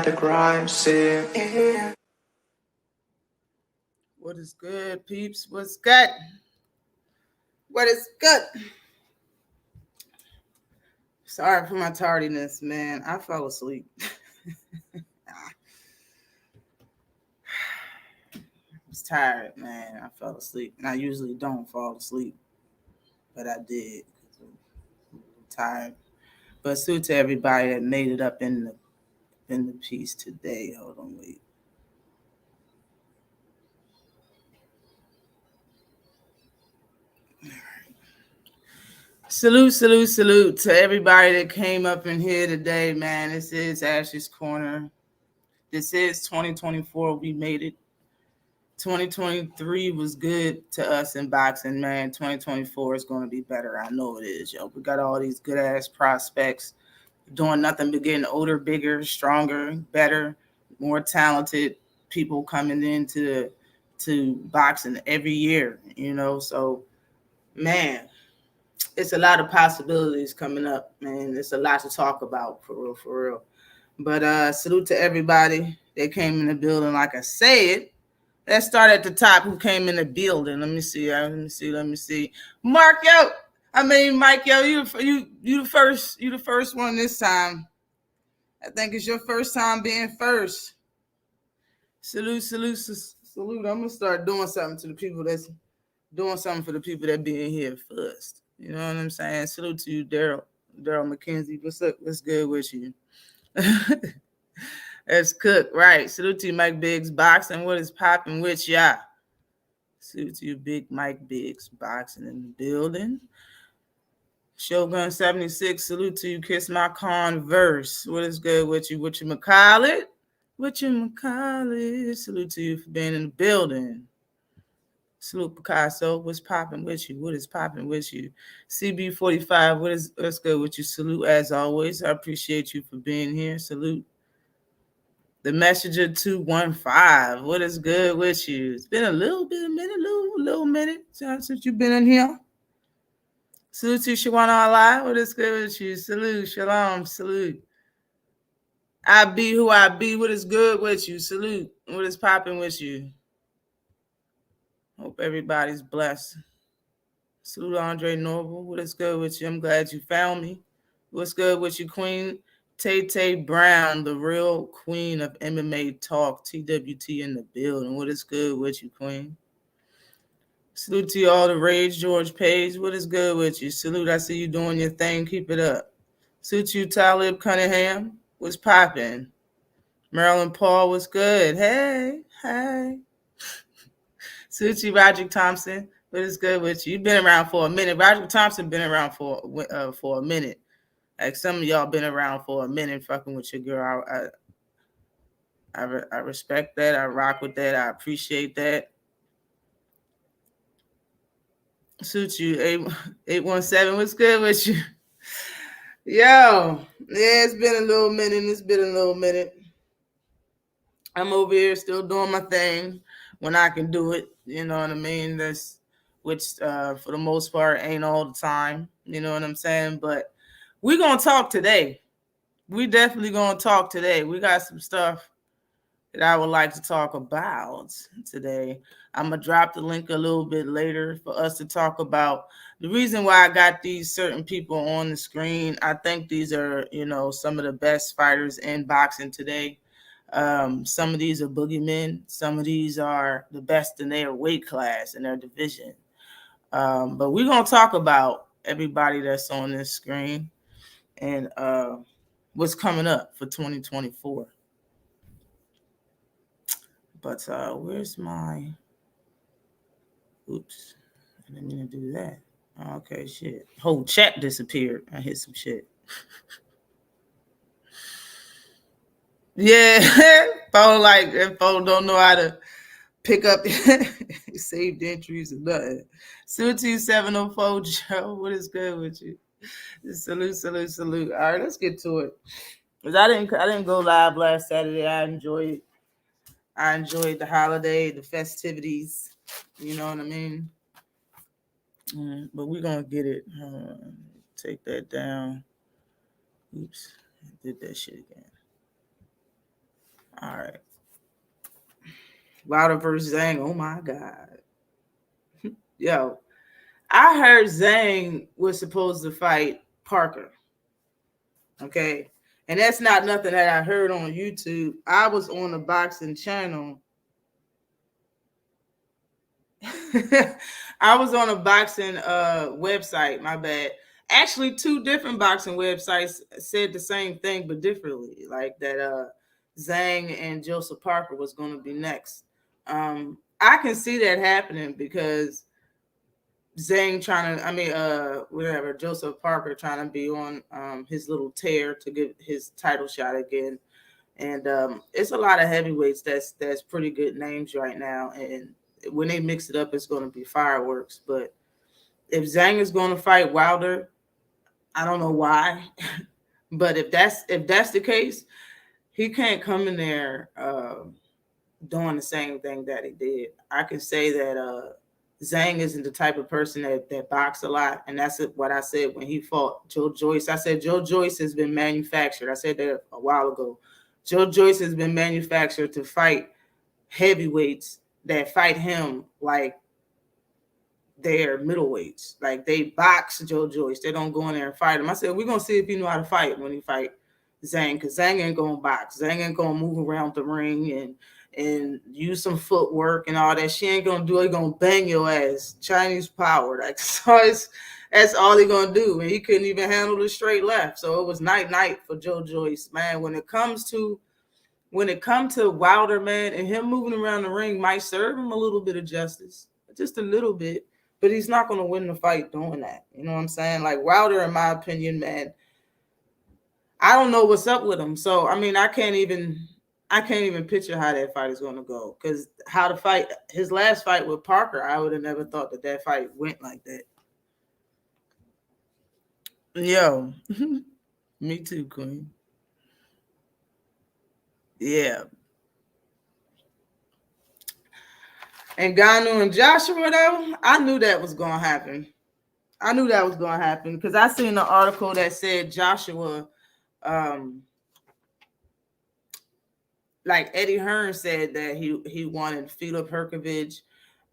at the crime scene. What is good, peeps? What's good? What is good? Sorry for my tardiness, man. I fell asleep. I was tired, man. I fell asleep. And I usually don't fall asleep, but I did. I'm tired. But salute to everybody that made it up in the piece today. Hold on, wait. Salute to everybody that came up in here today, man. This is Ashley's Corner. This is 2024. We made it. 2023 was good to us in boxing, man. 2024 is going to be better. I know it is, yo. We got all these good-ass prospects doing nothing but getting older, bigger, stronger, better, more talented people coming into boxing every year, you know. So, man, it's a lot of possibilities coming up, man. It's a lot to talk about, for real. But salute to everybody that came in the building. Like I said, let's start at the top. Who came in the building? Let me see. Mike, yo, you the first. You the first one this time. I think it's your first time being first. Salute. I'm gonna start doing something to the people that's doing something for the people that being here first. You know what I'm saying? Salute to you, Daryl McKenzie. What's up? What's good with you? That's Cook, right? Salute to you, Mike Biggs Boxing. What is popping with ya? Salute to you, Big Mike Biggs Boxing in the building. Shogun 76. Salute to you, Kiss My Converse. What is good with you? What you call it? Salute to you for being in the building. Salute Picasso. What's popping with you? What is popping with you? CB45. What's good with you? Salute as always. I appreciate you for being here. Salute. The Messenger 215. What is good with you? It's been a little minute since you've been in here. Salute to Shawana Allah. What is good with you? Salute. Shalom. Salute. I be who I be. What is good with you? Salute. What is popping with you? Hope everybody's blessed. Salute Andre Noble. What is good with you? I'm glad you found me. What's good with you, Queen? Tay Brown, the real queen of MMA talk. TWT in the building. What is good with you, Queen? Salute to you all the rage, George Page. What is good with you? Salute, I see you doing your thing. Keep it up. Salute to you, Talib Cunningham. What's popping? Marilyn Paul, what's good? Hey. Salute to you, Roderick Thompson. What is good with you? You've been around for a minute. Roderick Thompson been around for a minute. Like some of y'all been around for a minute fucking with your girl. I respect that. I rock with that. I appreciate that. Suit you, 817. What's good with you? Yo, yeah, it's been a little minute. I'm over here still doing my thing when I can do it. You know what I mean? Which for the most part ain't all the time. You know what I'm saying? But we're going to talk today. We definitely going to talk today. We got some stuff that I would like to talk about today. I'm going to drop the link a little bit later for us to talk about the reason why I got these certain people on the screen. I think these are, some of the best fighters in boxing today. Some of these are boogeymen. Some of these are the best in their weight class, in their division. But we're going to talk about everybody that's on this screen and what's coming up for 2024. But where's my... Oops. I didn't mean to do that. Okay, shit. Whole chat disappeared. I hit some shit. Yeah. Phone don't know how to pick up saved entries or nothing. Salute to you, 704 Joe. What is good with you? Salute. All right, let's get to it. Because I didn't go live last Saturday. I enjoyed the holiday, the festivities. You know what I mean? But we're going to get it. Take that down. Oops. I did that shit again. All right. Wilder versus Zhang. Oh my God. Yo, I heard Zhang was supposed to fight Parker. Okay. And that's not nothing that I heard on YouTube. I was on a boxing channel. I was on a boxing website, my bad. Actually, two different boxing websites said the same thing, but differently. Like that Zhang and Joseph Parker was going to be next. I can see that happening because Zhang Joseph Parker trying to be on his little tear to get his title shot again. And it's a lot of heavyweights that's pretty good names right now. And when they mix it up, it's going to be fireworks. But if Zhang is going to fight Wilder, I don't know why. But if that's the case, he can't come in there doing the same thing that he did. I can say that Zhang isn't the type of person that boxes a lot. And that's what I said when he fought Joe Joyce. I said Joe Joyce has been manufactured. I said that a while ago. Joe Joyce has been manufactured to fight heavyweights that fight him like they're middleweights. Like they box Joe Joyce. They don't go in there and fight him. I said, we're going to see if he know how to fight when he fight Zhang, because Zhang ain't going to box. Zhang ain't going to move around the ring and use some footwork and all that. She ain't going to do it. Going to bang your ass. Chinese power. Like, so that's all he going to do. And he couldn't even handle the straight left. So it was night for Joe Joyce, man. When it comes to Wilder, man, and him moving around the ring might serve him a little bit of justice, just a little bit, but he's not going to win the fight doing that. You know what I'm saying? Like Wilder, in my opinion, man, I don't know what's up with him. So, I mean, I can't even picture how that fight is going to go, because his last fight with Parker, I would have never thought that fight went like that. Yo, me too, Queen. Yeah. And Ngannou and Joshua, though, I knew that was going to happen. Because I seen an article that said Joshua, like Eddie Hearn said that he wanted Filip Hrgović,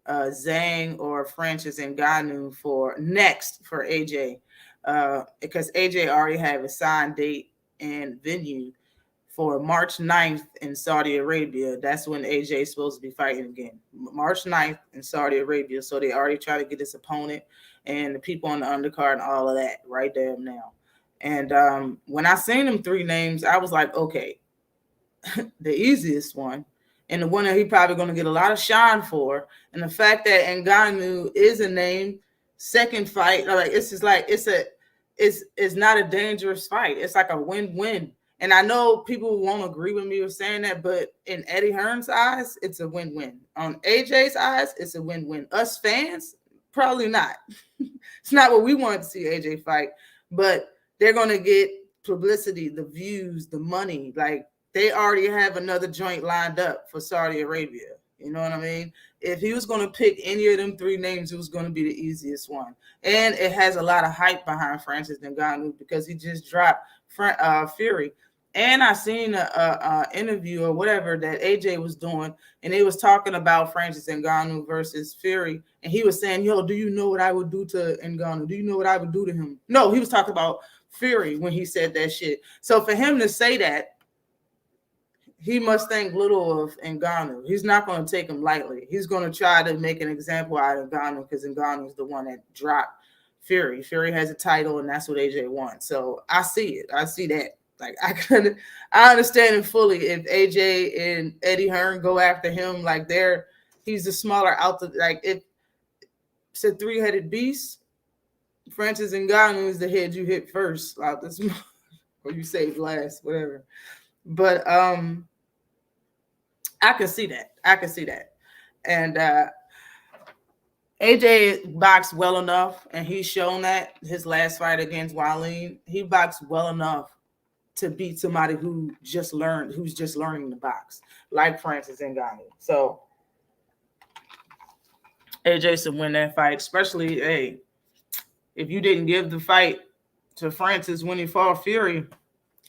Zhang, or Francis Ngannou for AJ, because AJ already have a signed date and venue for March 9th in Saudi Arabia. That's when AJ is supposed to be fighting again. March 9th in Saudi Arabia. So they already try to get his opponent and the people on the undercard and all of that right there now. And when I seen them three names, I was like, okay, the easiest one, and the one that he probably going to get a lot of shine for, and the fact that Ngannou is a name, second fight, like it's just like it's not a dangerous fight. It's like a win-win. And I know people won't agree with me with saying that, but in Eddie Hearn's eyes, it's a win-win. On AJ's eyes, it's a win-win. Us fans, probably not. It's not what we want to see AJ fight, but they're going to get publicity, the views, the money. Like, they already have another joint lined up for Saudi Arabia. You know what I mean? If he was going to pick any of them three names, it was going to be the easiest one. And it has a lot of hype behind Francis Ngannou because he just dropped Fury. And I seen a interview or whatever that AJ was doing, and they was talking about Francis Ngannou versus Fury, and he was saying, yo, do you know what I would do to Ngannou? Do you know what I would do to him? No, he was talking about Fury when he said that shit. So for him to say that, he must think little of Ngannou. He's not going to take him lightly. He's going to try to make an example out of Ngannou because Ngannou is the one that dropped Fury. Fury has a title, and that's what AJ wants. So I see it. I see that. Like, I understand it fully. If AJ and Eddie Hearn go after him, like he's the smaller if it's a three-headed beast, Francis Ngannou is the head you hit first, or you saved last, whatever. But I can see that. And AJ boxed well enough, and he's shown that his last fight against Wallin, he boxed well enough to beat somebody who's just learning to box, like Francis Ngannou. So AJ should win that fight, especially, if you didn't give the fight to Francis when he fought Fury,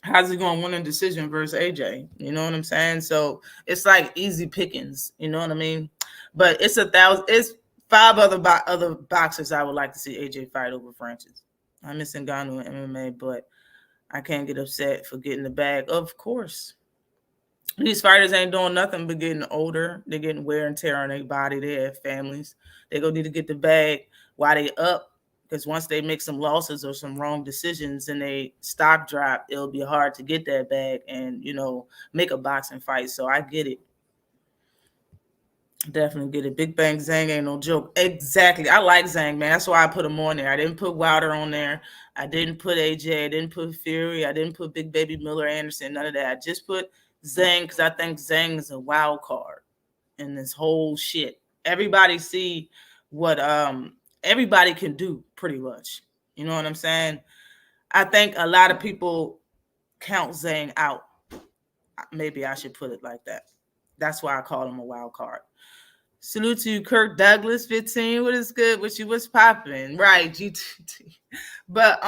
How's he going to win a decision versus AJ? You know what I'm saying? So it's like easy pickings. You know what I mean? But it's it's five other boxers I would like to see AJ fight over Francis. I'm missing Ngannou in MMA, but I can't get upset for getting the bag. Of course, these fighters ain't doing nothing but getting older. They're getting wear and tear on their body. They have families. They gonna need to get the bag while they up. Because once they make some losses or some wrong decisions and they stock drop, it'll be hard to get that bag and make a boxing fight. So I get it. Definitely get it. Big Bang Zhang ain't no joke. Exactly. I like Zhang, man. That's why I put him on there. I didn't put Wilder on there. I didn't put AJ. I didn't put Fury. I didn't put Big Baby Miller Anderson. None of that. I just put Zhang because I think Zhang is a wild card in this whole shit. Everybody see what everybody can do pretty much. You know what I'm saying? I think a lot of people count Zhang out. Maybe I should put it like that. That's why I call him a wild card. Salute to you, Kirk Douglas, 15. What is good with you? What's popping? Right, GTT. But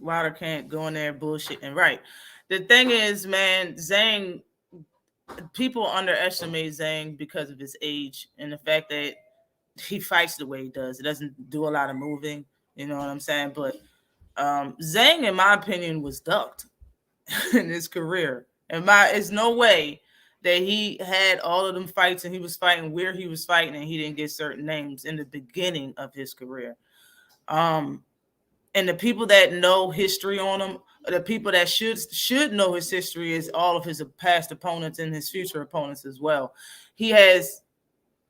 Wilder can't go in there bullshitting. Right. The thing is, man, Zhang, people underestimate Zhang because of his age and the fact that he fights the way he does. He doesn't do a lot of moving. You know what I'm saying? But Zhang, in my opinion, was ducked in his career. It's no way that he had all of them fights and he was fighting where he was fighting and he didn't get certain names in the beginning of his career. And the people that know history on him, the people that should know his history is all of his past opponents and his future opponents as well. He has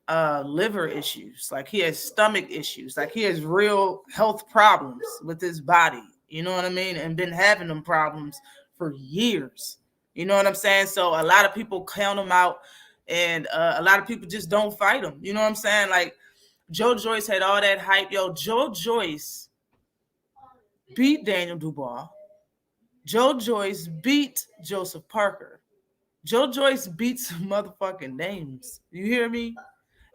liver issues, like he has stomach issues, like he has real health problems with his body. You know what I mean? And been having them problems for years. You know what I'm saying? So a lot of people count him out and a lot of people just don't fight him. You know what I'm saying? Like Joe Joyce had all that hype. Yo, Joe Joyce beat Daniel Dubois. Joe Joyce beat Joseph Parker. Joe Joyce beat some motherfucking names. You hear me?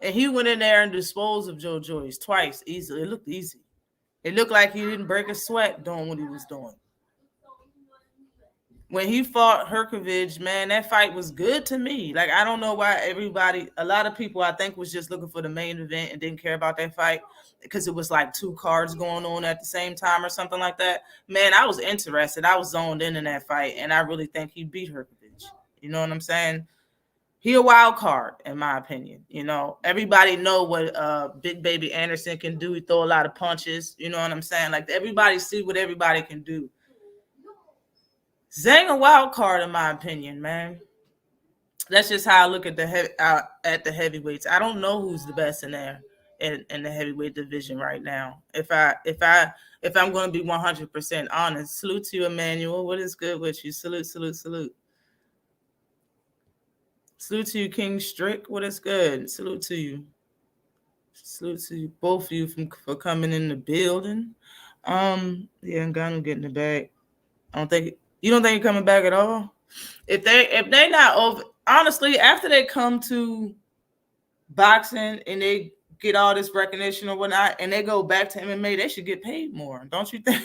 And he went in there and disposed of Joe Joyce twice easily. It looked easy. It looked like he didn't break a sweat doing what he was doing. When he fought Herkovich, man, that fight was good to me. Like, I don't know why a lot of people, I think, was just looking for the main event and didn't care about that fight because it was like two cards going on at the same time or something like that. Man, I was interested. I was zoned in that fight, and I really think he beat Herkovich. You know what I'm saying? He a wild card, in my opinion. You know, everybody know what Big Baby Anderson can do. He throw a lot of punches. You know what I'm saying? Like, everybody see what everybody can do. Zhang a wild card, in my opinion, man. That's just how I look at the heavyweights. I don't know who's the best in there in the heavyweight division right now. If I'm going to be 100% honest, salute to you, Emmanuel. What is good with you? Salute, salute, salute. Salute to you, King Strick. What is good? Salute to you. Salute to you, both of you for coming in the building. Yeah, Ngannou getting the bag. You don't think he's coming back at all? If they not over, honestly, after they come to boxing and they get all this recognition or whatnot, and they go back to MMA, they should get paid more. Don't you think?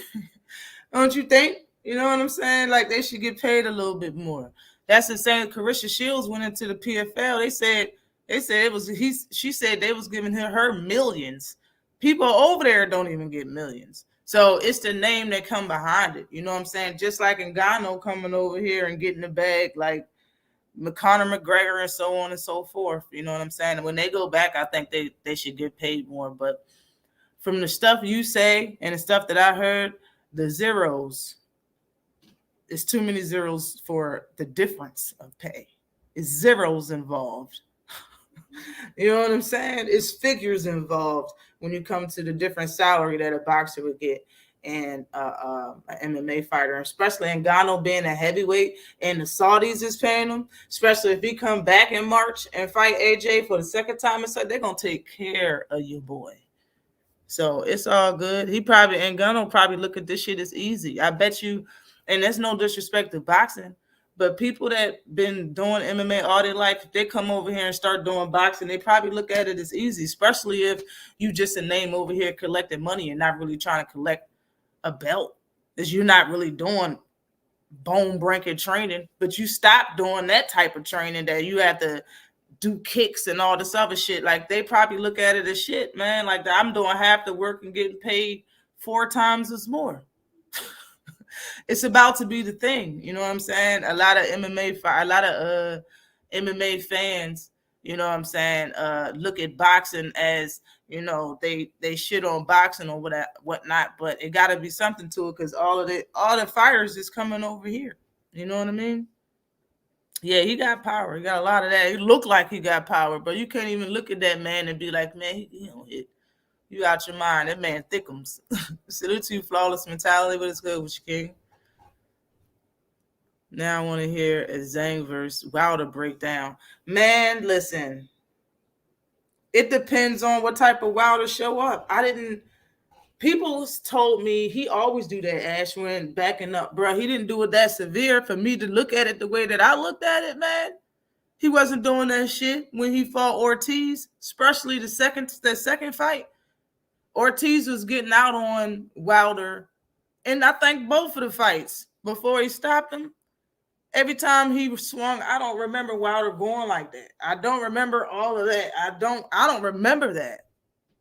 Don't you think? You know what I'm saying? Like, they should get paid a little bit more. That's the same. Carissa Shields went into the PFL. They said it was she said they was giving her millions. People over there don't even get millions. So it's the name that come behind it. You know what I'm saying? Just like Ngannou coming over here and getting the bag, like Conor McGregor and so on and so forth. You know what I'm saying? And when they go back, I think they should get paid more. But from the stuff you say and the stuff that I heard, the zeros, it's too many zeros for the difference of pay. It's zeros involved. You know what I'm saying? It's figures involved when you come to the different salary that a boxer would get and an MMA fighter, especially Ngannou being a heavyweight and the Saudis is paying him, especially if he come back in March and fight AJ for the second time. It's like they're going to take care of your boy. So it's all good. Ngannou probably look at this shit as easy. I bet you, and there's no disrespect to boxing, But people that been doing MMA all their life, if they come over here and start doing boxing, they probably look at it as easy, especially if you just a name over here collecting money and not really trying to collect a belt. Is you're not really doing bone breaking training, but you stop doing that type of training that you have to do kicks and all this other shit. Like they probably look at it as shit, man. Like I'm doing half the work and getting paid 4 times as more. It's about to be the thing, you know what I'm saying? A lot of MMA fans, you know what I'm saying, look at boxing as, you know, they shit on boxing or whatnot, but it got to be something to it because all the fighters is coming over here. You know what I mean? Yeah, he got power. He got a lot of that. He looked like he got power, but you can't even look at that man and be like, man, you out your mind. That man thickums. Salute to you, flawless mentality, but it's good with you, King. Now I want to hear a Zhang versus Wilder breakdown. Man, listen. It depends on what type of Wilder show up. People told me he always do that Ashwin backing up, bro. He didn't do it that severe for me to look at it the way that I looked at it, man. He wasn't doing that shit when he fought Ortiz, especially the second fight. Ortiz was getting out on Wilder, and I think both of the fights before he stopped him. Every time he swung, I don't remember Wilder going like that. I don't remember all of that. I don't remember that.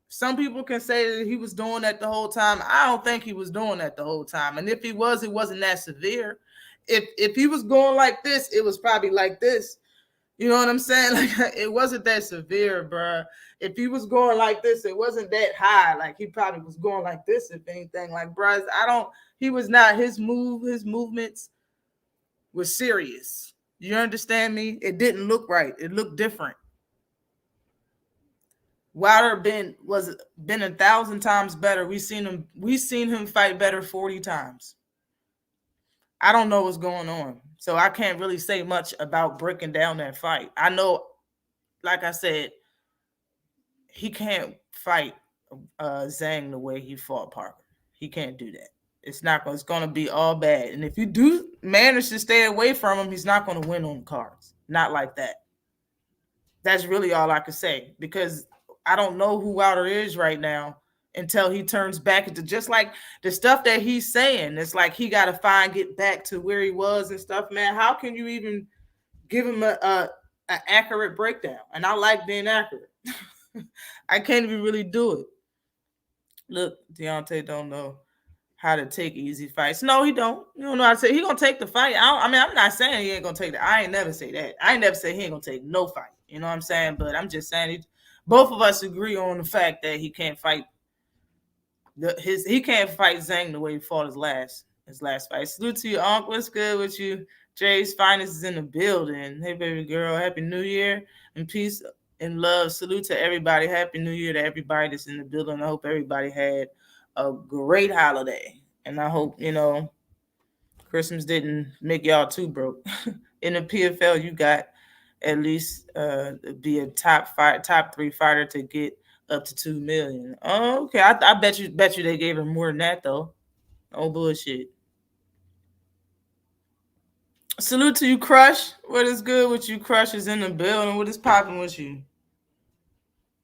Some people can say that he was doing that the whole time. I don't think he was doing that the whole time. And if he was, it wasn't that severe. If he was going like this, it was probably like this. You know what I'm saying? Like it wasn't that severe, bro. If he was going like this, it wasn't that high. Like he probably was going like this, if anything. Like, bro, he was not, his movements was serious. You understand me? It didn't look right. It looked different. Wilder been 1,000 times better. We seen him fight better 40 times. I don't know what's going on, so I can't really say much about breaking down that fight. I know, like I said, he can't fight Zhang the way he fought Parker. He can't do that. It's going to be all bad. And if you do manage to stay away from him, he's not going to win on cards. Not like that. That's really all I could say, because I don't know who Wilder is right now until he turns back into, just like the stuff that he's saying. It's like he got to get back to where he was and stuff, man. How can you even give him an accurate breakdown? And I like being accurate. I can't even really do it. Look, Deontay don't know how to take easy fights. No, he don't. You don't know how to say. He gonna take the fight. I'm not saying he ain't gonna take that. I ain't never say that. I ain't never say he ain't gonna take no fight. You know what I'm saying? But I'm just saying both of us agree on the fact that he can't fight. He can't fight Zhang the way he fought his last fight. Salute to you, Unc. What's good with you? Jay's finest is in the building. Hey, baby girl. Happy New Year and peace and love. Salute to everybody. Happy New Year to everybody that's in the building. I hope everybody had a great holiday, and I hope, you know, Christmas didn't make y'all too broke. In the PFL, you got at least be a top 3 fighter to get up to $2 million. Oh, okay. I bet you they gave him more than that though. Oh, bullshit. Salute to you, Crush. What is good with you? Crush is in the building. What is popping with you?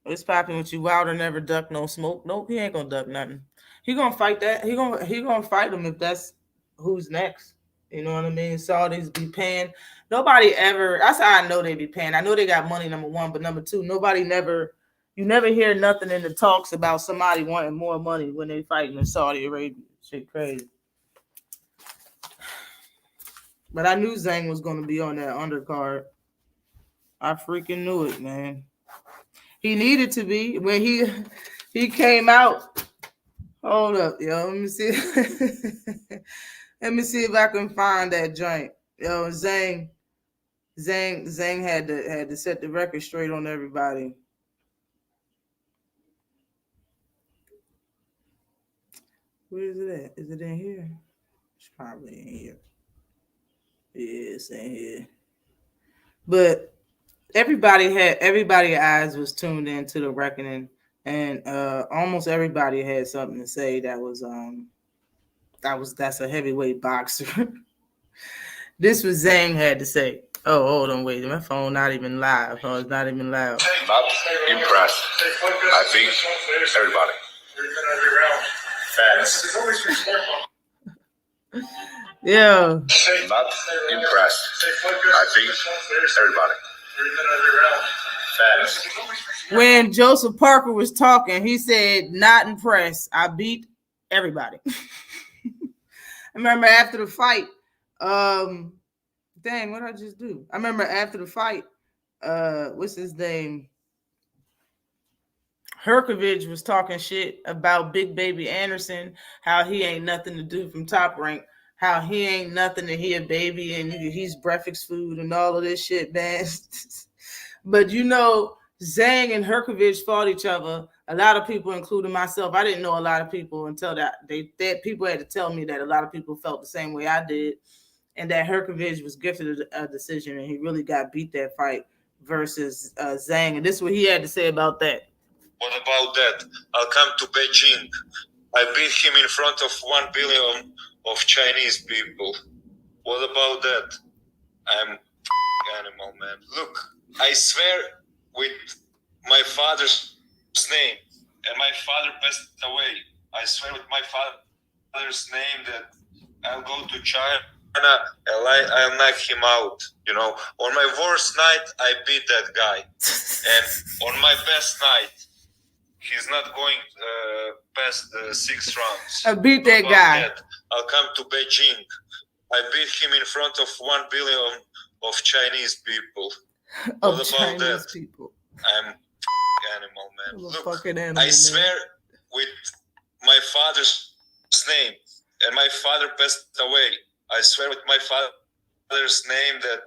What's popping with you? Wilder never duck no smoke. Nope, he ain't gonna duck nothing. He gonna fight that. He gonna fight him if that's who's next. You know what I mean? Saudis be paying. Nobody ever. That's how I know they be paying. I know they got money, number one, but number two, you never hear nothing in the talks about somebody wanting more money when they fighting in Saudi Arabia. Shit crazy. But I knew Zhang was gonna be on that undercard. I freaking knew it, man. He needed to be when he came out. Hold up, yo. Let me see. Let me see if I can find that joint. Yo, Zhang had to set the record straight on everybody. Where is it at? Is it in here? It's probably in here. Yeah, it's in here. But everybody eyes was tuned into the reckoning, and almost everybody had something to say that's a heavyweight boxer. This was Zhang had to say. Oh, hold on, wait. My phone not even live. Oh, it's not even loud. Not impressed. I beat everybody. Fast. Yeah. Not impressed. I beat everybody. Fast. When Joseph Parker was talking, he said, "Not impressed. I beat everybody." I remember after the fight. Dang, what did I just do? I remember after the fight. What's his name? Herkovich was talking shit about Big Baby Anderson, how he ain't nothing to do from Top Rank, how he ain't nothing and he a baby and he's breakfast food and all of this shit, man. But you know, Zhang and Herkovich fought each other. A lot of people, including myself, I didn't know a lot of people until that people had to tell me that a lot of people felt the same way I did, and that Herkovich was gifted a decision and he really got beat that fight versus Zhang. And this is what he had to say about that. What about that? I'll come to Beijing. I beat him in front of 1 billion of Chinese people. What about that? I'm animal, man. Look, I swear with my father's name, and my father passed away. I swear with my father's name that I'll go to China and I'll knock him out. You know, on my worst night, I beat that guy. And on my best night, he's not going past the 6 rounds. I beat that guy. That, I'll come to Beijing. I beat him in front of 1 billion of Chinese people. What about Chinese that? People. I'm animal, man. Look, animal, I swear with my father's name, and my father passed away. I swear with my father's name that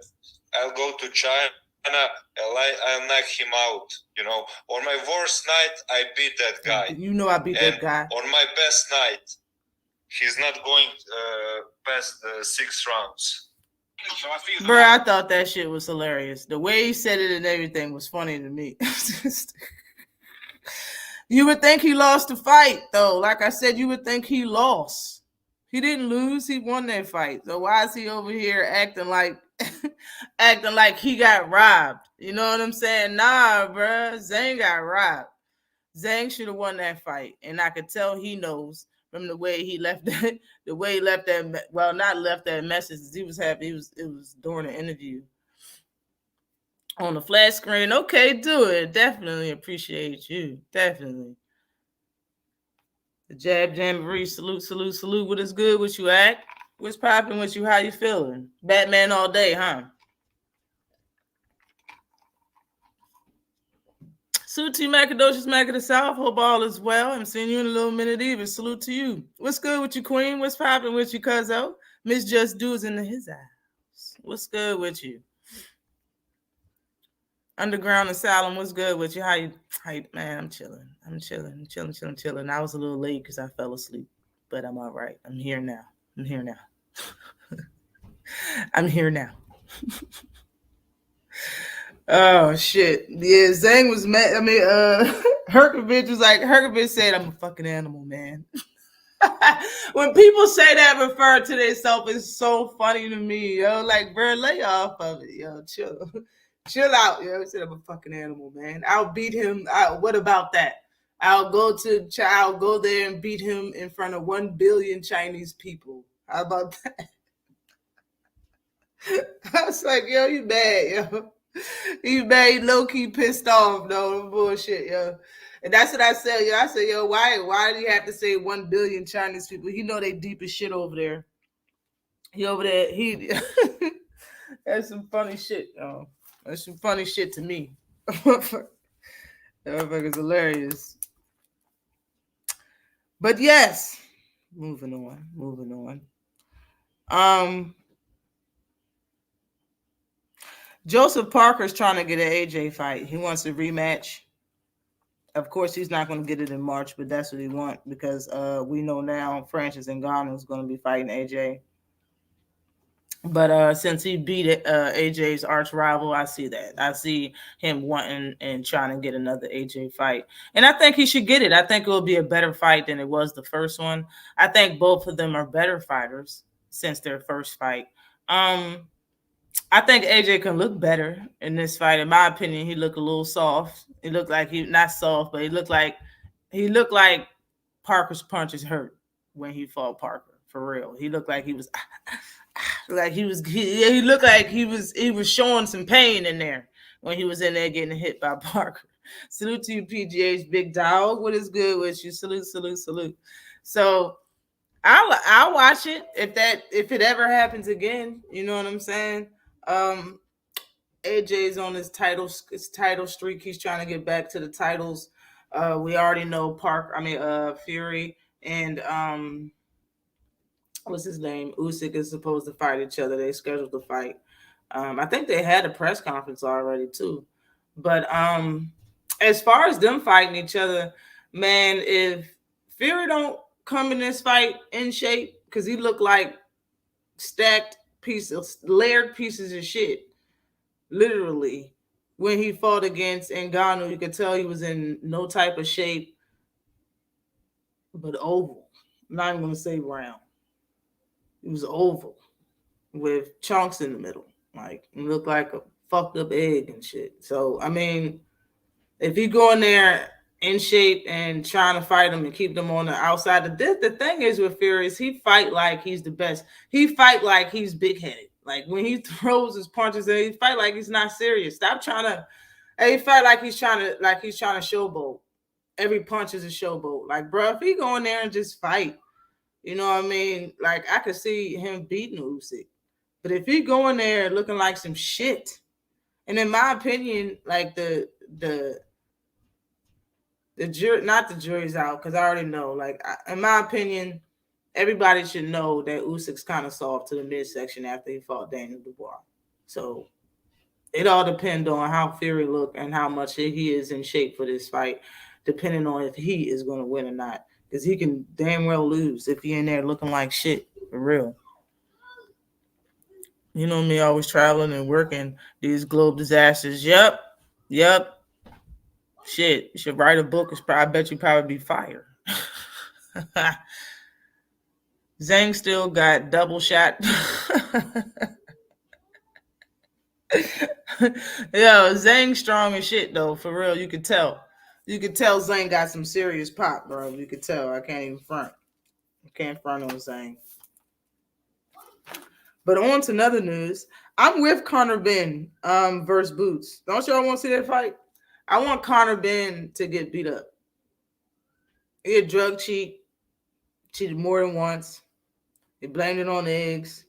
I'll go to China and I'll knock him out. You know, on my worst night, I beat that guy. You know I beat that guy. On my best night, he's not going past the 6 rounds. Bro, I thought that shit was hilarious. The way he said it and everything was funny to me. You would think he lost the fight, though. Like I said, you would think he lost. He didn't lose. He won that fight. So why is he over here acting like he got robbed? You know what I'm saying? Nah, bro. Zhang got robbed. Zhang should have won that fight, and I could tell he knows from the way he left that. Not left that message. He was happy. It was during the interview on the flat screen. Okay, do it. Definitely appreciate you. Definitely. The Jab Jamboree. Salute. What is good with you, Act? What's popping with you? How you feeling? Batman all day, huh? Salute to you, Macadocious Mac of the South. Hope all is well. I'm seeing you in a little minute either. Salute to you. What's good with you, Queen? What's popping with you, Cuzzo? Miss Just Do's in his house. What's good with you? Underground Asylum, what's good with you? How you man, I'm chilling. I'm chilling. I was a little late because I fell asleep, but I'm all right. I'm here now. I'm here now. Oh shit. Yeah, Zhang was mad. I mean, Herkovich said, "I'm a fucking animal, man." When people say that, refer to themselves, it's so funny to me, yo. Like, bro, lay off of it, yo. Chill out, yo. He said, "I'm a fucking animal, man. I'll beat him." What about that? I'll go there and beat him in front of 1 billion Chinese people. How about that? I was like, yo, you bad, yo. You made low-key pissed off, though. Bullshit, yo. And that's what I said, yo. I said, yo, why do you have to say 1 billion Chinese people? You know they deep as shit over there. That's some funny shit, yo. That's some funny shit to me. That motherfucker's hilarious. But yes, moving on. Joseph Parker's trying to get an AJ fight. He wants a rematch. Of course, he's not going to get it in March, but that's what he wants because we know now Francis Ngannou is going to be fighting AJ. But since he beat AJ's arch rival, I see that. I see him wanting and trying to get another AJ fight. And I think he should get it. I think it will be a better fight than it was the first one. I think both of them are better fighters since their first fight. I think AJ can look better in this fight. In my opinion, he looked a little soft. He looked like he not soft, but he looked like Parker's punches hurt when he fought Parker. For real, he looked like he was like he looked like he was showing some pain in there when he was in there getting hit by Parker. Salute to you, PGH, big dog. What is good with you? Salute, salute, salute. So I'll watch it if it ever happens again. You know what I'm saying? Um, AJ's on his title streak. He's trying to get back to the titles. We already know Fury and what's his name? Usyk is supposed to fight each other. They scheduled to fight. I think they had a press conference already too. But as far as them fighting each other, man, if Fury don't come in this fight in shape, because he looked like stacked pieces, layered pieces of shit, literally. When he fought against Ngannou, you could tell he was in no type of shape, but oval. I'm not even gonna say round. It was oval with chunks in the middle. Like, it looked like a fucked up egg and shit. So, I mean, if you go in there in shape and trying to fight him and keep them on the outside, the thing is with Fury is he fight like he's the best. He fight like he's big-headed. Like, when he throws his punches, he fight like he's not serious. Stop trying to. He fight like he's trying to showboat. Every punch is a showboat. Like, bro, if he go in there and just fight, you know what I mean? Like, I could see him beating Usyk. But if he go in there looking like some shit, and in my opinion, like the jury, not the jury's out, because I already know. Like, in my opinion, everybody should know that Usyk's kind of soft to the midsection after he fought Daniel Dubois. So it all depends on how Fury look and how much he is in shape for this fight, depending on if he is going to win or not. Because he can damn well lose if he in there looking like shit, for real. You know me, always traveling and working these globe disasters. Yep. Shit, you should write a book. I bet you probably be fired. Zhang still got double shot. Yo, Zhang strong as shit though, for real. You could tell. You could tell Zhang got some serious pop, bro. You could tell. I can't even front. I can't front on Zhang. But on to another news. I'm with Conor Ben versus Boots. Don't y'all want to see that fight? I want Conor Ben to get beat up. He a drug cheated more than once. He blamed it on the eggs.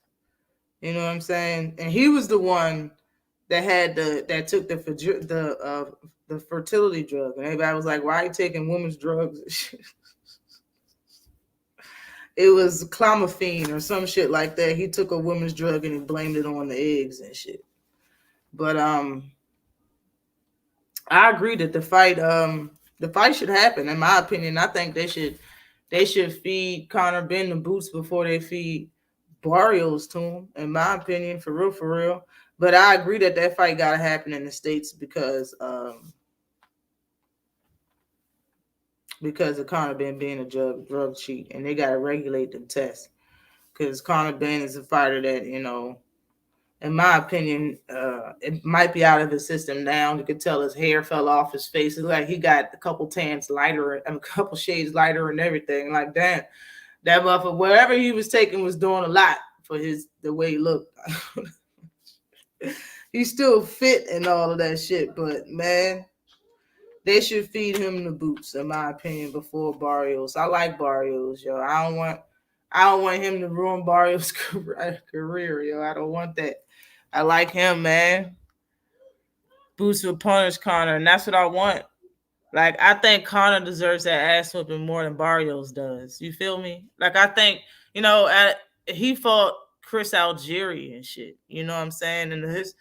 You know what I'm saying? And he was the one that took the fertility drug, and everybody was like, "Why are you taking women's drugs?" It was clomiphene or some shit like that. He took a woman's drug and he blamed it on the eggs and shit. But I agree that the fight should happen. In my opinion, I think they should feed Conor Ben the boots before they feed Barrios to him. In my opinion, for real. But I agree that fight gotta happen in the States because of Conor Ben being a drug cheat, and they gotta regulate them tests. Because Conor Ben is a fighter that, you know, in my opinion, it might be out of his system now. You could tell his hair fell off his face. It's like he got a couple shades lighter and everything. Like, damn, that motherfucker, whatever he was taking was doing a lot for the way he looked. He's still fit and all of that shit, but man, they should feed him the boots, in my opinion, before Barrios. I like Barrios, yo. I don't want him to ruin Barrios' career, yo. I don't want that. I like him, man. Boots will punish Conor, and that's what I want. Like, I think Conor deserves that ass whooping more than Barrios does. You feel me? Like, I think, you know, he fought Chris Algieri and shit. You know what I'm saying? And his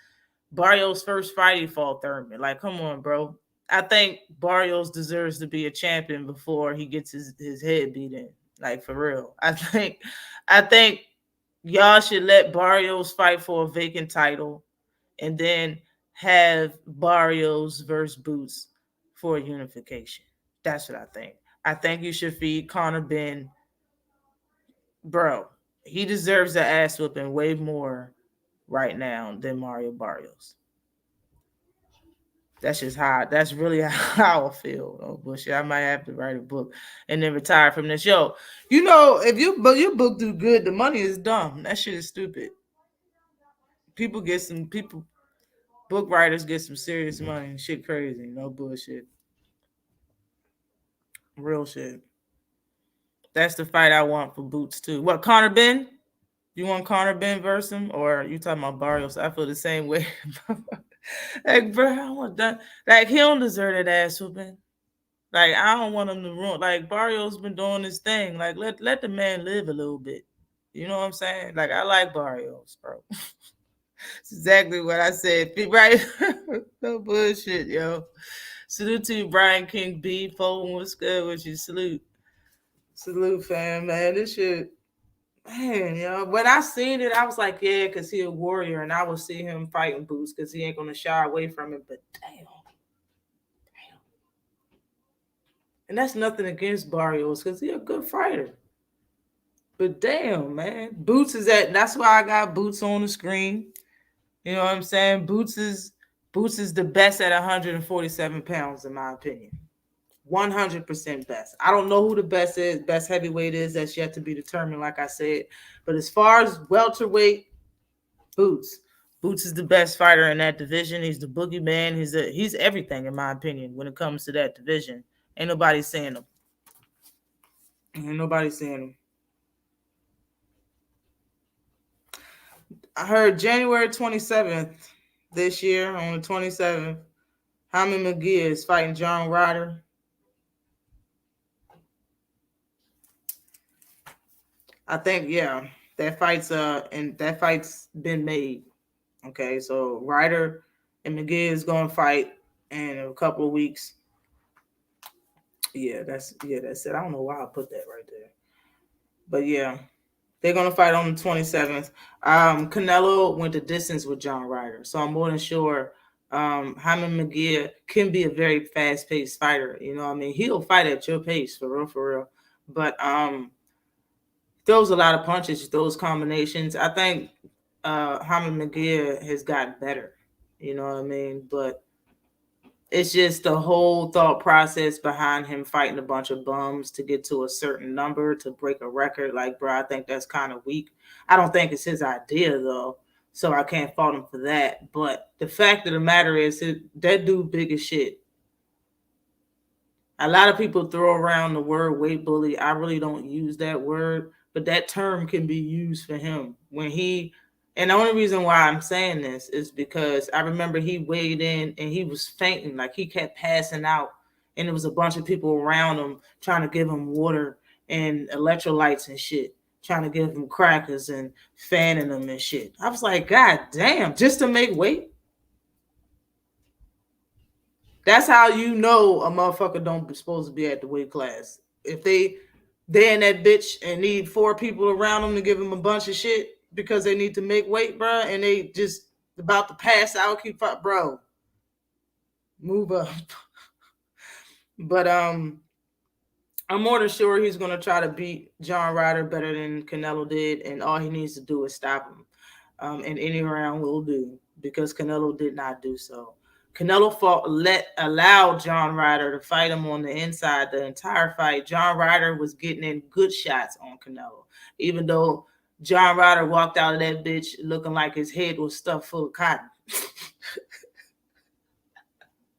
Barrios' first fight, he fought Thurman. Like, come on, bro. I think Barrios deserves to be a champion before he gets his head beat in. Like, for real. I think y'all should let Barrios fight for a vacant title and then have Barrios versus Boots for a unification. That's what I think. I think you should feed Conor Ben. Bro, he deserves the ass whooping way more right now than Mario Barrios. That's just how. That's really how I feel. Oh, bullshit. I might have to write a book and then retire from this. Yo, you know, if your book do good, the money is dumb. That shit is stupid. Book writers get some serious money and shit crazy. No bullshit. Real shit. That's the fight I want for Boots too. What, Conor Ben? You want Conor Ben versus him, or you talking about Barrios? I feel the same way. Like, bro, I want that. Like, he don't deserve that ass whooping. Like, I don't want him to ruin. Like, Barrios been doing his thing. Like, let the man live a little bit. You know what I'm saying? Like, I like Barrios, bro. It's exactly what I said. Right? No bullshit, yo. Salute to you, Brian King B. Folding, what's good with you? Salute, fam, man. This shit. Man, yo, when I seen it, I was like, yeah, because he a warrior, and I will see him fighting Boots because he ain't gonna shy away from it. But damn. And that's nothing against Barrios because he a good fighter. But damn, man, Boots is that's why I got Boots on the screen. You know what I'm saying? Boots is the best at 147 pounds, in my opinion. 100% best. I don't know who the best heavyweight is. That's yet to be determined, like I said. But as far as welterweight, Boots is the best fighter in that division. He's the boogeyman. He's everything, in my opinion, when it comes to that division. Ain't nobody saying him. I heard January 27th this year, on the 27th, Jaime McGee is fighting John Ryder. I think, yeah, that fight's been made. Okay, so Ryder and McGee is gonna fight in a couple of weeks. Yeah, that's it. I don't know why I put that right there. But yeah, they're gonna fight on the 27th. Canelo went the distance with John Ryder, so I'm more than sure Jaime McGee can be a very fast-paced fighter. You know what I mean? He'll fight at your pace, for real. But throws a lot of punches, those combinations. I think Jaime McGee has gotten better. You know what I mean? But it's just the whole thought process behind him fighting a bunch of bums to get to a certain number to break a record. Like, bro, I think that's kind of weak. I don't think it's his idea, though, so I can't fault him for that. But the fact of the matter is that dude big as shit. A lot of people throw around the word weight bully. I really don't use that word, but that term can be used for him and the only reason why I'm saying this is because I remember he weighed in and he was fainting, like he kept passing out, and there was a bunch of people around him trying to give him water and electrolytes and shit, trying to give him crackers and fanning them and shit. I was like, God damn, just to make weight? That's how you know a motherfucker don't supposed to be at the weight class. If they're in that bitch and need 4 people around them to give them a bunch of shit because they need to make weight, bro, and they just about to pass out, bro, move up. But I'm more than sure he's gonna try to beat John Ryder better than Canelo did, and all he needs to do is stop him. And any round will do, because Canelo did not do so. Canelo allowed John Ryder to fight him on the inside the entire fight. John Ryder was getting in good shots on Canelo, even though John Ryder walked out of that bitch looking like his head was stuffed full of cotton.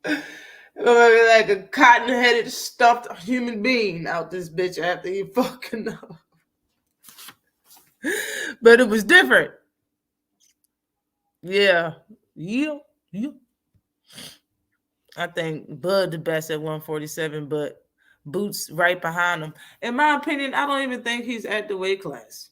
Like a cotton-headed, stuffed human being out this bitch after he fucking up. But it was different. Yeah. I think Bud the best at 147, but Boots right behind him. In my opinion, I don't even think he's at the weight class.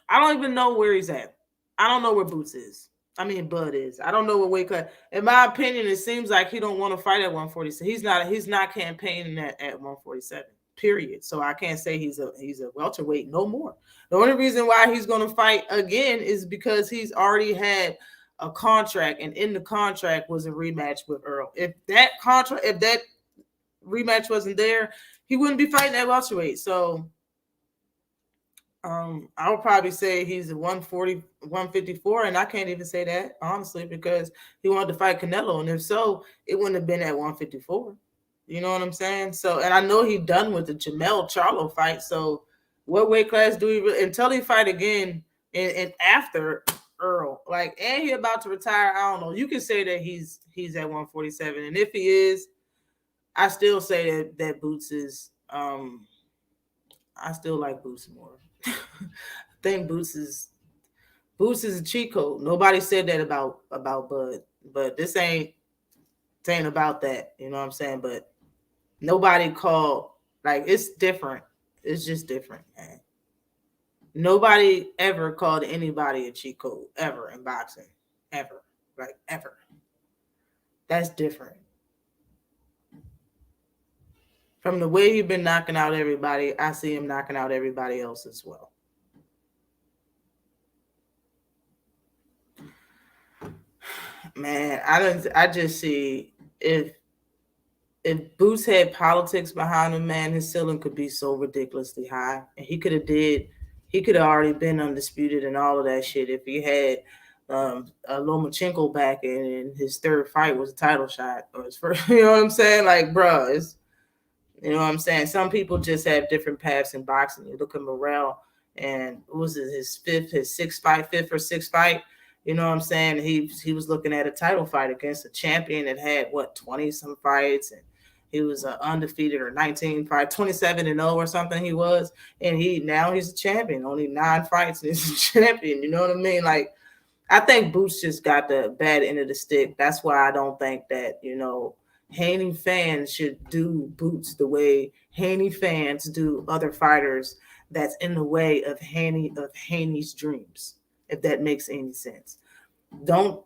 I don't even know where he's at. I don't know where Boots is. I mean, Bud is. I don't know what weight class. In my opinion, it seems like he don't want to fight at 147. He's not campaigning at 147. Period. So I can't say he's a welterweight no more. The only reason why he's going to fight again is because he's already had a contract, and in the contract was a rematch with Earl. If that rematch wasn't there, he wouldn't be fighting at welterweight. So I would probably say he's a 140, 154, and I can't even say that honestly because he wanted to fight Canelo, and if so, it wouldn't have been at 154. You know what I'm saying? So, and I know he done with the Jamel Charlo fight. So, what weight class do he until he fight again and after Earl? Like, and he about to retire? I don't know. You can say that he's at 147, and if he is, I still say that Boots is. I still like Boots more. I think Boots is a cheat code. Nobody said that about Bud, but this ain't about that. You know what I'm saying? But nobody called, like, it's different. It's just different, man. Nobody ever called anybody a cheat code ever in boxing, ever, like ever. That's different. From the way he's been knocking out everybody, I see him knocking out everybody else as well. Man, I just see if Boots had politics behind him, man, his ceiling could be so ridiculously high. And he could have already been undisputed and all of that shit if he had a Lomachenko back and his third fight was a title shot or his first, you know what I'm saying? Like, bro, it's, you know what I'm saying? Some people just have different paths in boxing. You look at Morrell, and what was it, his fifth or sixth fight? You know what I'm saying? He was looking at a title fight against a champion that had, what, 20-some fights, and he was undefeated, or 19 fight, 27-0 or something he was, and now he's a champion, only 9 fights, and he's a champion. You know what I mean? Like, I think Boots just got the bad end of the stick. That's why I don't think that, you know, Haney fans should do Boots the way Haney fans do other fighters that's in the way of Haney's dreams, if that makes any sense. Don't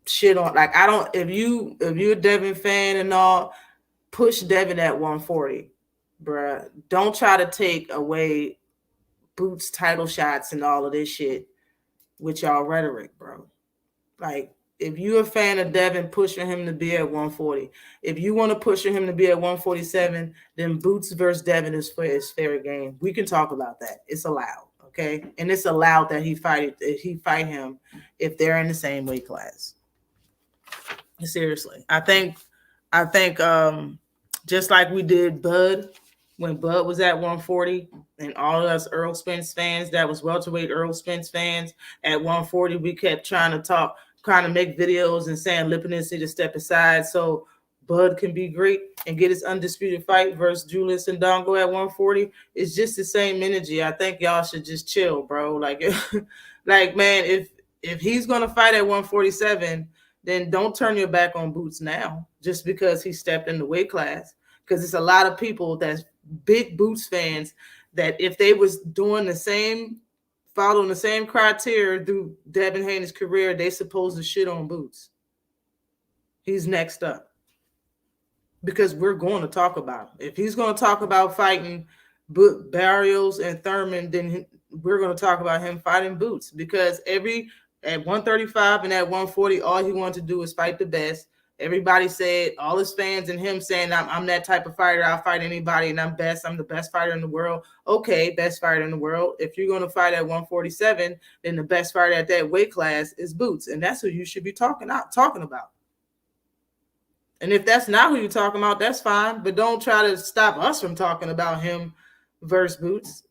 shit on, like, I don't, if you're a Devin fan and all, push Devin at 140, bruh. Don't try to take away Boots title shots and all of this shit with y'all rhetoric, bro. Like, if you're a fan of Devin, push for him to be at 140. If you want to push for him to be at 147, then Boots versus Devin is fair game. We can talk about that. It's allowed, okay? And it's allowed that he fight him if they're in the same weight class. Seriously, I think just like we did Bud when Bud was at 140, and all of us Earl Spence fans that was welterweight Earl Spence fans at 140, we kept trying to make videos and saying Lipinus need to step aside so Bud can be great and get his undisputed fight versus Julius and Dongo at 140. It's just the same energy. I think y'all should just chill, bro. Like, like, man, if he's gonna fight at 147, then don't turn your back on Boots now just because he stepped in the weight class. Because it's a lot of people that's big Boots fans that if they was following the same criteria through Devin Haney's career, they supposed to shit on Boots. He's next up. Because we're going to talk about him. If he's going to talk about fighting Barrios and Thurman, then we're going to talk about him fighting Boots. Because at 135 and at 140, all he wanted to do is fight the best. Everybody said, all his fans and him saying, I'm that type of fighter. I'll fight anybody and I'm the best fighter in the world. Okay, best fighter in the world. If you're going to fight at 147, then the best fighter at that weight class is Boots. And that's who you should be talking about. And if that's not who you're talking about, that's fine. But don't try to stop us from talking about him versus Boots.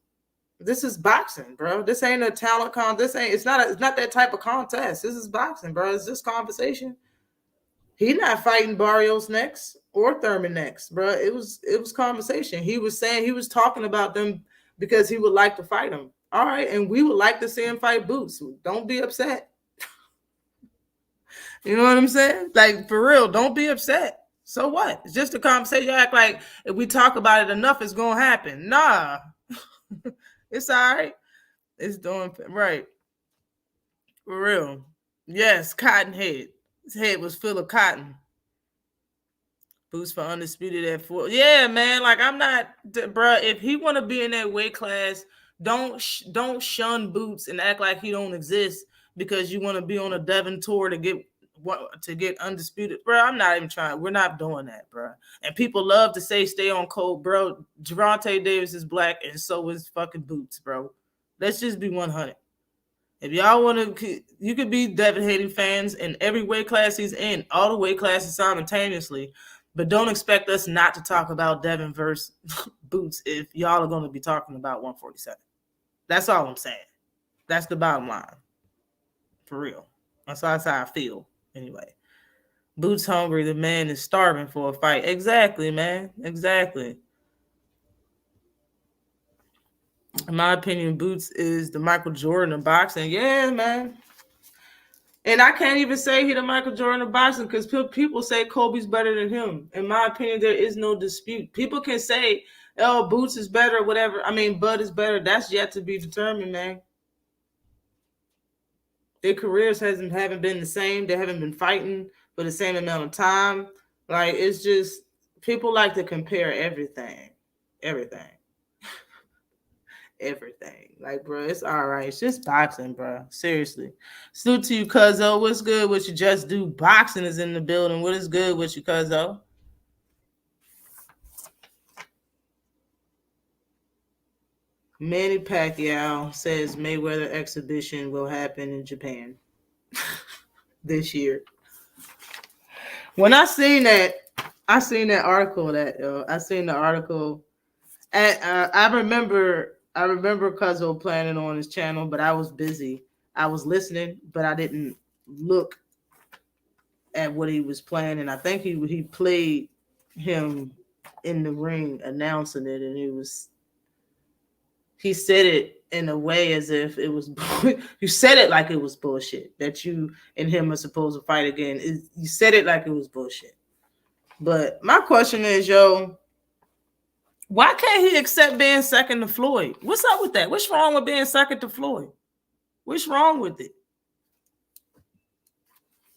This is boxing, bro. This ain't a talent contest. It's not that type of contest. This is boxing, bro. It's just conversation. He's not fighting Barrios next or Thurman next, bro. It was conversation. He was talking about them because he would like to fight them. All right, and we would like to see him fight Boots. Don't be upset. You know what I'm saying? Like, for real, don't be upset. So what? It's just a conversation. You act like if we talk about it enough, it's gonna happen. Nah. It's all right. It's doing right. For real. Yes, cotton head. His head was full of cotton. Boots for undisputed at 4. Yeah, man. Like, I'm not, bro. If he want to be in that weight class, don't shun Boots and act like he don't exist because you want to be on a Devin tour to get undisputed, bro. I'm not even trying. We're not doing that, bro. And people love to say stay on code, bro. Gervonta Davis is black, and so is fucking Boots, bro. Let's just be 100. If y'all want to, you could be Devin Haney fans in every weight class he's in, all the weight classes simultaneously, but don't expect us not to talk about Devin versus Boots if y'all are going to be talking about 147. That's all I'm saying. That's the bottom line. For real. That's how I feel. Anyway. Boots hungry. The man is starving for a fight. Exactly, man. Exactly. In my opinion, Boots is the Michael Jordan of boxing. Yeah, man. And I can't even say he's the Michael Jordan of boxing because people say Kobe's better than him. In my opinion, there is no dispute. People can say, oh, Boots is better or whatever. I mean, Bud is better. That's yet to be determined, man. Their careers haven't been the same. They haven't been fighting for the same amount of time. Like, it's just, people like to compare everything. Everything. Like, bro, it's all right. It's just boxing, bro. Seriously. Salute to you, Cuzzo. What's good with you? Just Do Boxing is in the building. What is good with you, Cuzzo? Manny Pacquiao says Mayweather exhibition will happen in Japan this year. When I seen that article and I remember Cuzzo planning on his channel, but I was busy. I was listening, but I didn't look at what he was playing. And I think he played him in the ring announcing it, and he said it in a way as if it was you said it like it was bullshit that you and him are supposed to fight again. You said it like it was bullshit. But my question is, why can't he accept being second to Floyd? What's up with that? What's wrong with being second to Floyd? What's wrong with it?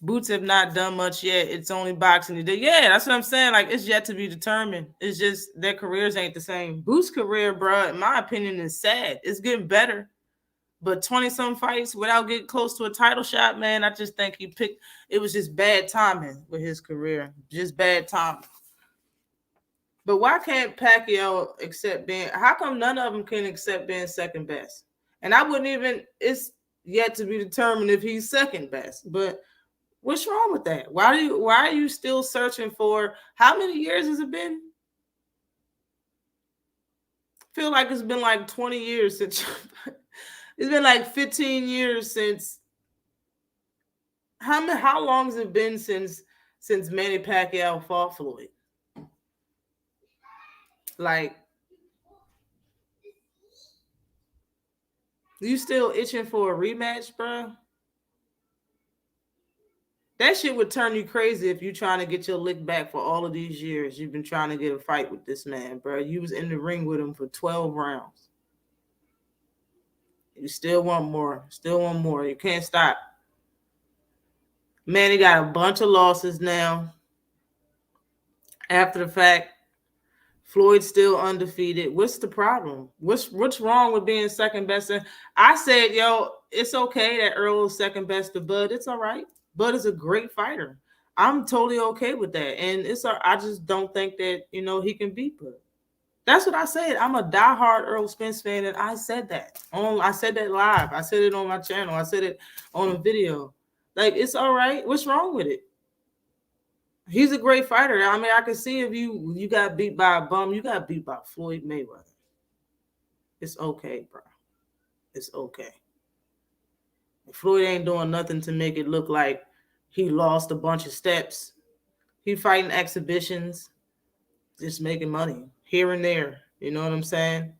Boots have not done much yet. It's only boxing he did. Yeah, that's what I'm saying. Like, it's yet to be determined. It's just their careers ain't the same. Boots' career, bro, in my opinion, is sad. It's getting better. But 20-some fights without getting close to a title shot, man, I just think it was just bad timing with his career. Just bad timing. But why can't Pacquiao accept how come none of them can accept being second best? And I wouldn't even, it's yet to be determined if he's second best. But what's wrong with that? Why are you still searching for, how many years has it been? I feel like it's been like 20 years since, it's been like 15 years since, how long has it been since Manny Pacquiao fought Floyd? Like, you still itching for a rematch, bro? That shit would turn you crazy if you're trying to get your lick back for all of these years. You've been trying to get a fight with this man, bro. You was in the ring with him for 12 rounds. You still want more. You can't stop. Man, he got a bunch of losses now. After the fact, Floyd's still undefeated. What's the problem? What's wrong with being second best? I said, it's okay that Earl is second best to Bud. It's all right. Bud is a great fighter. I'm totally okay with that. And I just don't think that, he can beat Bud. That's what I said. I'm a diehard Earl Spence fan, and I said that. I said that live. I said it on my channel. I said it on a video. Like, it's all right. What's wrong with it? He's a great fighter. I mean, I can see if you got beat by a bum, you got beat by Floyd Mayweather. It's okay, bro. It's okay. Floyd ain't doing nothing to make it look like he lost a bunch of steps. He fighting exhibitions, just making money here and there. You know what I'm saying?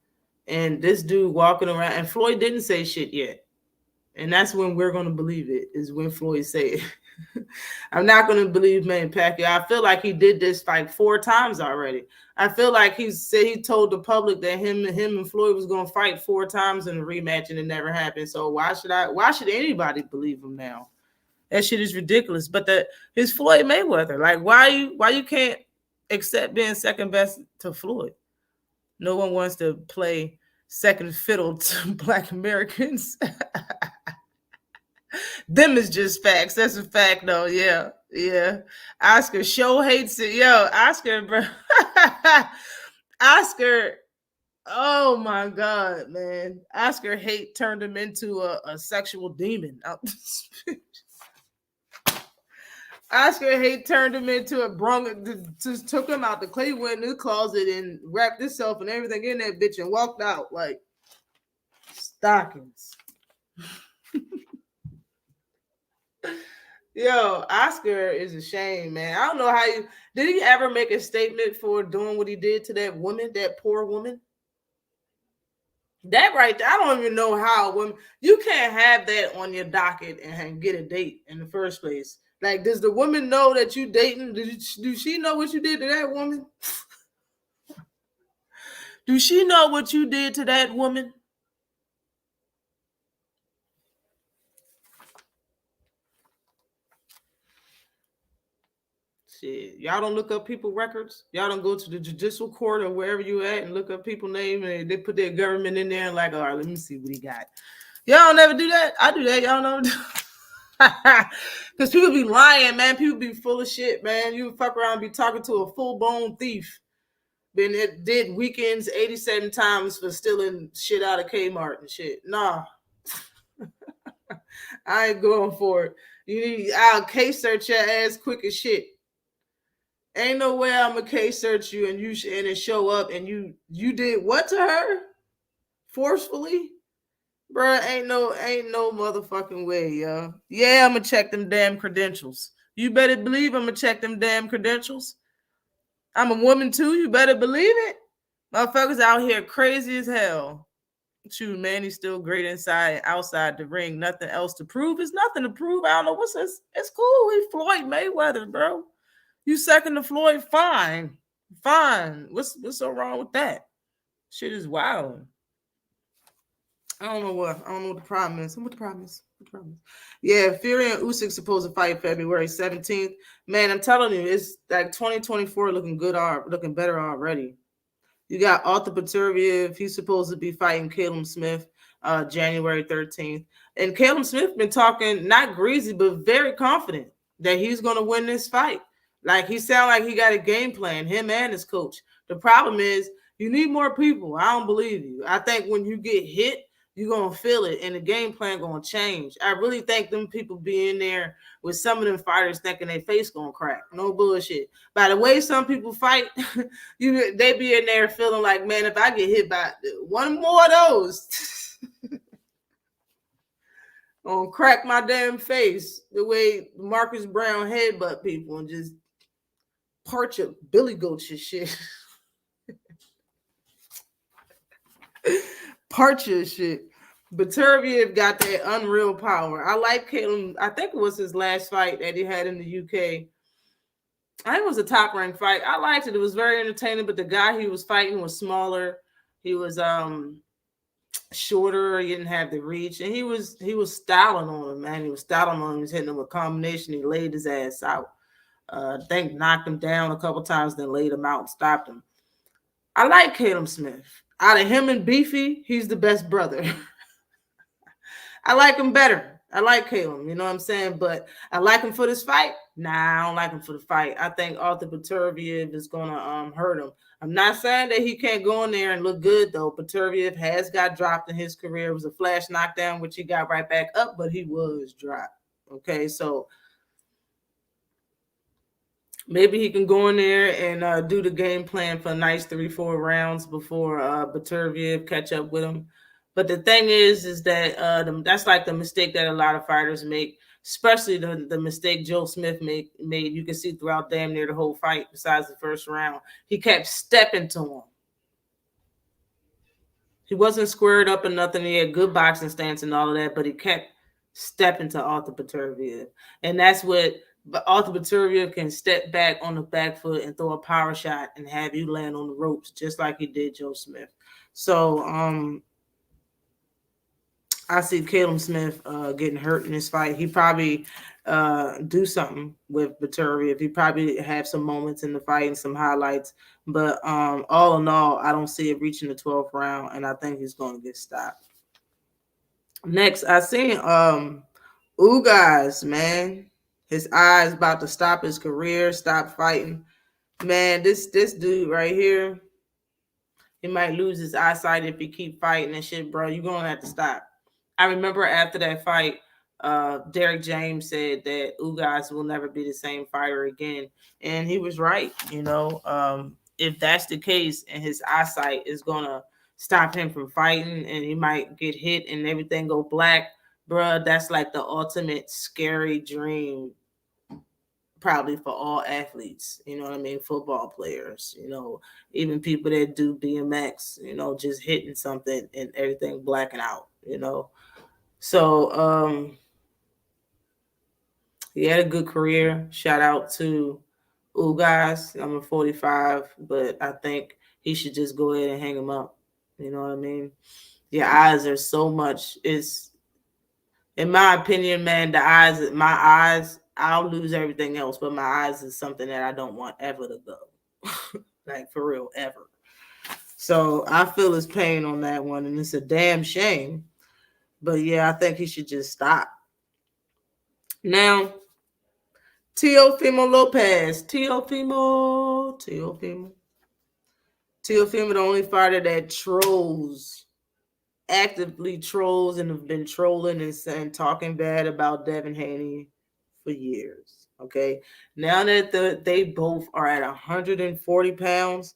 And this dude walking around, and Floyd didn't say shit yet. And that's when we're going to believe it, is when Floyd say it. I'm not going to believe Manny Pacquiao. I feel like he did this like 4 times already. I feel like he told the public that him and Floyd was going to fight 4 times in a rematch, and it never happened. So why should anybody believe him now? That shit is ridiculous. But his Floyd Mayweather, like, why you can't accept being second best to Floyd? No one wants to play second fiddle to Black Americans. Them is just facts. That's a fact, though. Yeah. Oscar show hates it. Oscar, bro. Oscar Oh my God, man. Oscar hate turned him into a sexual demon. Oscar hate turned him into just took him out the Cleveland in the closet and wrapped himself and everything in that bitch and walked out like stockings. Yo, Oscar is a shame, man. I don't know how did he ever make a statement for doing what he did to that woman, that poor woman? That right there, I don't even know how women, you can't have that on your docket and get a date in the first place. Like, does the woman know that you dating? Do she know what you did to that woman? Do she know what you did to that woman? Shit, y'all don't look up people records. Y'all don't go to the judicial court or wherever you at and look up people name and they put their government in there and like, all right, let me see what he got. Y'all never do that. I do that. Y'all know. Because people be lying, man. People be full of shit, man. You fuck around and be talking to a full-blown thief. Been it did weekends 87 times for stealing shit out of Kmart and shit. Nah. I ain't going for it. I'll case search your ass quick as shit. Ain't no way I'm gonna case search you and it show up and you did what to her? Forcefully? Bruh, ain't no motherfucking way, yo. Yeah, I'm gonna check them damn credentials. You better believe I'm gonna check them damn credentials. I'm a woman too, you better believe it. Motherfuckers out here crazy as hell. Shoot, man, he's still great inside and outside the ring. Nothing else to prove. It's nothing to prove. I don't know what's this. It's cool. He's Floyd Mayweather, bro. You second to Floyd, fine. What's so wrong with that? Shit is wild. I don't know what the problem is. What the problem is? Yeah, Fury and Usyk supposed to fight February 17th. Man, I'm telling you, it's like 2024 looking good, looking better already. You got Arthur Peterviev. He's supposed to be fighting Caleb Smith January 13th. And Caleb Smith been talking not greasy, but very confident that he's going to win this fight. Like, he sound like he got a game plan, him and his coach. The problem is you need more people. I don't believe you. I think when you get hit, you're going to feel it, and the game plan going to change. I really think them people be in there with some of them fighters thinking their face going to crack. No bullshit. By the way some people fight, they be in there feeling like, man, if I get hit by one more of those, gonna crack my damn face the way Marcus Brown headbutt people and just part your billy goats and shit. Part your shit. Beterbiev got that unreal power. I like Caleb. I think it was his last fight that he had in the UK. I think it was a top ranked fight. I liked it. It was very entertaining, but the guy he was fighting was smaller. He was shorter. He didn't have the reach, and he was styling on him, man. He was styling on him. He was hitting him with a combination. He laid his ass out. I think knocked him down a couple times, then laid him out and stopped him. I like Caleb Smith. Out of him and Beefy, he's the best brother. I like him better. I like Caleb, you know what I'm saying? But I like him for this fight. Nah, I don't like him for the fight. I think Arthur Beterbiev is going to hurt him. I'm not saying that he can't go in there and look good, though. Beterbiev has got dropped in his career. It was a flash knockdown, which he got right back up, but he was dropped. Okay, so maybe he can go in there and do the game plan for a nice 3-4 rounds before Beterbiev catch up with him. But the thing is that that's like the mistake that a lot of fighters make, especially the mistake Joe Smith made. You can see throughout damn near the whole fight besides the first round. He kept stepping to him. He wasn't squared up or nothing. He had good boxing stance and all of that, but he kept stepping to Arthur Beterbiev. And that's what Arthur Beterbiev can step back on the back foot and throw a power shot and have you land on the ropes just like he did Joe Smith. So, I see Caleb Smith getting hurt in this fight. He probably do something with Beterbiev. He probably have some moments in the fight and some highlights. But all in all, I don't see it reaching the 12th round, and I think he's going to get stopped. Next, I seen Ugas, man. His eyes about to stop his career, stop fighting. Man, this dude right here, He might lose his eyesight if he keep fighting and shit, bro. You're gonna have to stop. I remember after that fight, Derek James said that Ugas will never be the same fighter again, and he was right. If that's the case, and his eyesight is gonna stop him from fighting, and he might get hit and everything go black, bruh, that's like the ultimate scary dream, probably for all athletes. You know what I mean? Football players, even people that do BMX, just hitting something and everything blacking out. So he had a good career. Shout out to Ugas. I'm a 45, but I think he should just go ahead and hang him up. You know what I mean? Your eyes are so much. It's, in my opinion, man, my eyes, I'll lose everything else, but my eyes is something that I don't want ever to go. Like, for real, ever. So I feel his pain on that one, and it's a damn shame. But yeah, I think he should just stop. Now, Teofimo Lopez. Teofimo, the only fighter that actively trolls and have been trolling and talking bad about Devin Haney for years. Okay. Now that they both are at 140 pounds,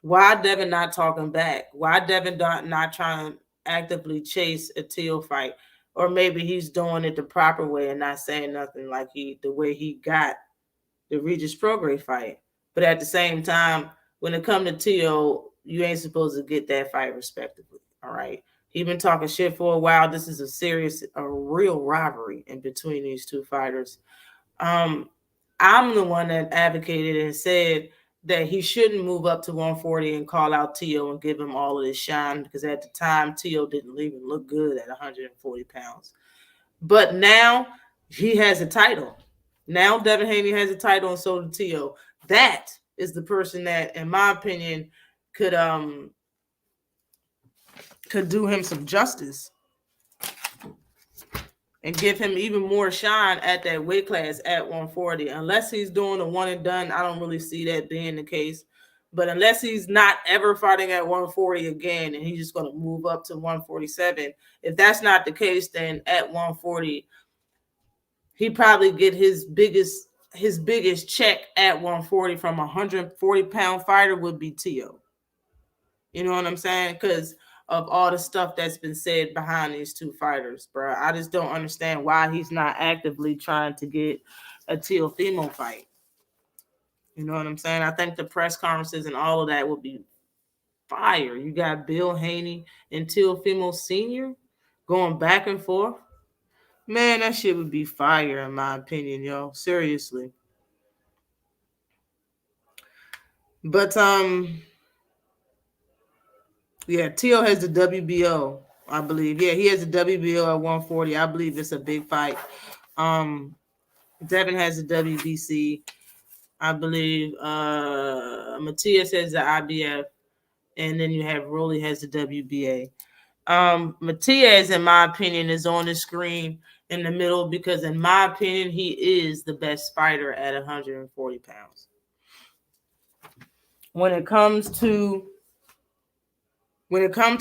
why Devin not talking back? Why Devin not trying to actively chase a Teal fight? Or maybe he's doing it the proper way and not saying nothing like the way he got the Regis Prograis fight. But at the same time, when it comes to Teal, you ain't supposed to get that fight respectively. All right. He been talking shit for a while. This is a real rivalry in between these two fighters. I'm the one that advocated and said that he shouldn't move up to 140 and call out Tio and give him all of his shine, because at the time Tio didn't even look good at 140 pounds. But now he has a title. Now Devin Haney has a title, and so did Tio. That is the person that, in my opinion, could do him some justice and give him even more shine at that weight class at 140. Unless he's doing a one and done, I don't really see that being the case. But unless he's not ever fighting at 140 again and he's just going to move up to 147, if that's not the case, then at 140, he probably get his biggest check at 140 from a 140-pound fighter would be Tio. You know what I'm saying? Because of all the stuff that's been said behind these two fighters, bro. I just don't understand why he's not actively trying to get a Teofimo fight. You know what I'm saying? I think the press conferences and all of that would be fire. You got Bill Haney and Teofimo Sr. going back and forth. Man, that shit would be fire in my opinion, yo. Seriously. But yeah, Tio has the WBO, I believe. Yeah, he has the WBO at 140. I believe it's a big fight. Devin has the WBC. I believe Matias has the IBF. And then you have Rolly has the WBA. Matias, in my opinion, is on the screen in the middle because, in my opinion, he is the best fighter at 140 pounds. When it comes to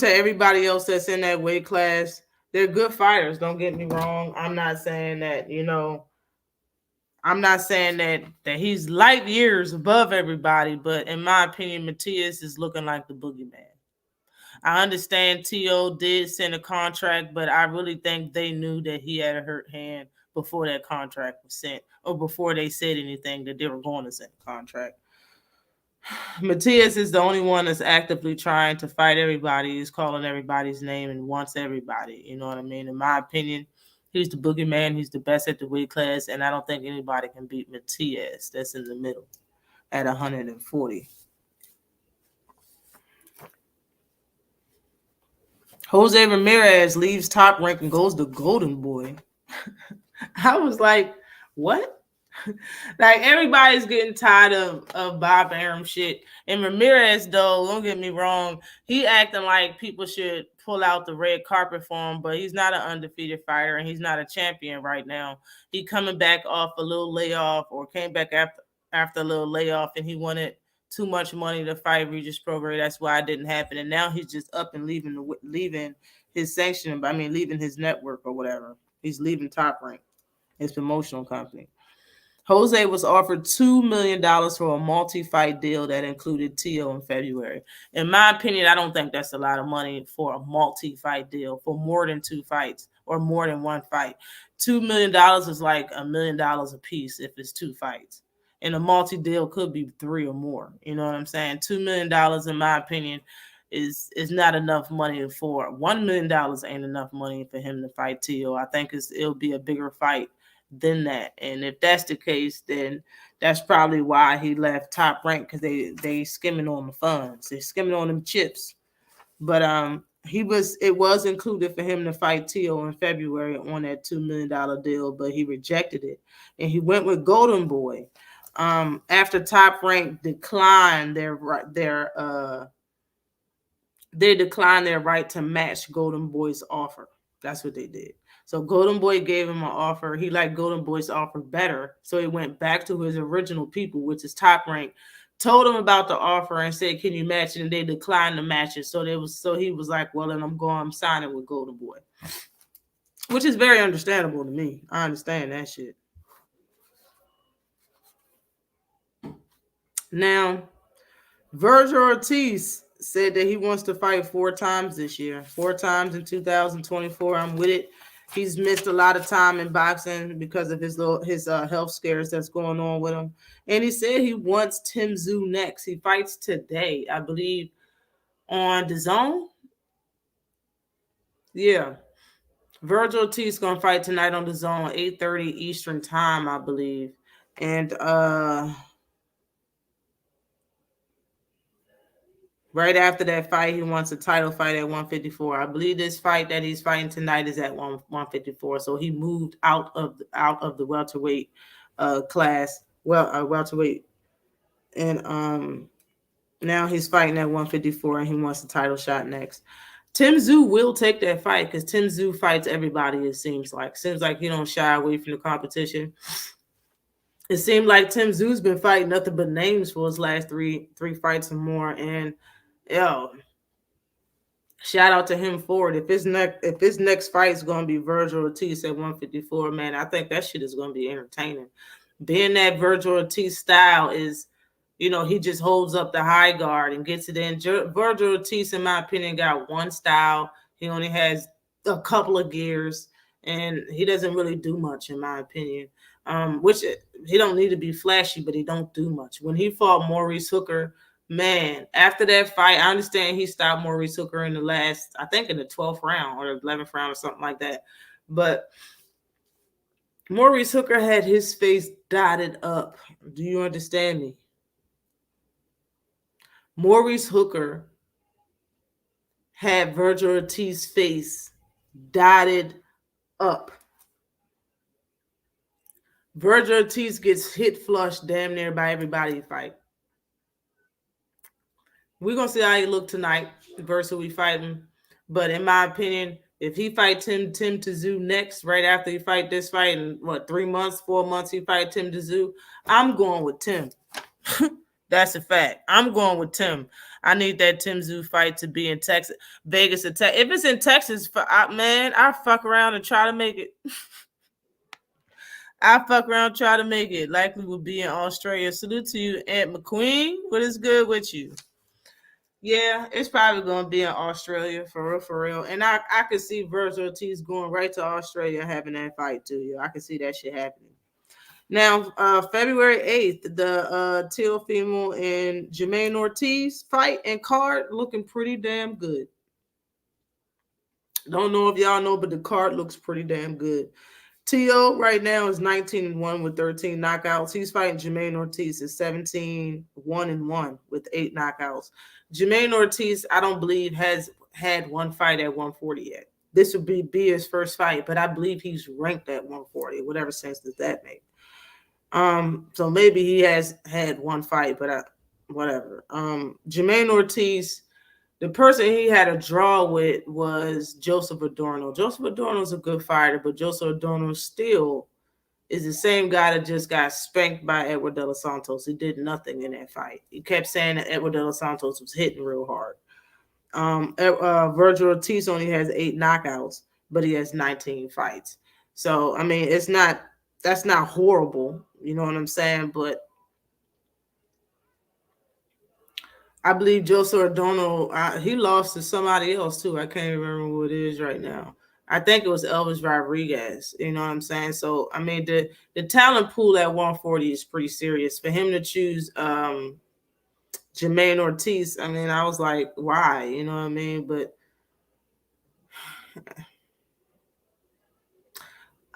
everybody else that's in that weight class, they're good fighters. Don't get me wrong. I'm not saying that, that he's light years above everybody, but in my opinion, Matias is looking like the boogeyman. I understand T.O. did send a contract, but I really think they knew that he had a hurt hand before that contract was sent, or before they said anything that they were going to send a contract. Matias is the only one that's actively trying to fight everybody. He's calling everybody's name and wants everybody. You know what I mean? In my opinion, he's the boogeyman. He's the best at the weight class, and I don't think anybody can beat Matias. That's in the middle at 140. Jose Ramirez leaves Top Rank and goes to Golden Boy. I was like, what? Like, everybody's getting tired of Bob Arum shit. And Ramirez, though, don't get me wrong, he acting like people should pull out the red carpet for him, but he's not an undefeated fighter and he's not a champion right now. He coming back off a little layoff, or came back after a little layoff, and he wanted too much money to fight Regis Prograis. That's why it didn't happen. And now he's just up and leaving his sanction. I mean, leaving his network or whatever. He's leaving Top Rank, his promotional company. Jose was offered $2 million for a multi-fight deal that included Tio in February. In my opinion, I don't think that's a lot of money for a multi-fight deal for more than 2 fights or more than 1 fight. $2 million is like $1 million a piece if it's 2 fights. And a multi-deal could be 3 or more. You know what I'm saying? $2 million, in my opinion, is not enough money for $1 million. Ain't enough money for him to fight Tio. I think it'll be a bigger fight than that. And if that's the case, then that's probably why he left Top Rank, because they skimming on the funds. They're skimming on them chips. But it was included for him to fight Tio in February on that $2 million deal, but he rejected it. And he went with Golden Boy. After Top Rank declined they declined their right to match Golden Boy's offer. That's what they did. So Golden Boy gave him an offer. He liked Golden Boy's offer better. So he went back to his original people, which is Top Rank, told him about the offer and said, can you match it? And they declined the matches. So he was like, well, then I'm signing with Golden Boy, which is very understandable to me. I understand that shit. Now, Virgil Ortiz said that he wants to fight 4 times this year, 4 times in 2024. I'm with it. He's missed a lot of time in boxing because of his health scares that's going on with him. And he said he wants Tim Tszyu next. He fights today, I believe, on DAZN. Yeah. Virgil Ortiz is going to fight tonight on DAZN, 8:30 Eastern time, I believe. And right after that fight, he wants a title fight at 154. I believe this fight that he's fighting tonight is at 154. So he moved out of the welterweight class, welterweight, and now he's fighting at 154, and he wants a title shot next. Tim Tszyu will take that fight because Tim Tszyu fights everybody. It seems like he don't shy away from the competition. It seemed like Tim Tszyu's been fighting nothing but names for his last three fights or more, and shout out to him for it. If his next fight is going to be Virgil Ortiz at 154, man, I think that shit is going to be entertaining. Being that Virgil Ortiz style is, he just holds up the high guard and gets it in. Virgil Ortiz, in my opinion, got one style. He only has a couple of gears, and he doesn't really do much, in my opinion. Which he don't need to be flashy, but he don't do much. When he fought Maurice Hooker, man, after that fight, I understand he stopped Maurice Hooker in the 12th round or 11th round or something like that. But Maurice Hooker had his face dotted up. Do you understand me? Maurice Hooker had Virgil Ortiz's face dotted up. Virgil Ortiz gets hit flush damn near by everybody he fight. We're going to see how he look tonight versus we fight him. But in my opinion, if he fight Tim Tszyu next, right after he fight this fight, in 3 months, 4 months, he fight Tim Tszyu, I'm going with Tim. That's a fact. I'm going with Tim. I need that Tim Tszyu fight to be in Texas, Vegas. If it's in Texas, man, I fuck around and try to make it. I fuck around, try to make it. Likely will be in Australia. Salute to you, Aunt McQueen. What is good with you? Yeah, it's probably going to be in Australia, for real. And I could see Virgil Ortiz going right to Australia having that fight, too. Yeah, I can see that shit happening. Now, February 8th, the Teofimo and Jermaine Ortiz fight and card looking pretty damn good. Don't know if y'all know, but the card looks pretty damn good. Tio right now is 19-1 with 13 knockouts. He's fighting Jermaine Ortiz is 17-1 with 8 knockouts. Jermaine Ortiz, I don't believe, has had one fight at 140 yet. This would be his first fight, but I believe he's ranked at 140. Whatever sense does that make? So maybe he has had one fight, but whatever. Jermaine Ortiz, the person he had a draw with was Joseph Adorno. Joseph Adorno's a good fighter, but Joseph Adorno still is the same guy that just got spanked by Edward De Los Santos. He did nothing in that fight. He kept saying that Edward De Los Santos was hitting real hard. Virgil Ortiz only has 8 knockouts, but he has 19 fights. So, I mean, that's not horrible. You know what I'm saying? But I believe Joseph Ardono, he lost to somebody else too. I can't remember who it is right now. I think it was Elvis Rodriguez. You know what I'm saying? So, I mean, the talent pool at 140 is pretty serious. For him to choose Jermaine Ortiz, I mean, I was like, why? You know what I mean? But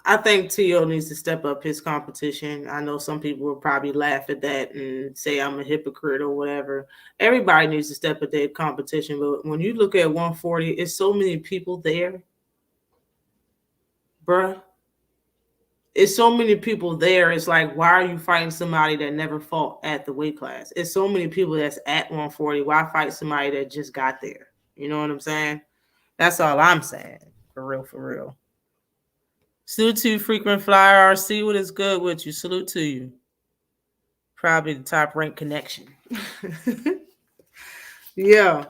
I think T.O. needs to step up his competition. I know some people will probably laugh at that and say I'm a hypocrite or whatever. Everybody needs to step up their competition. But when you look at 140, it's so many people there. Bruh. It's so many people there. It's like, why are you fighting somebody that never fought at the weight class? It's so many people that's at 140. Why fight somebody that just got there? You know what I'm saying? That's all I'm saying. For real, for real. Salute to you, frequent flyer RC. What is good with you? Salute to you. Probably the top ranked connection. Yeah.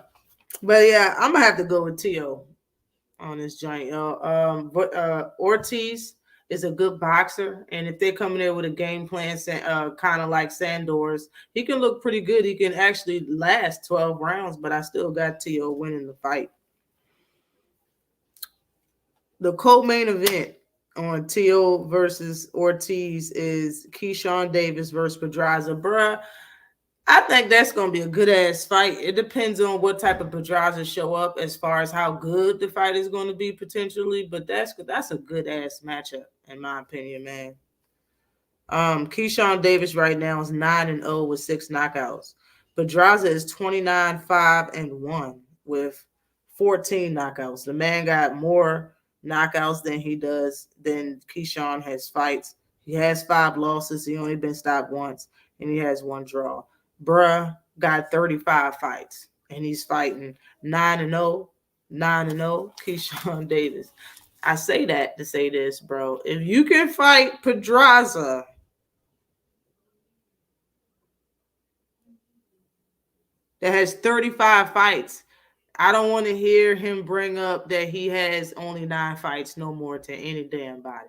But yeah, I'm gonna have to go with T.O. on this joint. Ortiz is a good boxer, and if they're coming there with a game plan, kind of like Sandor's, he can look pretty good. He can actually last 12 rounds, but I still got T.O. winning the fight. The co-main event on T.O. versus Ortiz is Keyshawn Davis versus Pedraza. Bruh, I think that's going to be a good-ass fight. It depends on what type of Pedraza show up as far as how good the fight is going to be potentially, but that's a good-ass matchup, in my opinion, man. Keyshawn Davis right now is 9-0 with 6 knockouts. Pedraza is 29-5-1 with 14 knockouts. The man got more knockouts than Keyshawn has fights. He has 5 losses. He only been stopped once, and he has 1 draw. Bruh got 35 fights, and he's fighting 9-0, Keyshawn Davis. I say that to say this, bro. If you can fight Pedraza, that has 35 fights, I don't want to hear him bring up that he has only 9 fights, no more to any damn body.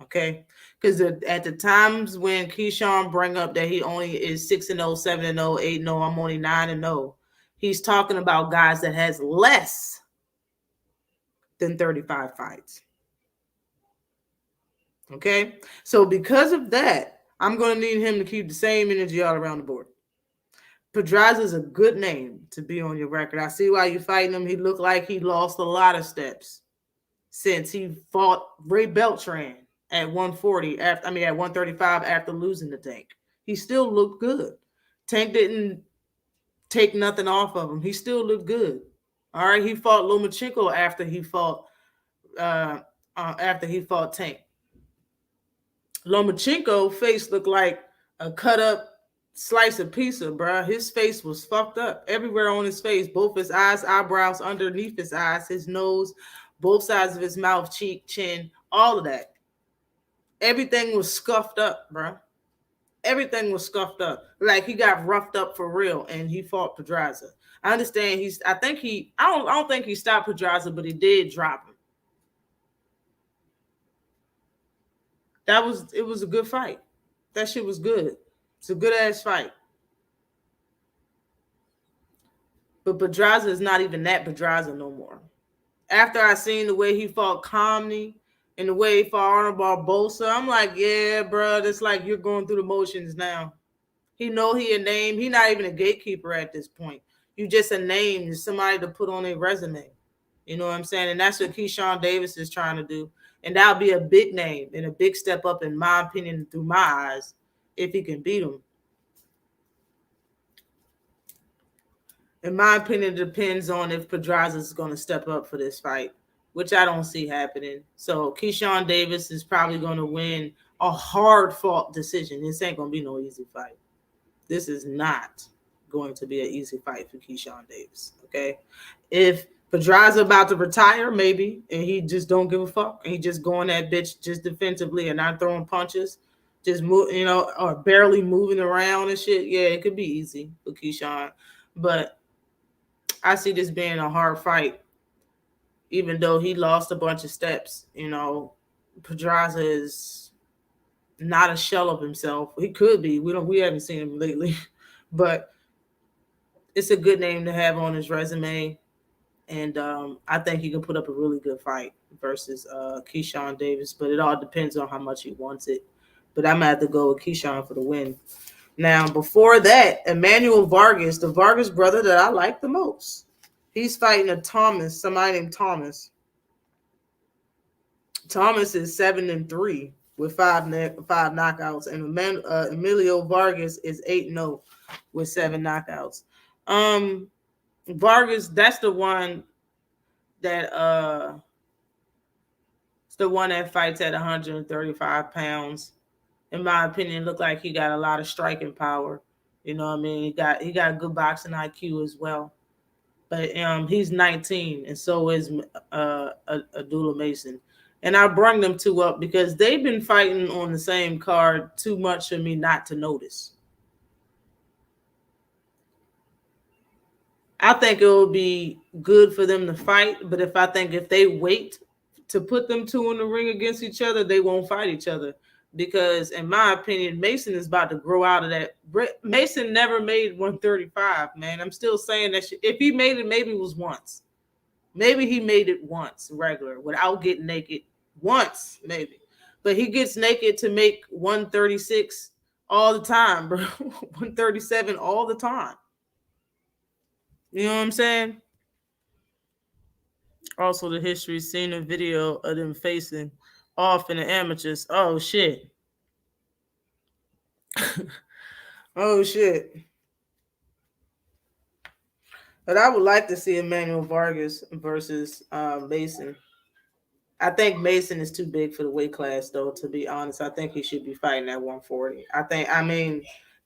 Okay? Because at the times when Keyshawn bring up that he only is 6-0, 7-0, 8-0, I'm only 9-0, he's talking about guys that has less than 35 fights. Okay? So because of that, I'm going to need him to keep the same energy all around the board. Pedraza is a good name to be on your record. I see why you're fighting him. He looked like he lost a lot of steps since he fought Ray Beltran at 140 at 135 after losing to Tank. He still looked good. Tank didn't take nothing off of him. He still looked good. All right, he fought Lomachenko after he fought Tank. Lomachenko face looked like a cut up slice of pizza, bro. His face was fucked up everywhere on his face, both his eyes, eyebrows, underneath his eyes, his nose, both sides of his mouth, cheek, chin, all of that. Everything was scuffed up, bro. Everything was scuffed up. Like he got roughed up for real, and he fought Pedraza. I understand I don't think he stopped Pedraza, but he did drop him. It was a good fight. That shit was good. It's a good ass fight. But Pedraza is not even that Pedraza no more. After I seen the way he fought Comney and the way he fought Arnold Barbosa, I'm like, yeah, bro, it's like you're going through the motions now. He know he a name. He not even a gatekeeper at this point. You just a name, somebody to put on a resume. You know what I'm saying? And that's what Keyshawn Davis is trying to do. And that'll be a big name and a big step up, in my opinion, through my eyes, if he can beat him. In my opinion, it depends on if Pedraza is going to step up for this fight, which I don't see happening. So Keyshawn Davis is probably going to win a hard-fought decision. This ain't going to be no easy fight. This is not going to be an easy fight for Keyshawn Davis, okay? If Pedraza about to retire, maybe, and he just don't give a fuck. And he just going that bitch just defensively and not throwing punches, just move, or barely moving around and shit. Yeah, it could be easy for Keyshawn, but I see this being a hard fight, even though he lost a bunch of steps. Pedraza is not a shell of himself. He could be. We haven't seen him lately, but it's a good name to have on his resume. And I think he can put up a really good fight versus Keyshawn Davis, but it all depends on how much he wants it. But I'm going to have to go with Keyshawn for the win. Now, before that, Emmanuel Vargas, the Vargas brother that I like the most. He's fighting somebody named Thomas. Thomas is 7-3 with five knockouts, and Emilio Vargas is 8-0 with 7 knockouts. Vargas, that's the one that it's the one that fights at 135 pounds. In my opinion, looked like he got a lot of striking power. You know what I mean? He got good boxing IQ as well. But he's 19, and so is Abdullah Mason. And I bring them two up because they've been fighting on the same card too much for me not to notice. I think it will be good for them to fight, but if they wait to put them two in the ring against each other, they won't fight each other. Because in my opinion, Mason is about to grow out of that. Mason never made 135, man. I'm still saying that shit. If he made it, maybe it was once. Maybe he made it once, regular, without getting naked. Once, maybe. But he gets naked to make 136 all the time, bro. 137 all the time. You know what I'm saying? Also, the history, seen a video of them facing off in the amateurs. Oh, shit. Oh, shit. But I would like to see Emmanuel Vargas versus Mason. I think Mason is too big for the weight class, though, to be honest. I think he should be fighting at 140.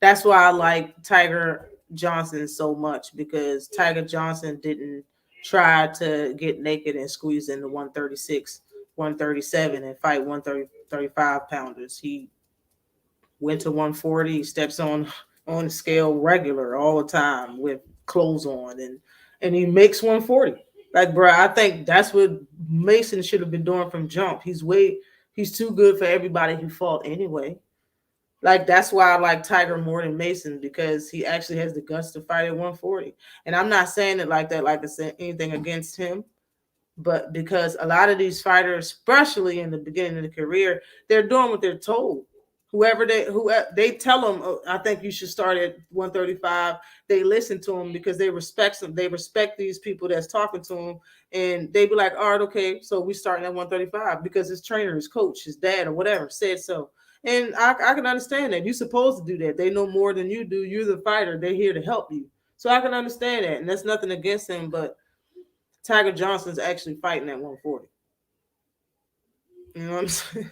That's why I like Tiger Johnson so much, because Tiger Johnson didn't try to get naked and squeeze into 136, 137 and fight 135 pounders. He went to 140, he steps on the scale regular all the time with clothes on, and he makes 140. Like, bro, I think that's what Mason should have been doing from jump. He's too good for everybody he fought anyway. Like, that's why I like Tiger more than Mason, because he actually has the guts to fight at 140. And I'm not saying it like that, like I said, anything against him, but because a lot of these fighters, especially in the beginning of the career, they're doing what they're told. Whoever they tell them, oh, I think you should start at 135. They listen to them because they respect them. They respect these people that's talking to them, and they be like, all right, okay, so we starting at 135 because his trainer, his coach, his dad, or whatever said so. And I can understand that. You're supposed to do that. They know more than you do. You're the fighter. They're here to help you. So I can understand that, and that's nothing against him, but Tiger Johnson's actually fighting at 140. You know what I'm saying?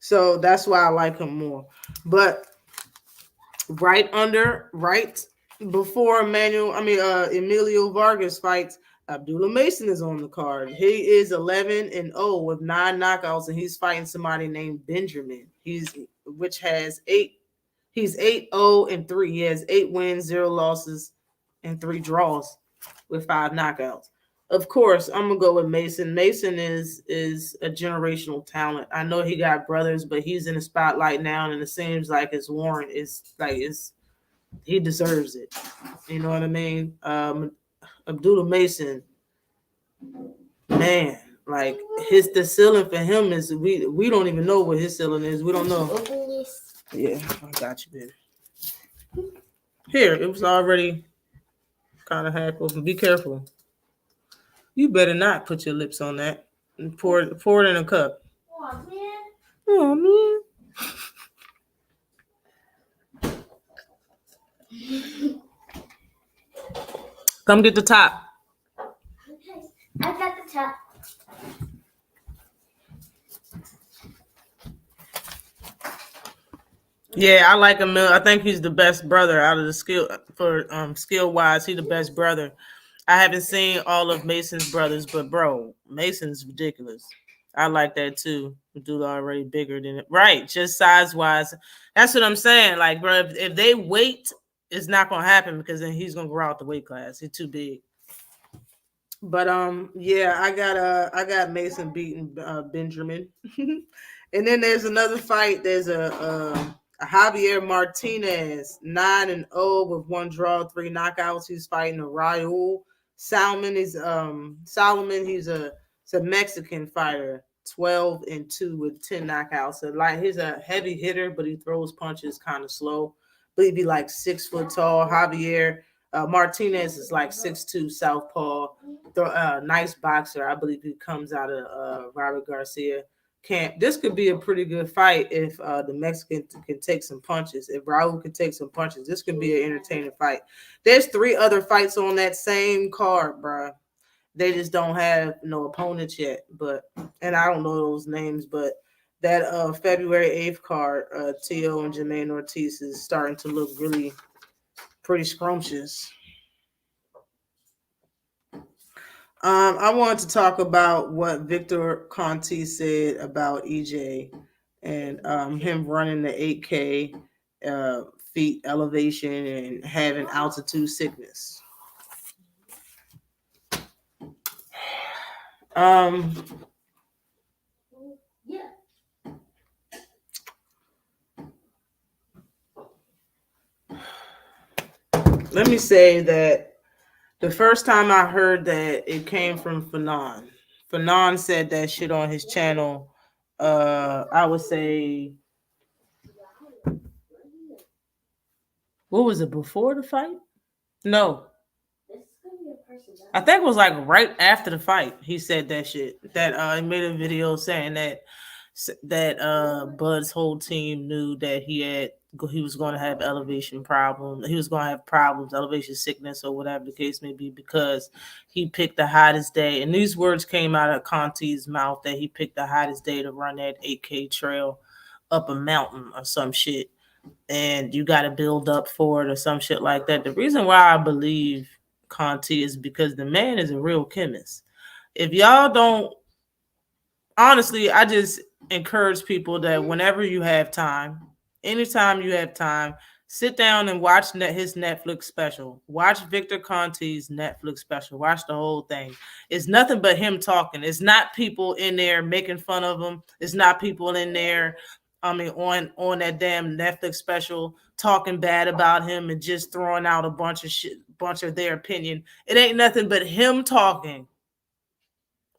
So that's why I like him more. But right before Emilio Vargas fights, Abdullah Mason is on the card. He is 11-0 with 9 knockouts, and he's fighting somebody named Benjamin. He's 8-0-3. He has 8 wins, 0 losses, and 3 draws with 5 knockouts. Of course, I'm gonna go with Mason. Mason is a generational talent. I know he got brothers, but he's in the spotlight now, and it seems like his warrant he deserves it. You know what I mean? Abdullah Mason, man, like the ceiling for him is we don't even know what his ceiling is. We don't know. Yeah, I got you, baby. Here, it was already kind of half open. Be careful. You better not put your lips on that and pour it in a cup. Oh, man. Come get the top. Okay, I got the top. Yeah, I like him. I think he's the best brother out of the skill wise. He's the best brother. I haven't seen all of Mason's brothers, but bro, Mason's ridiculous. I like that too. The dude already bigger than it. Right, just size wise. That's what I'm saying. Like, bro, if they wait, it's not gonna happen because then he's gonna grow out the weight class. He's too big. But yeah, I got Mason beating Benjamin. And then there's another fight. There's a Javier Martinez, 9-0 with 1 draw, 3 knockouts. He's fighting a Raul Salmon. Solomon. He's a Mexican fighter, 12-2 with 10 knockouts. So like he's a heavy hitter, but he throws punches kind of slow. But he'd be like 6 foot tall. Javier Martinez is like 6'2", southpaw. Nice boxer. I believe he comes out of Robert Garcia camp. This could be a pretty good fight if the Mexican can take some punches. If Raul can take some punches, this could be an entertaining fight. There's 3 other fights on that same card, bro. They just don't have no opponents yet. And I don't know those names, but that February 8th card, Tio and Jermaine Ortiz is starting to look really pretty scrumptious. I wanted to talk about what Victor Conti said about EJ and him running the 8K feet elevation and having altitude sickness. Let me say that the first time I heard that, it came from Fanon. Fanon said that shit on his channel. I would say, what was it, before the fight? No. I think it was like right after the fight. He said that shit. That he made a video saying that Bud's whole team knew that he was going to have elevation problems. He was going to have problems, elevation sickness, or whatever the case may be, because he picked the hottest day. And these words came out of Conti's mouth that he picked the hottest day to run that 8K trail up a mountain or some shit. And you got to build up for it or some shit like that. The reason why I believe Conti is because the man is a real chemist. If y'all don't, honestly, I just encourage people that whenever you have time, anytime you have time, sit down and watch his Netflix special. Watch Victor Conti's Netflix special. Watch the whole thing. It's nothing but him talking. It's not people in there making fun of him. It's not people in there, on that damn Netflix special talking bad about him and just throwing out a bunch of shit, bunch of their opinion. It ain't nothing but him talking.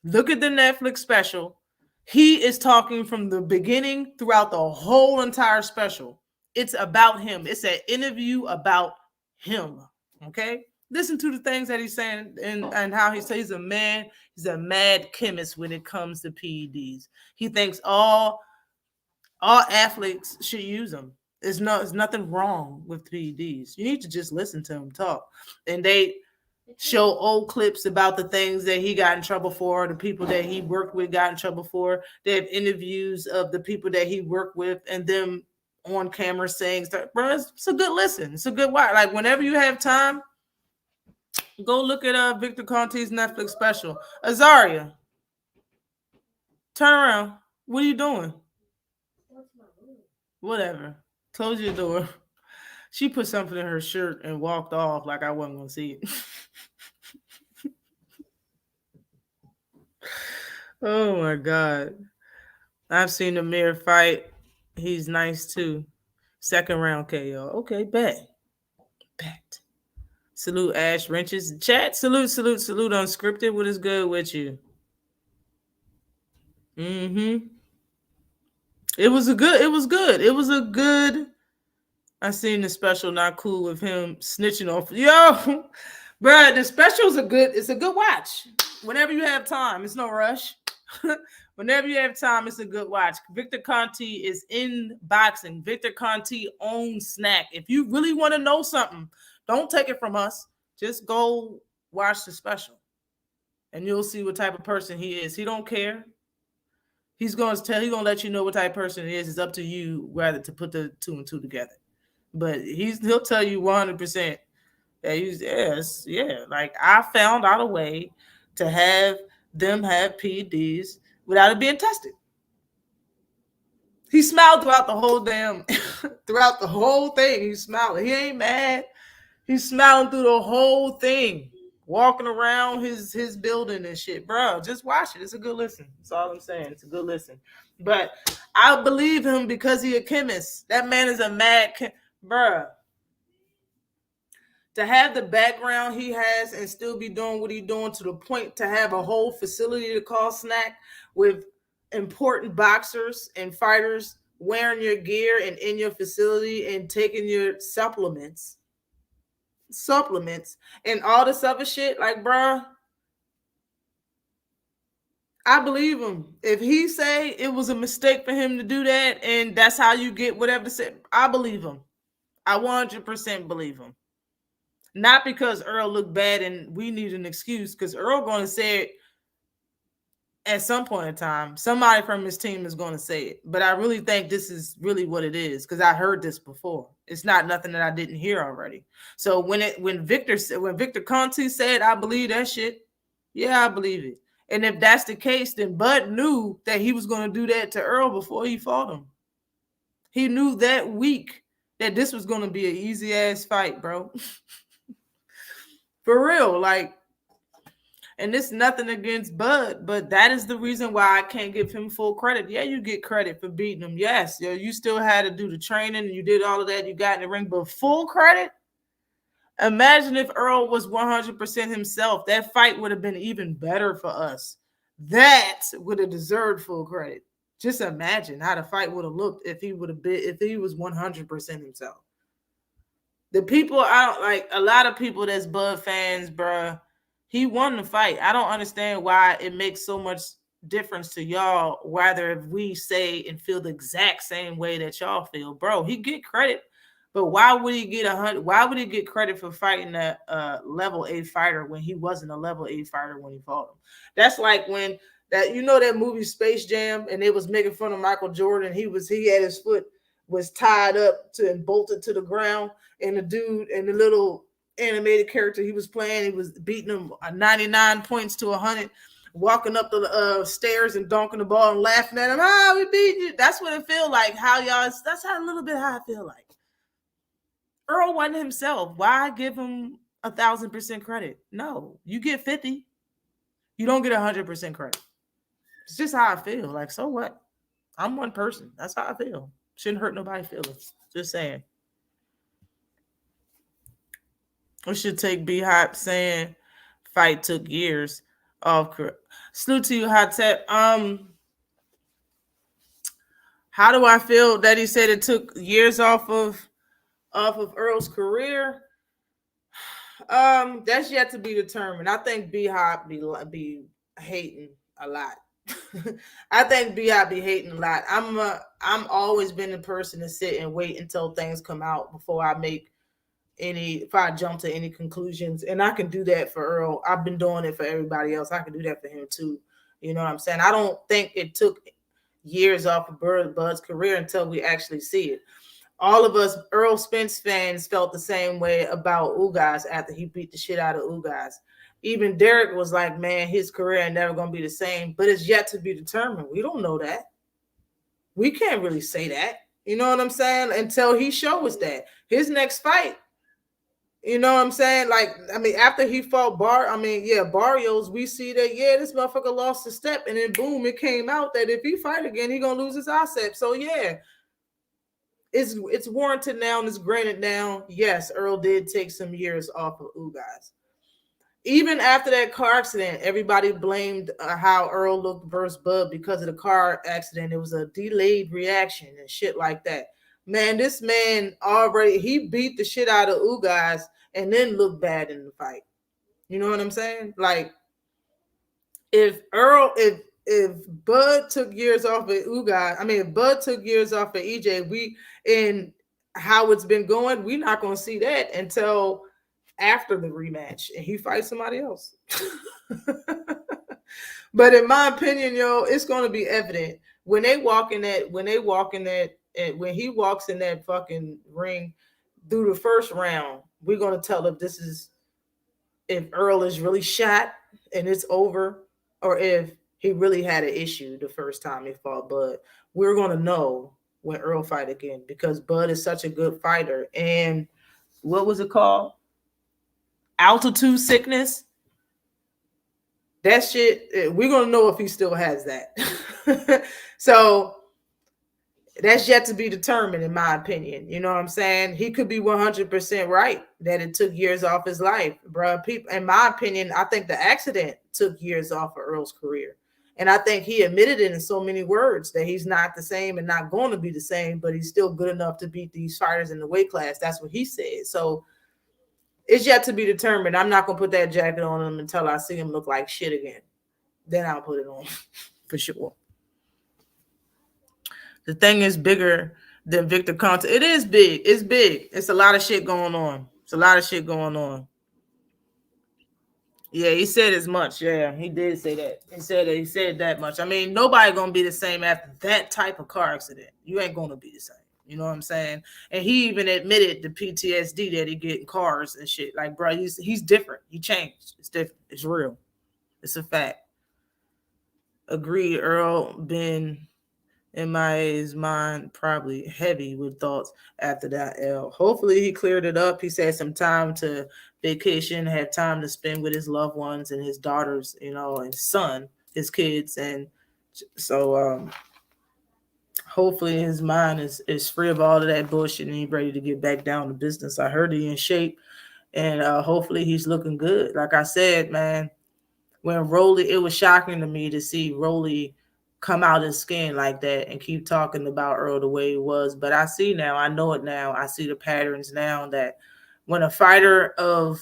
Look at the Netflix special. He is talking from the beginning throughout the whole entire special. It's about him. It's an interview about him. Okay? Listen to the things that he's saying and how he says he's a man. He's a mad chemist when it comes to PEDs. He thinks all athletes should use them. There's nothing wrong with PEDs. You need to just listen to him talk. And they show old clips about the things that he got in trouble for, the people that he worked with got in trouble for. They have interviews of the people that he worked with and them on camera saying stuff. Bro, it's a good listen. It's a good watch. Like, whenever you have time, go look at Victor Conti's Netflix special. Azaria, turn around. What are you doing? Whatever. Close your door. She put something in her shirt and walked off like I wasn't going to see it. Oh, my God. I've seen Amir fight. He's nice, too. Second round KO. Okay, bet. Salute Ash Wrenches. Chat, salute Unscripted. What is good with you? Mm-hmm. It was a good. I seen the special, not cool with him snitching off. Yo, bro, the special is it's a good watch. Whenever you have time, it's no rush. Whenever you have time, it's a good watch. Victor Conti is in boxing. Victor Conti owns Snack. If you really want to know something, don't take it from us. Just go watch the special, and you'll see what type of person he is. He don't care. He's gonna let you know what type of person he is. It's up to you rather to put the 2 and 2 together. But he'll tell you 100%. Yeah. Like I found out a way to have them have PEDs without it being tested. He smiled throughout the whole throughout the whole thing. He smiled. He ain't mad. He's smiling through the whole thing, walking around his building and shit. Bro, just watch it. It's a good listen. That's all I'm saying. It's a good listen. But I believe him because he a chemist. That man is a mad bruh. To have the background he has and still be doing what he's doing to the point to have a whole facility to call Snack with important boxers and fighters wearing your gear and in your facility and taking your supplements and all this other shit, like, bruh, I believe him. If he say it was a mistake for him to do that and that's how you get whatever, I believe him. I 100% believe him. Not because Earl looked bad and we need an excuse, because Earl going to say it at some point in time. Somebody from his team is going to say it. But I really think this is really what it is, because I heard this before. It's not nothing that I didn't hear already. So when Victor Conte said, I believe that shit, yeah, I believe it. And if that's the case, then Bud knew that he was going to do that to Earl before he fought him. He knew that week that this was going to be an easy ass fight, bro. For real, like, and it's nothing against Bud, but that is the reason why I can't give him full credit. Yeah, you get credit for beating him. Yes, you still had to do the training and you did all of that. You got in the ring, but full credit? Imagine if Earl was 100% himself. That fight would have been even better for us. That would have deserved full credit. Just imagine how the fight would have looked if he was 100% himself. The people out, like a lot of people that's Bud fans, bruh, he won the fight. I don't understand why it makes so much difference to y'all, whether if we say and feel the exact same way that y'all feel. Bro, he get credit, but why would he get 100? Why would he get credit for fighting a level A fighter when he wasn't a level A fighter when he fought him? That's like when that movie Space Jam, and they was making fun of Michael Jordan. He had his foot was tied up and bolted to the ground. And the dude and the little animated character he was playing, he was beating him 99 points to 100, walking up the stairs and dunking the ball and laughing at him. We beat you. That's what it feel like. That's how a little bit how I feel like. Earl wasn't himself. Why give him 1,000% credit? No, you get 50. You don't get 100% credit. It's just how I feel. Like, so what? I'm one person. That's how I feel. Shouldn't hurt nobody's feelings. Just saying. We should take B-Hop saying fight took years off. Salute to you, Hotep. How do I feel that he said it took years off of Earl's career? That's yet to be determined. I think B-Hop be hating a lot. I think B.I. be hating a lot. I'm always been the person to sit and wait until things come out before I jump to any conclusions. And I can do that for Earl. I've been doing it for everybody else. I can do that for him too. You know what I'm saying? I don't think it took years off of Bud's career until we actually see it. All of us Earl Spence fans felt the same way about Ugas after he beat the shit out of Ugas. Even Derek was like, man, his career ain't never going to be the same, but it's yet to be determined. We don't know that. We can't really say that. You know what I'm saying? Until he shows us that. His next fight, you know what I'm saying? Like, I mean, after he fought Barrios, we see that, this motherfucker lost a step, and then boom, it came out that if he fight again, he going to lose his asset. So, yeah, it's warranted now and it's granted now. Yes, Earl did take some years off of Ugas. Even after that car accident, everybody blamed how Earl looked versus Bud because of the car accident. It was a delayed reaction and shit like that. Man, this man he beat the shit out of Ugas and then looked bad in the fight. You know what I'm saying? Like, if Bud took years off of Ugas, if Bud took years off of EJ, and how it's been going, we're not going to see that until after the rematch and he fights somebody else. But in my opinion, it's going to be evident when he walks in that fucking ring through the first round. we're going to tell if Earl is really shot and it's over, or if he really had an issue the first time he fought Bud. We're going to know when Earl fight again, because Bud is such a good fighter. And what was it called? Altitude sickness. That shit, we're going to know if he still has that. So that's yet to be determined, in my opinion. You know what I'm saying? He could be 100% right that it took years off his life, bro. People, in my opinion, I think the accident took years off of Earl's career. And I think he admitted it in so many words that he's not the same and not going to be the same, but he's still good enough to beat these fighters in the weight class. That's what he said. So it's yet to be determined. I'm not going to put that jacket on him until I see him look like shit again. Then I'll put it on for sure. The thing is bigger than Victor Conte. It is big. It's big. It's a lot of shit going on. It's a lot of shit going on. Yeah, he said as much. Yeah, he did say that. He said that much. I mean, nobody gonna be the same after that type of car accident. You ain't gonna be the same. You know what I'm saying? And he even admitted the PTSD that he get in cars and shit. Like, bro, he's different. He changed. It's different. It's real. It's a fact. Agreed. Earl been in his mind probably heavy with thoughts after that L. Hopefully he cleared it up. He said some time to vacation, have time to spend with his loved ones and his daughters, you know, and son, his kids. And so hopefully his mind is free of all of that bullshit and he's ready to get back down to business. I heard he in shape, and hopefully he's looking good. Like I said, man, when Rolly, it was shocking to me to see Rolly come out his skin like that and keep talking about Earl the way he was. But I see now, I know it now. I see the patterns now that when a fighter of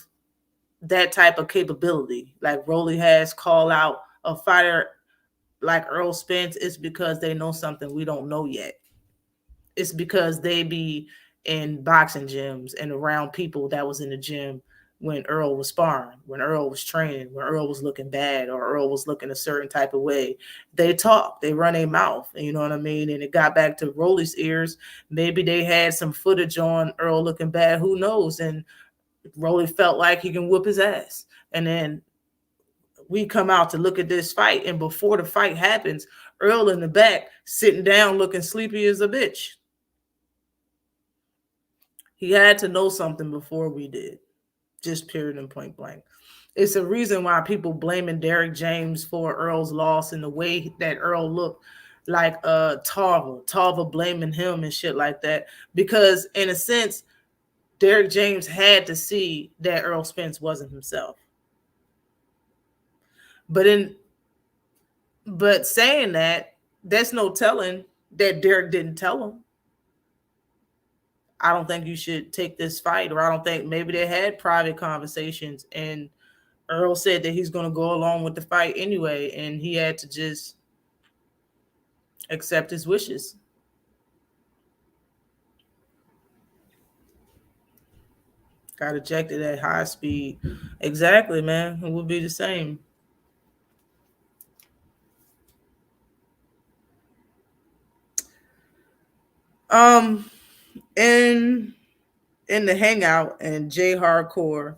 that type of capability, like Rolly has, call out a fighter like Earl Spence, it's because they know something we don't know yet. It's because they be in boxing gyms and around people that was in the gym when Earl was sparring, when Earl was training, when Earl was looking bad or Earl was looking a certain type of way. They talk, they run their mouth, you know what I mean? And it got back to Rolly's ears. Maybe they had some footage on Earl looking bad, who knows? And Rolly felt like he can whoop his ass. And then we come out to look at this fight, and before the fight happens, Earl in the back, sitting down looking sleepy as a bitch. He had to know something before we did. Just period and point blank. It's a reason why people blaming Derrick James for Earl's loss and the way that Earl looked like Tarver blaming him and shit like that. Because in a sense, Derrick James had to see that Earl Spence wasn't himself. But saying that, that's no telling that Derrick didn't tell him. I don't think you should take this fight, or I don't think, maybe they had private conversations and Earl said that he's going to go along with the fight anyway, and he had to just accept his wishes. Got ejected at high speed. Exactly, man. It would be the same. In the hangout, and Jay Hardcore,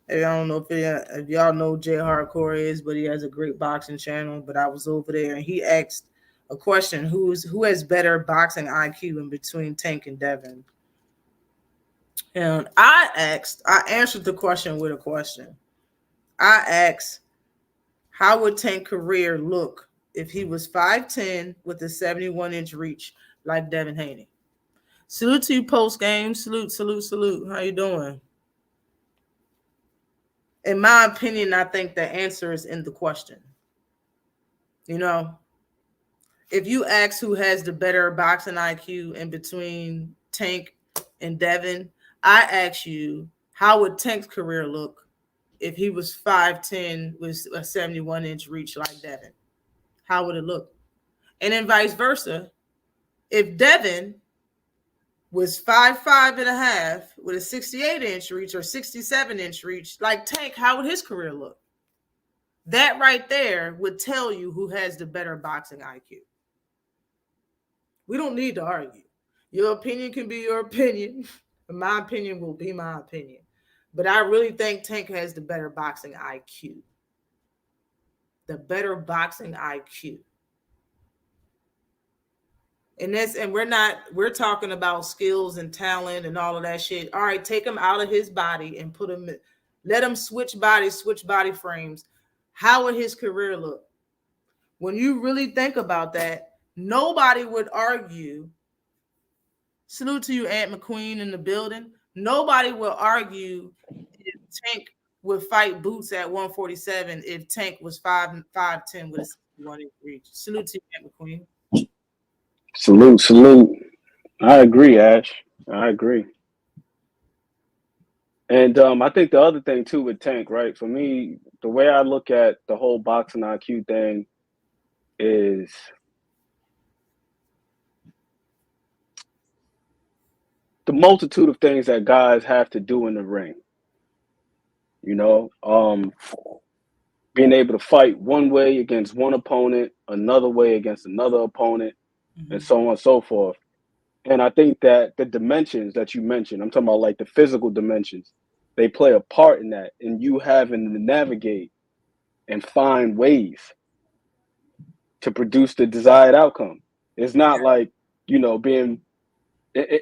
I don't know if y'all know Jay Hardcore is, but he has a great boxing channel. But I was over there and he asked a question: who has better boxing IQ in between Tank and Devin? And I answered the question with a question. I asked, how would Tank career look if he was 5'10" with a 71-inch reach like Devin Haney? Salute to you post game. Salute. How you doing? In my opinion, I think the answer is in the question. You know, if you ask who has the better boxing IQ in between Tank and Devin, I ask you, how would Tank's career look if he was 5'10" with a 71-inch reach like Devin? How would it look? And then vice versa. If Devin was 5'5.5" with a 68-inch reach or 67-inch reach like Tank, how would his career look? That right there would tell you who has the better boxing IQ. We don't need to argue. Your opinion can be your opinion. My opinion will be my opinion. But I really think Tank has the better boxing IQ. The better boxing IQ. And we're talking about skills and talent and all of that shit. All right, take him out of his body and let him switch body frames. How would his career look? When you really think about that, nobody would argue. Salute to you, Aunt McQueen in the building. Nobody will argue if Tank would fight Boots at 147 if Tank was 5'10" with a 61 inch reach. Salute to you, Aunt McQueen. Salute. I agree, Ash. I agree. And I think the other thing too with Tank, right? For me, the way I look at the whole boxing IQ thing is the multitude of things that guys have to do in the ring. You know, being able to fight one way against one opponent, another way against another opponent, and so on and so forth. And I think that the dimensions that you mentioned, I'm talking about like the physical dimensions, they play a part in that, and you having to navigate and find ways to produce the desired outcome. It's not like, you know,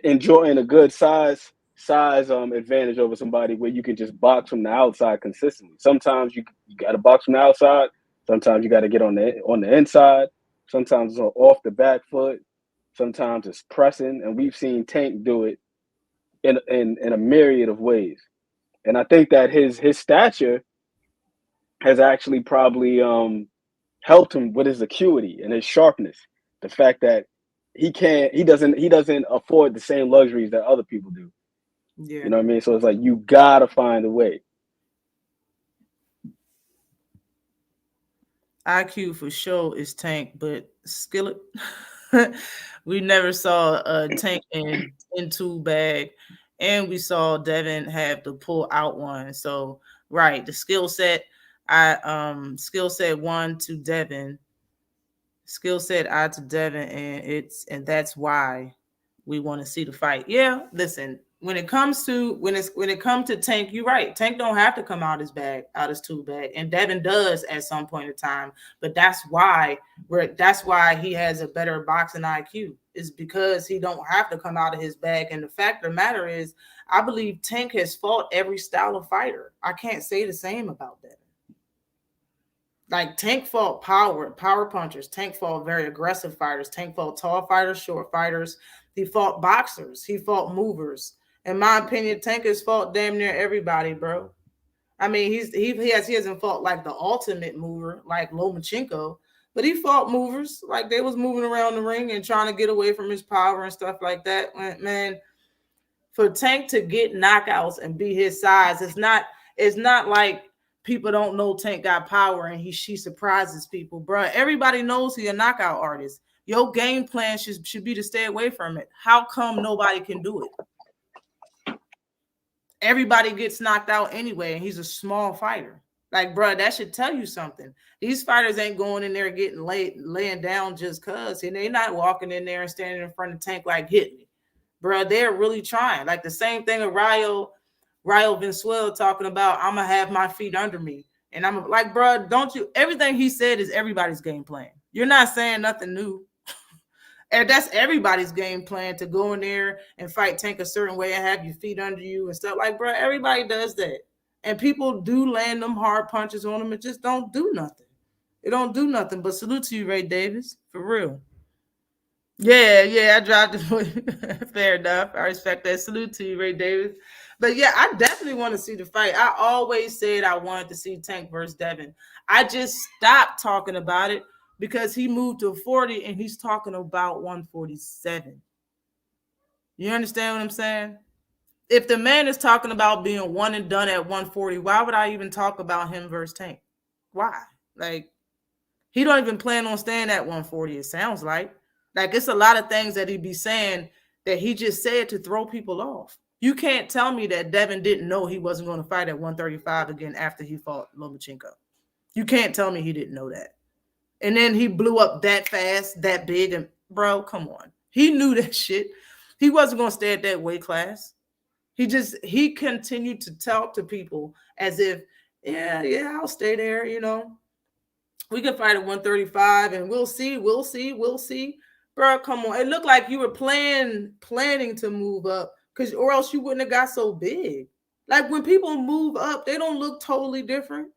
enjoying a good size advantage over somebody where you can just box from the outside consistently. Sometimes you got to box from the outside. Sometimes you got to get on the inside. Sometimes it's off the back foot. Sometimes it's pressing, and we've seen Tank do it in a myriad of ways. And I think that his stature has actually probably helped him with his acuity and his sharpness. The fact that he doesn't afford the same luxuries that other people do. Yeah. You know what I mean? So it's like you gotta find a way. IQ for sure is Tank, but Skillet, we never saw a Tank in two bag, and we saw Devin have to pull out one. So right, the skill set, skill set 1 to Devin, skill set I to Devin, and that's why we want to see the fight. Yeah, listen. When it comes to Tank, you're right. Tank don't have to come out his tool bag, and Devin does at some point in time. But that's why he has a better boxing IQ, is because he don't have to come out of his bag. And the fact of the matter is, I believe Tank has fought every style of fighter. I can't say the same about Devin. Like Tank fought power punchers. Tank fought very aggressive fighters. Tank fought tall fighters, short fighters. He fought boxers. He fought movers. In my opinion, Tank has fought damn near everybody, bro. I mean, he hasn't fought like the ultimate mover like Lomachenko, but he fought movers. Like they was moving around the ring and trying to get away from his power and stuff like that. Man, for Tank to get knockouts and be his size, it's not like people don't know Tank got power and she surprises people, bro. Everybody knows he's a knockout artist. Your game plan should be to stay away from it. How come nobody can do it? Everybody gets knocked out anyway, and he's a small fighter. Like, bro, that should tell you something. These fighters ain't going in there getting laying down just cause, and they're not walking in there and standing in front of Tank like, hit me, bro. They're really trying. Like the same thing of Rayo Venezuela talking about, I'm gonna have my feet under me, and I'm like, bro, don't you? Everything he said is everybody's game plan. You're not saying nothing new. And that's everybody's game plan, to go in there and fight Tank a certain way and have your feet under you and stuff. Like, bro, everybody does that. And people do land them hard punches on them and just don't do nothing. It don't do nothing. But salute to you, Ray Davis, for real. Yeah, I dropped it. Fair enough. I respect that. Salute to you, Ray Davis. But yeah, I definitely want to see the fight. I always said I wanted to see Tank versus Devin. I just stopped talking about it because he moved to 40 and he's talking about 147. You understand what I'm saying? If the man is talking about being one and done at 140, why would I even talk about him versus Tank? Why? Like, he don't even plan on staying at 140, it sounds like. Like, it's a lot of things that he'd be saying that he just said to throw people off. You can't tell me that Devin didn't know he wasn't going to fight at 135 again after he fought Lomachenko. You can't tell me he didn't know that. And then he blew up that fast, that big, and bro, come on. He knew that shit. He wasn't going to stay at that weight class. He continued to talk to people as if, yeah, I'll stay there. We can fight at 135 and we'll see. Bro, come on. It looked like you were planning to move up, or else you wouldn't have got so big. Like when people move up, they don't look totally different.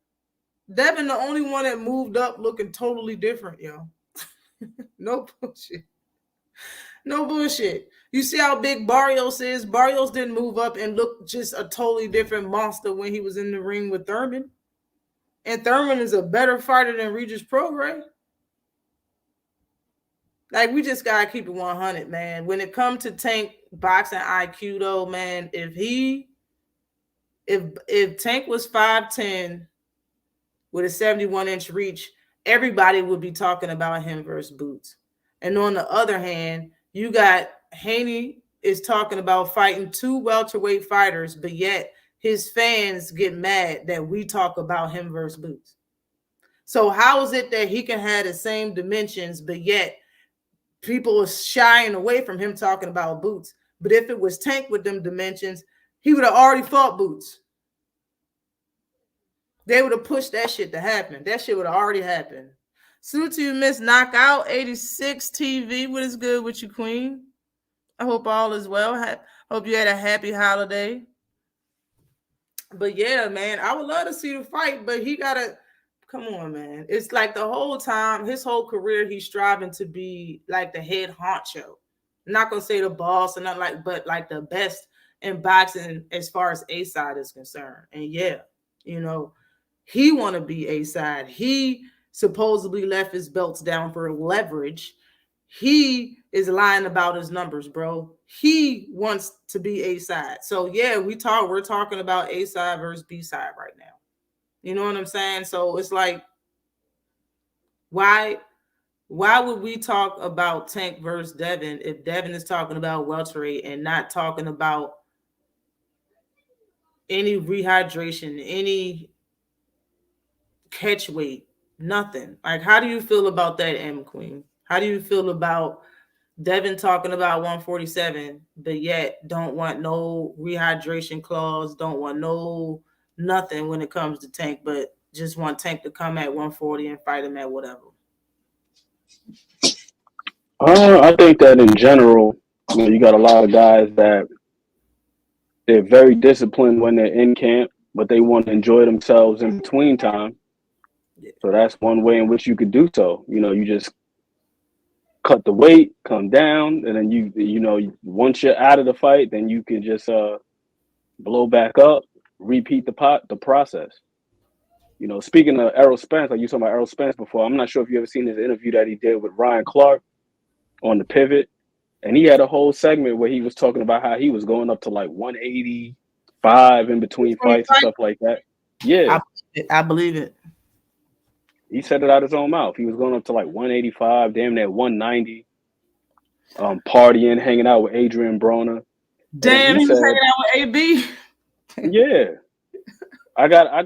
Devin, the only one that moved up looking totally different, yo. No bullshit. No bullshit. You see how big Barrios is? Barrios didn't move up and look just a totally different monster when he was in the ring with Thurman. And Thurman is a better fighter than Regis Prograis. Like, we just gotta keep it 100, man. When it comes to Tank boxing IQ, though, man, if Tank was 5'10" with a 71-inch reach, everybody would be talking about him versus Boots. And on the other hand, you got Haney is talking about fighting 2 welterweight fighters, but yet his fans get mad that we talk about him versus Boots. So how is it that he can have the same dimensions, but yet people are shying away from him talking about Boots? But if it was Tank with them dimensions, he would have already fought Boots. They would have pushed that shit to happen. That shit would have already happened. Salute to you, Miss Knockout 86 TV. What is good with you, Queen? I hope all is well. Hope you had a happy holiday. But yeah, man, I would love to see the fight, but he gotta come on, man. It's like the whole time, his whole career, he's striving to be like the head honcho. I'm not gonna say the boss and not like, but like the best in boxing as far as A side is concerned. And yeah, he want to be A side. He supposedly left his belts down for leverage. He is lying about his numbers, bro. He wants to be A side. So yeah, we're talking about A side versus B side right now. You know what I'm saying? So it's like, why would we talk about Tank versus Devin if Devin is talking about welterweight and not talking about any rehydration, any catch weight, nothing? Like, how do you feel about that, M Queen? How do you feel about Devin talking about 147, but yet don't want no rehydration clause, don't want no nothing when it comes to Tank, but just want Tank to come at 140 and fight him at whatever? I think that in general, you got a lot of guys that they're very disciplined when they're in camp, but they want to enjoy themselves in between time. Yeah. So that's one way in which you could do so. You just cut the weight, come down, and then once you're out of the fight, then you can just blow back up, repeat the process. Speaking of Errol Spence, like you talking about Errol Spence before, I'm not sure if you ever seen this interview that he did with Ryan Clark on the Pivot, and he had a whole segment where he was talking about how he was going up to like 185 in between fights and stuff like that. Yeah, I believe it. He said it out his own mouth. He was going up to like 185, damn near 190, partying, hanging out with Adrian Broner. Damn, he was hanging out with AB. Yeah. I gotta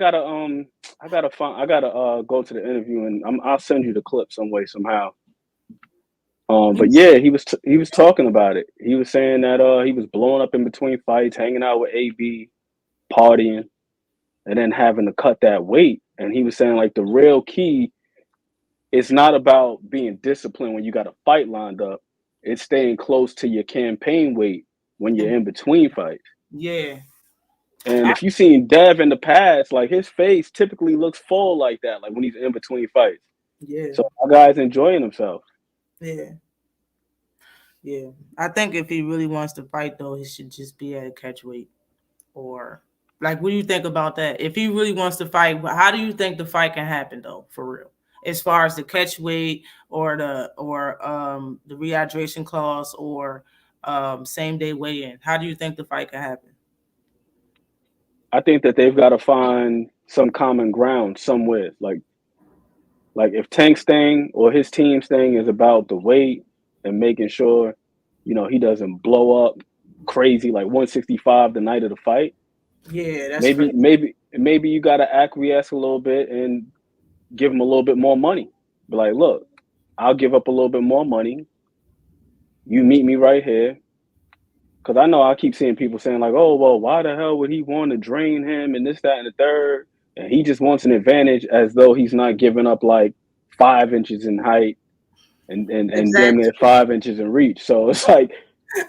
go to the interview and I'll send you the clip some way somehow. But yeah, he was talking about it. He was saying that he was blowing up in between fights, hanging out with AB, partying, and then having to cut that weight. And he was saying like the real key, it's not about being disciplined when you got a fight lined up. It's staying close to your campaign weight when you're in between fights. Yeah. And if you've seen Dev in the past, like his face typically looks full like that, like when he's in between fights. Yeah. So our guy's enjoying himself. Yeah. Yeah. I think if he really wants to fight, though, he should just be at a catch weight. Or, like, what do you think about that? If he really wants to fight, how do you think the fight can happen, though, for real? As far as the catch weight or the rehydration clause or same day weigh-in, how do you think the fight can happen? I think that they've got to find some common ground somewhere. Like if Tank's thing or his team's thing is about the weight and making sure, he doesn't blow up crazy like 165 the night of the fight. Yeah, that's maybe you got to acquiesce a little bit and give him a little bit more money. Be like, look, I'll give up a little bit more money. You meet me right here. Because I know I keep seeing people saying like, oh, well, why the hell would he want to drain him and this, that, and the third? And he just wants an advantage as though he's not giving up like 5 inches in height and damn Exactly. near 5 inches in reach. So it's like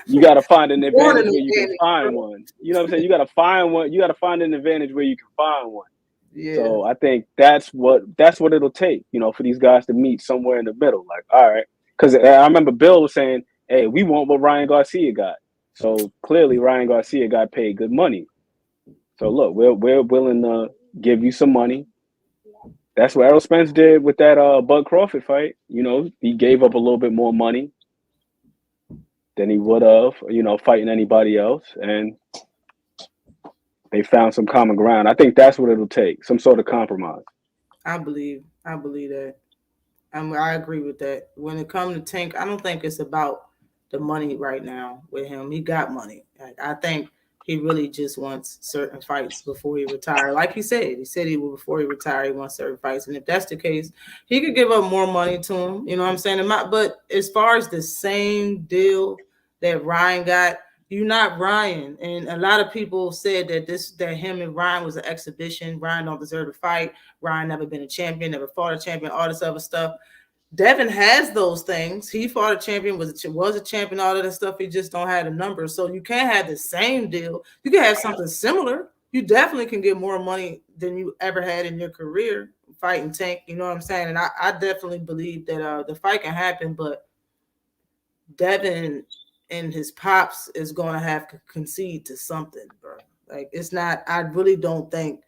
you got to find an advantage where you can find one. You know what I'm saying? You got to find one. You got to find an advantage where you can find one. Yeah. So I think that's what it'll take, you know, for these guys to meet somewhere in the middle. Like, all right, because I remember Bill was saying, "Hey, we want what Ryan Garcia got." So clearly, Ryan Garcia got paid good money. So look, we're willing to give you some money. That's what Errol Spence did with that Bud Crawford fight. You know, he gave up a little bit more money than he would have, you know, fighting anybody else, and they found some common ground. I think that's what it'll take, some sort of compromise. I believe that. I agree with that. When it comes to Tank, I don't think it's about the money right now with him. He got money. I think he really just wants certain fights before he retires. Like he said he will before he retire, he wants certain fights. And if that's the case, he could give up more money to him. You know what I'm saying? But as far as the same deal that Ryan got, you're not Ryan. And a lot of people said that him and Ryan was an exhibition. Ryan don't deserve to fight. Ryan never been a champion, never fought a champion, all this other stuff. Devin has those things. He fought a champion, was a champion, all of that stuff. He just don't have the numbers. So you can't have the same deal. You can have something similar. You definitely can get more money than you ever had in your career fighting Tank. You know what I'm saying? And I definitely believe that the fight can happen, but Devin and his pops is going to have to concede to something, bro. Like, it's not, I really don't think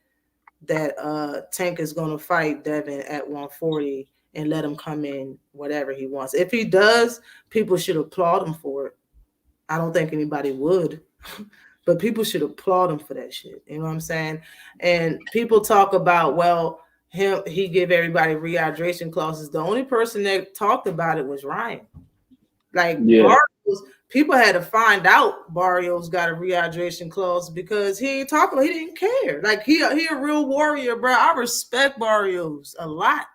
that Tank is going to fight Devin at 140 and let him come in whatever he wants. If he does, people should applaud him for it. I don't think anybody would, but people should applaud him for that shit. You know what I'm saying? And people talk about, well, he gave everybody rehydration clauses. The only person that talked about it was Ryan. Like, yeah. People had to find out Barrios got a rehydration clause because he ain't talking. He didn't care. Like, he a real warrior, bro. I respect Barrios a lot.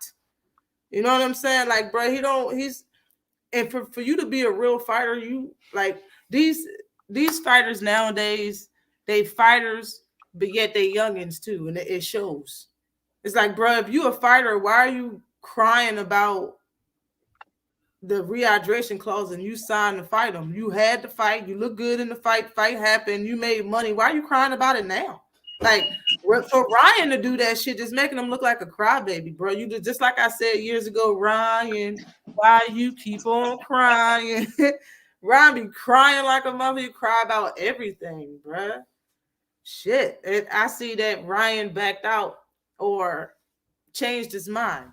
You know what I'm saying? Like, bro, and for you to be a real fighter, you like these fighters nowadays, they fighters, but yet they youngins too, and it shows. It's like, bro, if you a fighter, why are you crying about the rehydration clause and you signed to fight them? You had to fight. You look good in the fight. Fight happened. You made money. Why are you crying about it now? Like, for Ryan to do that shit, just making him look like a crybaby, bro. You just like I said years ago, Ryan, why you keep on crying? Ryan be crying like a mother. You cry about everything, bro. Shit. I see that Ryan backed out or changed his mind.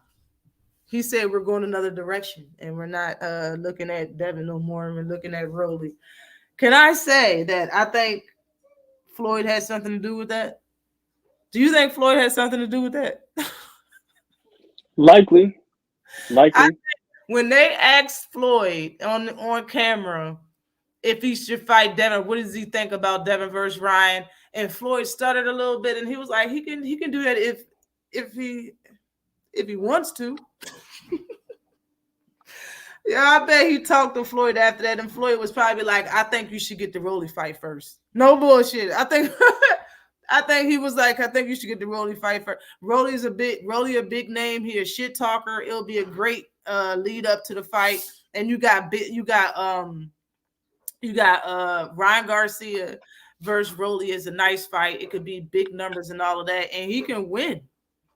He said we're going another direction and we're not looking at Devin no more. We're looking at Rolly. Can I say that I think Floyd had something to do with that? Do you think Floyd had something to do with that? Likely. When they asked Floyd on camera if he should fight Devin, what does he think about Devin versus Ryan? And Floyd stuttered a little bit, and he was like, he can do that if he wants to. Yeah, I bet he talked to Floyd after that, and Floyd was probably like, I think you should get the Rolly fight first. No bullshit. I think he was like, I think you should get the Rolly fight first. Rolly's a big name. He a shit talker. It'll be a great lead up to the fight. And you got Ryan Garcia versus Rolly is a nice fight. It could be big numbers and all of that, and he can win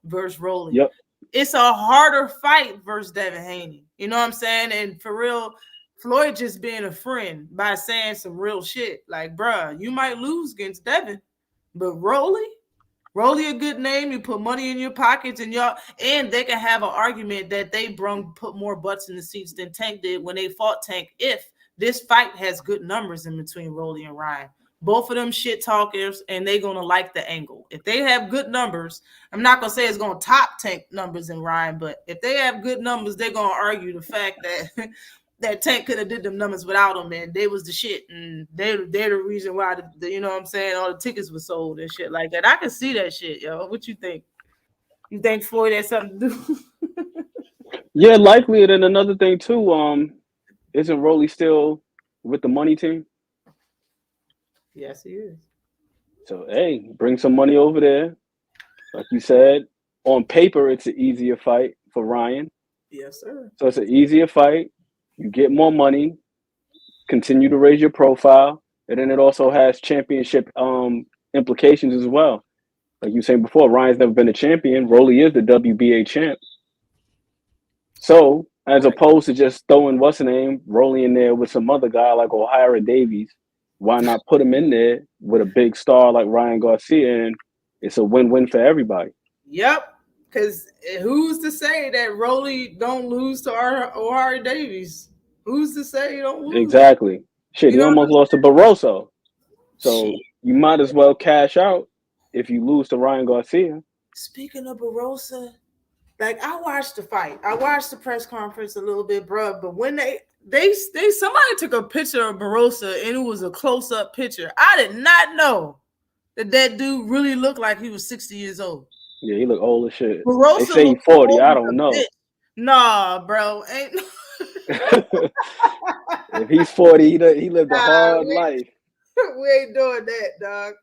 versus Rolly. Yep. It's a harder fight versus Devin Haney. You know what I'm saying? And for real, Floyd just being a friend by saying some real shit. Like, bruh, you might lose against Devin, but Rolly a good name. You put money in your pockets, and they can have an argument that they put more butts in the seats than Tank did when they fought Tank. If this fight has good numbers in between Rolly and Ryan. Both of them shit talkers, and they're going to like the angle. If they have good numbers, I'm not going to say it's going to top Tank numbers in Ryan, but if they have good numbers, they're going to argue the fact that Tank could have did them numbers without them, and they was the shit, and they're the reason why, you know what I'm saying, all the tickets were sold and shit like that. I can see that shit, yo. What you think? You think Floyd had something to do? Yeah, likely. And then another thing, too, isn't Rolly still with the money team? Yes, he is. So hey, bring some money over there. Like you said, on paper it's an easier fight for Ryan. Yes, sir. So it's an easier fight. You get more money, continue to raise your profile, and then it also has championship implications as well. Like you saying before, Ryan's never been a champion. Rolly is the WBA champ. So as opposed to just throwing what's the name, Rolly in there with some other guy like O'Hara Davies, why not put him in there with a big star like Ryan Garcia, and it's a win-win for everybody. Yep. Because who's to say that Rolly don't lose to O'Hara Davies? Who's to say he don't lose? Exactly. Shit, You he know almost lost to Barroso. So Shit. you might as well cash out if you lose to Ryan Garcia. Speaking of Barroso, like I watched the fight. I watched the press conference a little bit, bro. But when they somebody took a picture of Barroso and it was a close-up picture. I did not know that dude really looked like he was 60 years old. Yeah, he look old as shit. Barroso They say he's 40. I don't know. Bitch. Nah, bro. Ain't If he's 40, he lived a hard life. We ain't doing that, dog.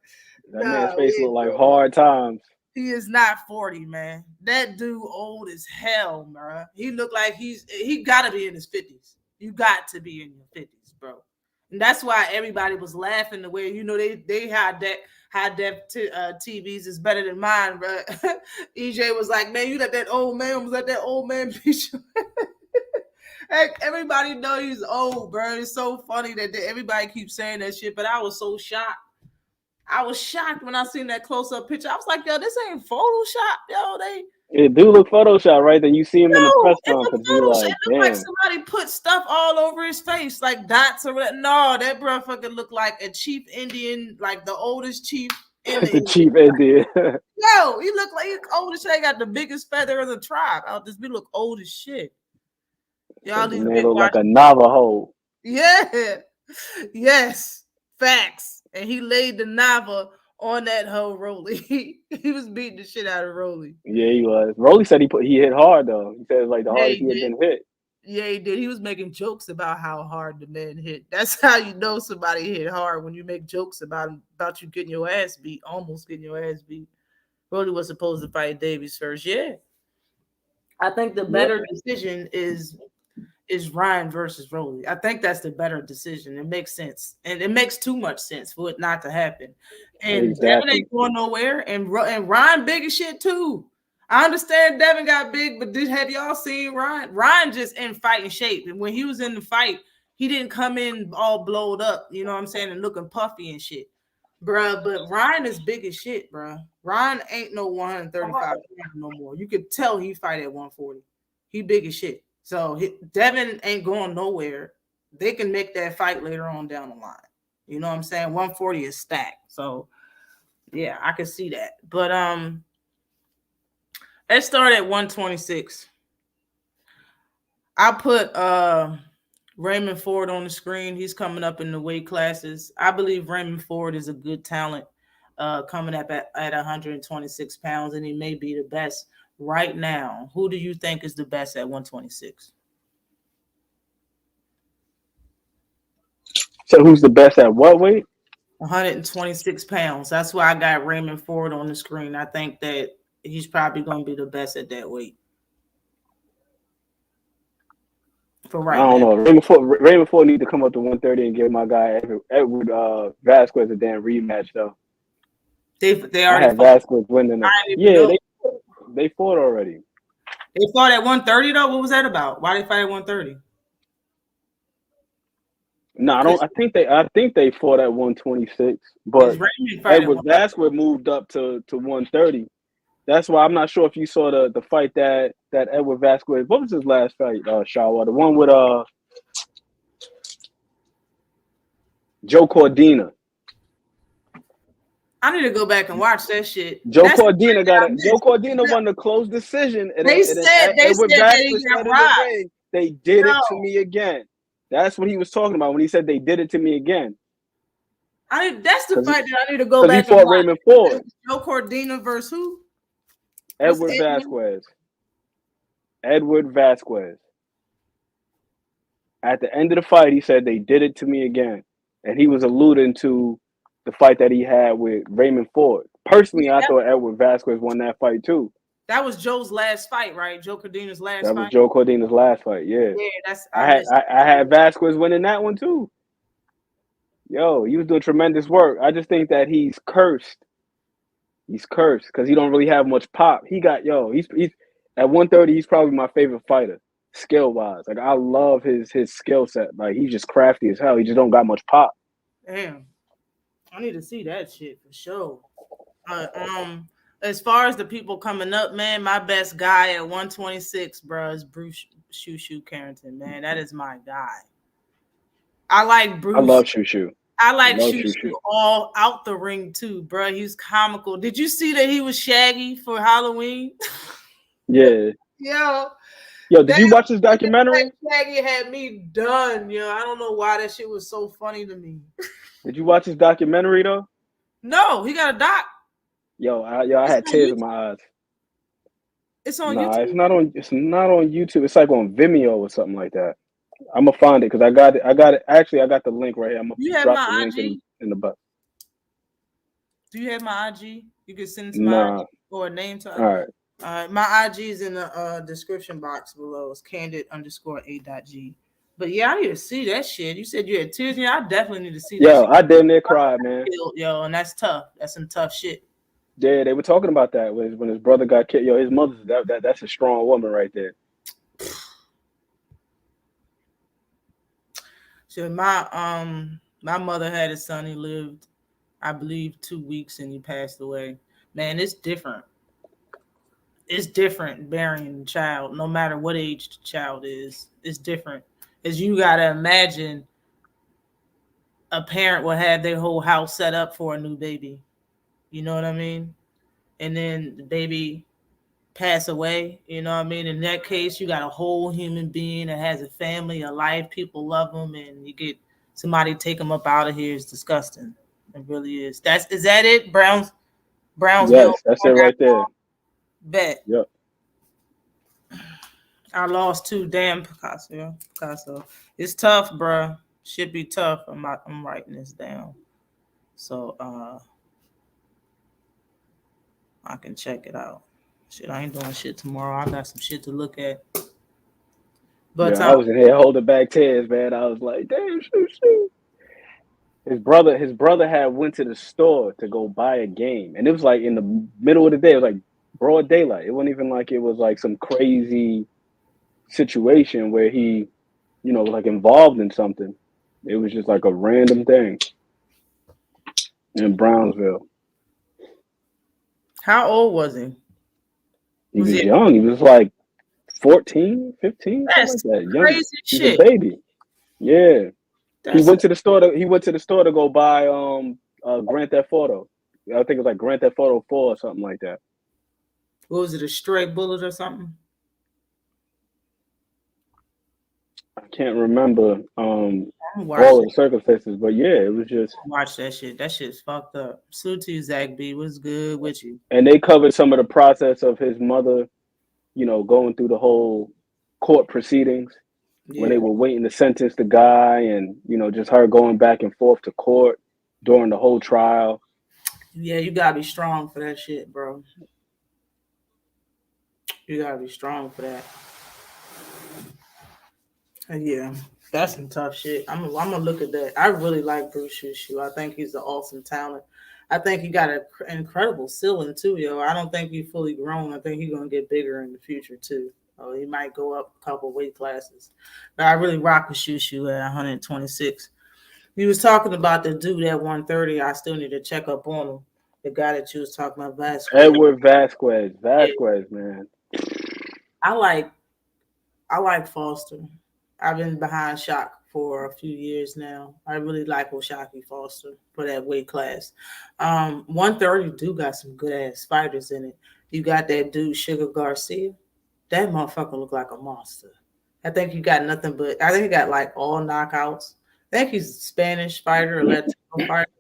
That man's face look like hard times. He is not 40, man. That dude old as hell, bro. He look like he gotta be in his 50s. You got to be in your 50s, bro. And that's why everybody was laughing the way, they had that high def TVs is better than mine, bro. EJ was like, man, you let that old man beat you. Heck, everybody know he's old, bro. It's so funny that everybody keeps saying that shit, but I was so shocked. I was shocked when I seen that close-up picture. I was like, yo, this ain't Photoshop, yo. It do look Photoshop, right? Then you see him in the press conference. It look like somebody put stuff all over his face, like dots or whatever. No, that bro fucking looked like a chief Indian, like the oldest chief in the chief Indian. Yo, he looked like he's old as shit. He got the biggest feather of the tribe. This be look old as shit. Y'all the man look like a Navajo. Yeah. Yes. Facts. And he laid the Nava on that whole Rolly. He was beating the shit out of Rolly. Yeah, he was. Rolly said he hit hard though. He said it was like the hardest he had been hit. Yeah, he did. He was making jokes about how hard the man hit. That's how you know somebody hit hard, when you make jokes about you getting your ass beat, almost getting your ass beat. Rolly was supposed to fight Davies first. Yeah. I think the better decision is Ryan versus Rolly. I think that's the better decision. It makes sense. And it makes too much sense for it not to happen. And Devin ain't going nowhere. And Ryan big as shit too. I understand Devin got big, but have y'all seen Ryan? Ryan just in fighting shape. And when he was in the fight, he didn't come in all blowed up, you know what I'm saying, and looking puffy and shit. Bruh, but Ryan is big as shit, bruh. Ryan ain't no 135 no more. You could tell he fight at 140. He big as shit. So Devin ain't going nowhere. They can make that fight later on down the line. You know what I'm saying? 140 is stacked. So yeah, I can see that. But let's start at 126. I put Raymond Ford on the screen. He's coming up in the weight classes. I believe Raymond Ford is a good talent coming up at 126 pounds, and he may be the best right now. Who do you think is the best at 126? So who's the best at what weight? 126 pounds. That's why I got Raymond Ford on the screen. I think that he's probably going to be the best at that weight. For right now. I don't know. Raymond Ford need to come up to 130 and give my guy Edward Vasquez a damn rematch though. They already had Vasquez winning. Yeah, they fought already. They fought at 130 though. What was that about? Why they fight at 130? No, I think they fought at 126, but Edward Vasquez moved up to 130. That's why I'm not sure if you saw the fight that Edward Vasquez. What was his last fight, Shawa? The one with Joe Cordina. I need to go back and watch that shit. Joe Cordina won the close decision. And they said they did it to me again. That's what he was talking about when he said they did it to me again. That's the fight that I need to go back and watch. He fought Raymond Ford. Joe Cordina versus who? Edward Vasquez. Edward Vasquez. At the end of the fight, he said they did it to me again. And he was alluding to the fight that he had with Raymond Ford. Personally, I thought Edward Vasquez won that fight too. That was Joe's last fight, right? Joe Cordina's last That fight. was Joe Cordina's last fight. Yeah, that's I had Vasquez winning that one too. Yo, he was doing tremendous work. I just think that he's cursed. He's cursed because he don't really have much pop. He's at 130. He's probably my favorite fighter, skill wise. Like I love his skill set. Like he's just crafty as hell. He just don't got much pop. Damn, I need to see that shit for sure. As far as the people coming up, man, my best guy at 126, bro, is Bruce Shoo Carrington. Man, that is my guy. I like Bruce. I love Shoo. I like Shoo all out the ring too, bro. He's comical. Did you see that he was Shaggy for Halloween? Yeah. Yo, did you watch this documentary? Shaggy had me done, yo. I don't know why that shit was so funny to me. Did you watch this documentary though? No, he got a doc. Yo, I had tears in my eyes. It's on YouTube. It's not on YouTube. It's like on Vimeo or something like that. I'm gonna find it because I got it. Actually, I got the link right here. I'm gonna drop the link in the butt. Do you have my IG? You can send it to my IG or a name to. All right. My IG is in the description box below. It's candid_a.g. But yeah, I need to see that shit. You said you had tears. Yeah, I definitely need to see that. Yo, I damn near cried, man. Yo, and that's tough. That's some tough shit. Yeah, they were talking about that when his brother got killed. Yo, his mother's that's a strong woman right there. So my mother had a son. He lived, I believe, 2 weeks and he passed away. Man, it's different. It's different bearing a child, no matter what age the child is. It's different. As you gotta imagine a parent will have their whole house set up for a new baby. You know what I mean? And then the baby pass away. You know what I mean? In that case, you got a whole human being that has a family, a life, people love them, and you get somebody take them up out of here. It's disgusting. It really is. Is that it? Brownsville? Yes, that's it right there. Bet. Yep. I lost 2. Damn, Picasso. It's tough, bro. Should be tough. I'm writing this down. So I can check it out. Shit, I ain't doing shit tomorrow. I got some shit to look at. But I was in here holding back tears, man. I was like, damn, shoot. His brother had went to the store to go buy a game. And it was like in the middle of the day. It was like broad daylight. It wasn't even like it was like some crazy situation where he, was like involved in something. It was just like a random thing in Brownsville. How old was he? He was young. He was like 14, 15. That's like that. Crazy He's shit. a baby. Yeah. He went to the store to go buy Grand Theft Auto. I think it was like Grand Theft Auto 4 or something like that. What was it, a stray bullet or something? I can't remember all the circumstances, but yeah, it was just watch that shit. That shit's fucked up. Salute to you, Zach B. What's good with you? And they covered some of the process of his mother, going through the whole court proceedings when they were waiting to sentence the guy, and just her going back and forth to court during the whole trial. Yeah, you gotta be strong for that shit, bro. You gotta be strong for that. Yeah, that's some tough shit. I'm gonna look at that. I really like Bruce Shoo. I think he's an awesome talent. I think he got an incredible ceiling too, yo. I don't think he's fully grown. I think he's gonna get bigger in the future too. He might go up a couple weight classes. But I really rock with Shoo at 126. He was talking about the dude at 130. I still need to check up on him. The guy that you was talking about, Vasquez. Edward Vasquez, man. I like Foster. I've been behind Shock for a few years now. I really like Oshaki Foster for that weight class. 130 do got some good ass fighters in it. You got that dude Sugar Garcia. That motherfucker look like a monster. I think he got nothing but. I think he got like all knockouts. I think he's a Spanish fighter or Latino fighter.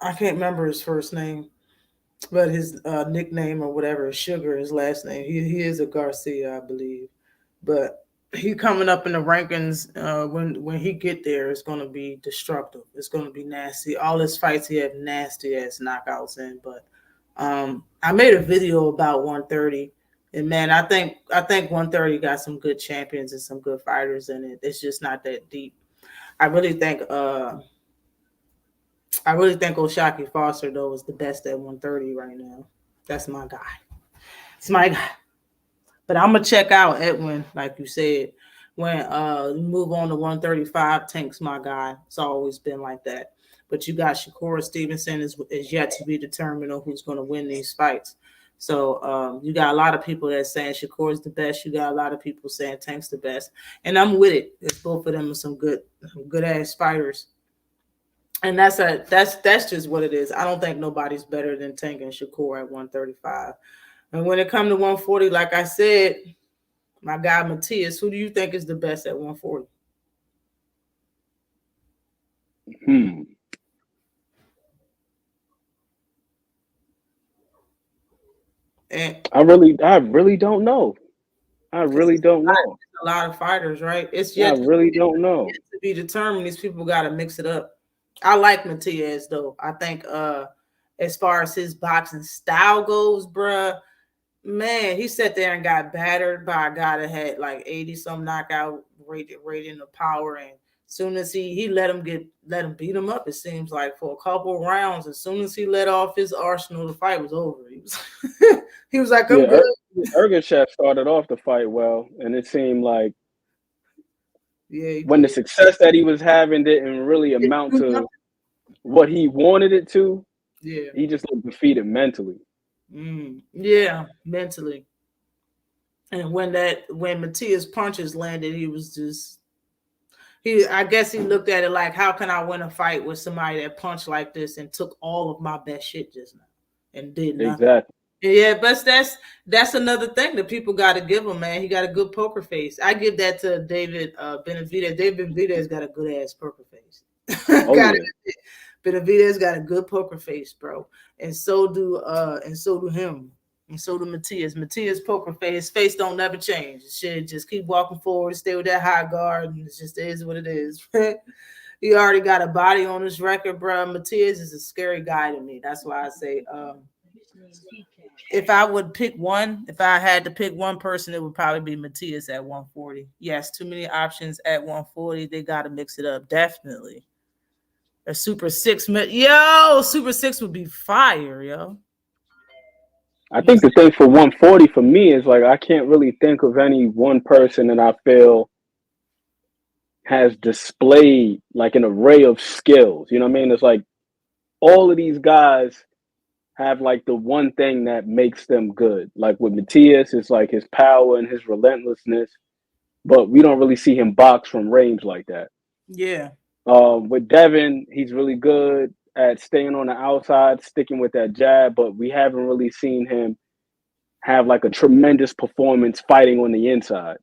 I can't remember his first name, but his nickname or whatever is Sugar. His last name. He is a Garcia, I believe. But he coming up in the rankings. When he get there, it's gonna be destructive. It's gonna be nasty. All his fights, he have nasty ass knockouts in. But I made a video about 130, and man, I think 130 got some good champions and some good fighters in it. It's just not that deep. I really think Oshaki Foster though is the best at 130 right now. That's my guy. It's my guy. But I'm gonna check out Edwin, like you said. When you move on to 135, Tank's my guy. It's always been like that. But you got Shakur Stevenson is yet to be determined on who's going to win these fights. So you got a lot of people that saying Shakur's the best. You got a lot of people saying Tank's the best, and I'm with it. If both of them are some good ass fighters, and that's just what it is. I don't think nobody's better than Tank and Shakur at 135. And when it comes to 140, like I said, my guy Matias, who do you think is the best at 140? And I really don't know. I really don't know. A lot of fighters, right? It's yet I really don't know. to be determined. These people got to mix it up. I like Matias though. I think as far as his boxing style goes, bruh, man, he sat there and got battered by a guy that had like 80 some knockout rating of power, and soon as he let him beat him up, it seems like for a couple rounds. As soon as he let off his arsenal, the fight was over. He was like, I'm good. Ergashev started off the fight well, and it seemed like when did. the success that he was having didn't really amount to what he wanted it to, he just looked defeated mentally. Yeah, mentally. And when Matias punches landed, he was just I guess he looked at it like, how can I win a fight with somebody that punched like this and took all of my best shit just now and did nothing. Exactly. Yeah, but that's another thing that people got to give him, man. He got a good poker face. I give that to David Benavidez. David Benavidez got a good ass poker face. Benavidez got a good poker face, bro, and so do him, and so do Matias. Matias' poker face, his face don't never change. Shit, just keep walking forward, stay with that high guard, and it just is what it is. He already got a body on his record, bro. Matias is a scary guy to me. That's why I say, if I had to pick one person, it would probably be Matias at 140. Yes, too many options at 140. They got to mix it up, definitely. A Super 6, Super 6 would be fire, yo. I think the thing for 140 for me is like I can't really think of any one person that I feel has displayed like an array of skills. You know what I mean? It's like all of these guys have like the one thing that makes them good. Like with Matias, it's like his power and his relentlessness, but we don't really see him box from range like that. Yeah. With Devin, he's really good at staying on the outside, sticking with that jab, but we haven't really seen him have like a tremendous performance fighting on the inside.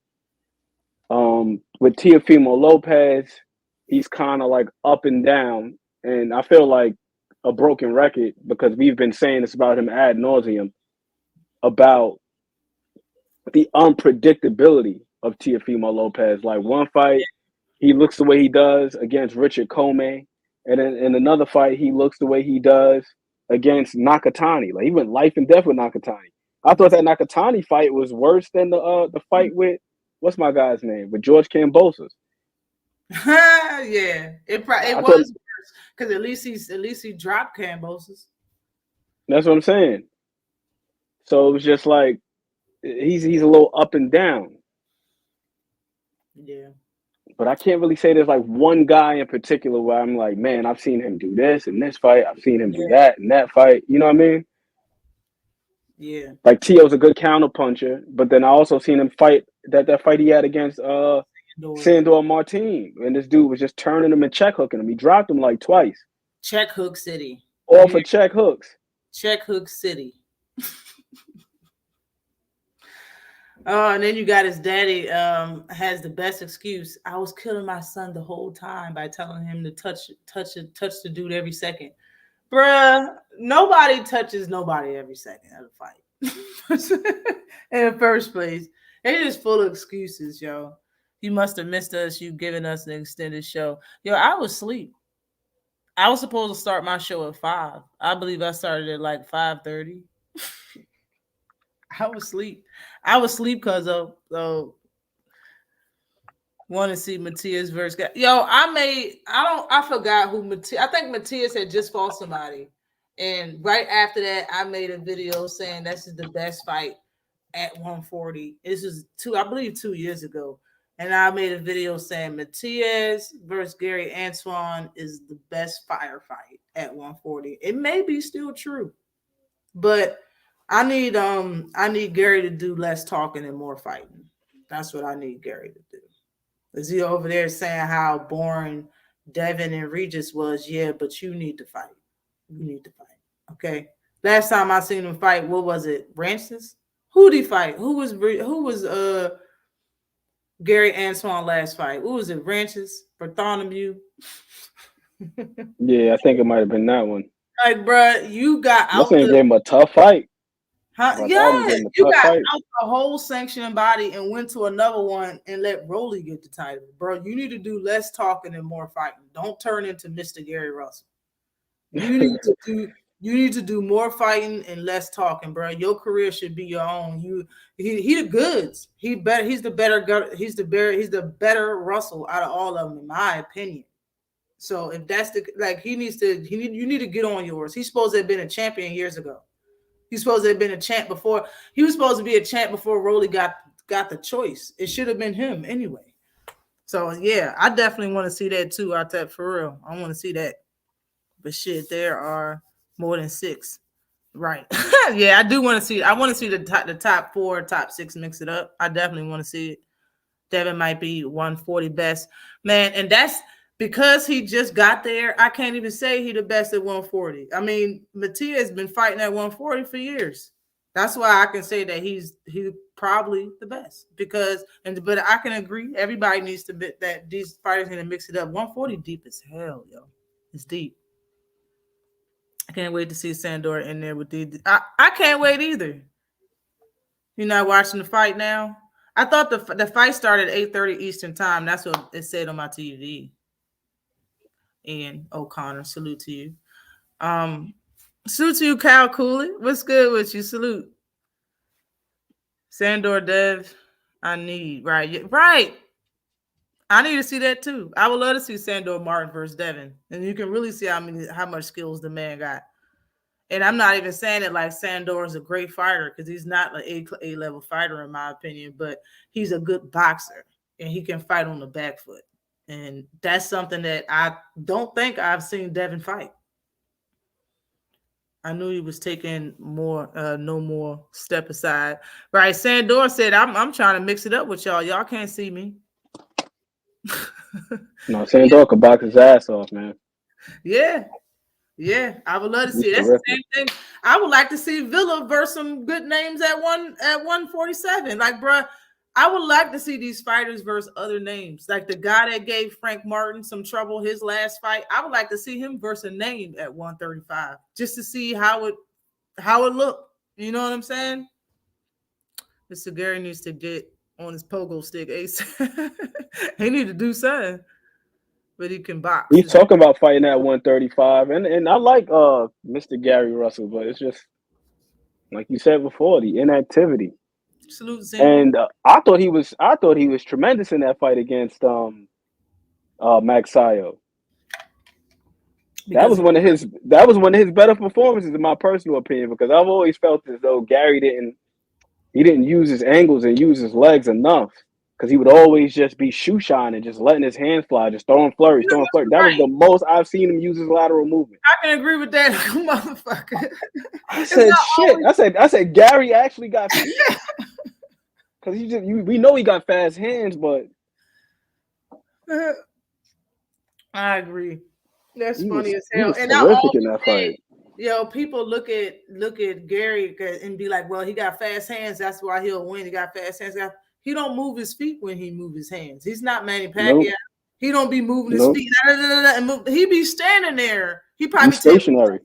With Teofimo Lopez, he's kind of like up and down, and I feel like a broken record because we've been saying this about him ad nauseum about the unpredictability of Teofimo Lopez. Like one fight, he looks the way he does against Richard Comey, and then in another fight, he looks the way he does against Nakatani. Like he went life and death with Nakatani. I thought that Nakatani fight was worse than the fight with what's my guy's name, with George Kambosos. Yeah, it was because at least he dropped Kambosos. That's what I'm saying. So it was just like he's a little up and down. Yeah. But I can't really say there's like one guy in particular where I'm like, man, I've seen him do this in this fight. I've seen him do that in that fight. You know what I mean? Yeah. Like Tio's a good counter puncher, but then I also seen him fight that fight he had against Sandor Martin, and this dude was just turning him and check hooking him. He dropped him like twice. Check hook city. All for check hooks. Check hook city. And then you got his daddy has the best excuse. I was killing my son the whole time by telling him to touch the dude every second. Bruh, nobody touches nobody every second of the fight. In the first place. They're just full of excuses, yo. You must have missed us. You giving us an extended show. Yo, I was asleep. I was supposed to start my show at 5. I believe I started at like 5:30. I was asleep. I was asleep because of want to see Matias versus Yo, I forgot who Matias. I think Matias had just fought somebody. And right after that, I made a video saying this is the best fight at 140. This is I believe 2 years ago. And I made a video saying Matias versus Gary Antoine is the best firefight at 140. It may be still true, but I need Gary to do less talking and more fighting. That's what I need Gary to do. Is he over there saying how boring Devin and Regis was? Yeah, but you need to fight. You need to fight. Okay. Last time I seen him fight, what was it? Ranches? Who did he fight? Who was Gary Antoine last fight? Who was it? Ranches? Bartholomew? Yeah, I think it might have been that one. Like, bruh, you got That out thing gave him a tough fight. Huh? Yeah, you got out the whole sanctioning body and went to another one and let Rolly get the title. Bro, you need to do less talking and more fighting. Don't turn into Mr. Gary Russell. You need to do more fighting and less talking, bro. Your career should be your own. He the goods. He's the better Russell out of all of them, in my opinion. So if that's you need to get on yours. He's supposed to have been a champion years ago. He's supposed to have been a champ before. He was supposed to be a champ before Rolly got the choice. It should have been him anyway. So yeah, I definitely want to see that too. Out there for real, I want to see that. But shit, there are more than 6, right? Yeah, I do want to see. I want to see the top 4, top 6 mix it up. I definitely want to see it. Devin might be 140 best, man, and that's because he just got there. I can't even say he the best at 140. I mean, Matias has been fighting at 140 for years. That's why I can say that he's probably the best but I can agree. Everybody needs to bet that these fighters need to mix it up. 140 deep as hell, yo. It's deep. I can't wait to see Sandor in there with the. I can't wait either. You're not watching the fight now? I thought the fight started at 8:30 Eastern time. That's what it said on my TV. Ian O'Connor, salute to you. Salute to you, Kyle Cooley. What's good with you? Salute. Sandor Dev, I need right. I need to see that too. I would love to see Sandor Martin versus Devin, and you can really see how much skills the man got. And I'm not even saying it like Sandor is a great fighter because he's not an A-level fighter in my opinion, but he's a good boxer and he can fight on the back foot. And that's something that I don't think I've seen Devin fight. I knew he was taking more, no more step aside. Right. Sandor said, I'm trying to mix it up with y'all. Y'all can't see me. No, Sandor could box his ass off, man. Yeah. Yeah. I would love to see it. That's the same thing. I would like to see Villa versus some good names at 147. Like, bruh, I would like to see these fighters versus other names. Like the guy that gave Frank Martin some trouble his last fight. I would like to see him versus a name at 135 just to see how it looked. You know what I'm saying? Mr. Gary needs to get on his pogo stick ace. He need to do something, but he can box. He's talking about fighting at 135, and I like Mr. Gary Russell, but it's just like you said before, the inactivity. Salute, and I thought he was tremendous in that fight against Max Sayo. That was one of his better performances in my personal opinion, because I've always felt as though Gary didn't use his angles and use his legs enough, because he would always just be shoe shining, just letting his hands fly, just throwing flurries. That was the most I've seen him use his lateral movement. I can agree with that, motherfucker. I said, shit. I said, Gary actually got because we know he got fast hands, but I agree. That's funny as hell. And terrific in that fight. Yo, people look at Gary and be like, well, he got fast hands. That's why he'll win. He got fast hands. He don't move his feet when he moves his hands. He's not Manny Pacquiao. Nope. He don't be moving his feet. He be standing there. He probably stationary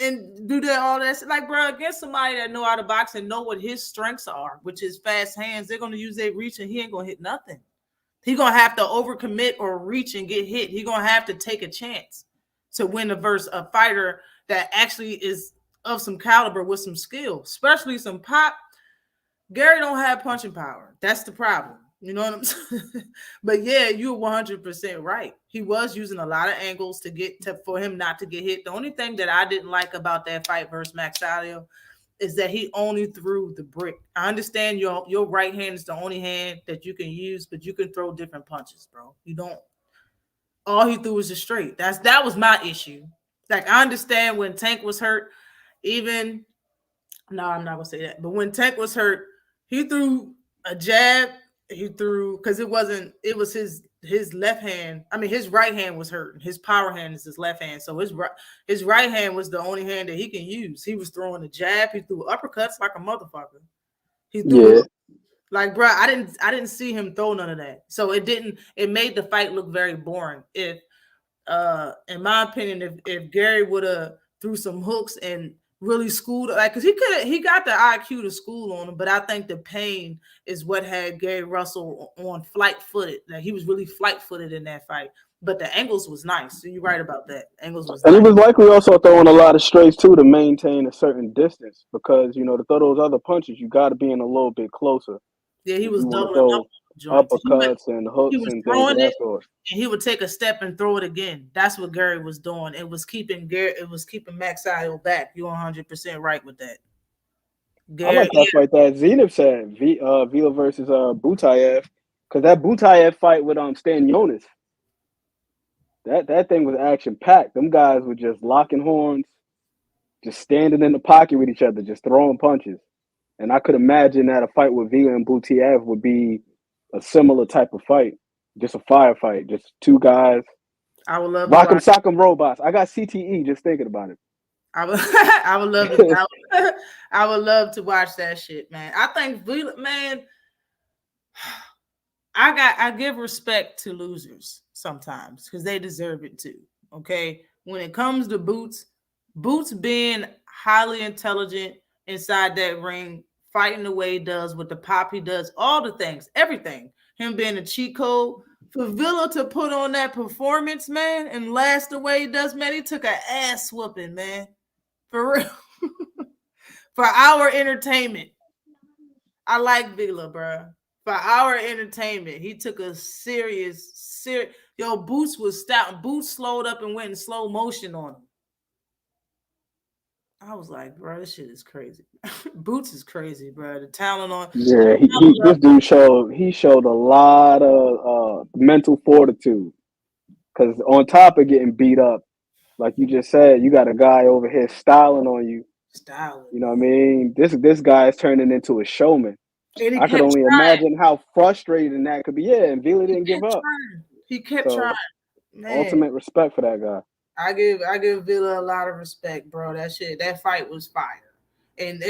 and do that all that. Like, bro, against somebody that know how to box and know what his strengths are, which is fast hands, they're gonna use their reach and he ain't gonna hit nothing. He's going to have to overcommit or reach and get hit. He's going to have to take a chance to win versus a fighter that actually is of some caliber with some skill, especially some pop. Gary don't have punching power. That's the problem. You know what I'm saying? But yeah, you're 100% right. He was using a lot of angles for him not to get hit. The only thing that I didn't like about that fight versus Max Salio is that he only threw the brick. I understand your right hand is the only hand that you can use, but you can throw different punches, bro. You don't. All he threw was a straight. That was my issue. Like, I understand when Tank was hurt, I'm not gonna say that. But when Tank was hurt, he threw a jab. He threw, because it was his left hand. I mean, his right hand was hurt. His power hand is his left hand. So his right hand was the only hand that he can use. He was throwing a jab. He threw uppercuts like a motherfucker. He threw like, bro, I didn't see him throw none of that. So it made the fight look very boring. If in my opinion, if Gary would have threw some hooks and really schooled, like, because he got the IQ to school on him, but I think the pain is what had Gary Russell on flight-footed. Like, he was really flight-footed in that fight. But the angles was nice. So you're right about that. Angles was and nice. he was likely also throwing a lot of straights too to maintain a certain distance, because to throw those other punches, you got to be in a little bit closer. Yeah, he was doubling up uppercuts and hooks and things of that sort. And he would take a step and throw it again. That's what Gary was doing. It was keeping Max Salio back. You're 100% right with that. I like that fight that Zenith said, Vila versus Butayev, because that Butayev fight with Stan Jonas, that thing was action packed. Them guys were just locking horns, just standing in the pocket with each other, just throwing punches. And I could imagine that a fight with Vila and Butayev would be a similar type of fight, just a firefight, just two guys. I would love Rock'em Sock'em Robots. I got CTE just thinking about it. I would love to watch that shit, man. I think Vila, man, I give respect to losers sometimes because they deserve it too. Okay, when it comes to Boots being highly intelligent inside that ring, fighting the way he does, with the pop he does, all the things, everything. Him being a cheat code. For Villa to put on that performance, man, and last the way he does, man, he took an ass whooping, man. For real. For our entertainment. I like Villa, bro. For our entertainment, he took a serious. Yo, Boots was stout. Boots slowed up and went in slow motion on him. I was like, bro, this shit is crazy. Boots is crazy, bro. The talent on. Yeah, this dude showed a lot of mental fortitude. Because on top of getting beat up, like you just said, you got a guy over here styling on you. You know what I mean? This guy is turning into a showman. I could only imagine how frustrating that could be. Yeah, and Vila didn't give up. He kept trying. Man. Ultimate respect for that guy. I give Villa a lot of respect, bro. That fight was fire. And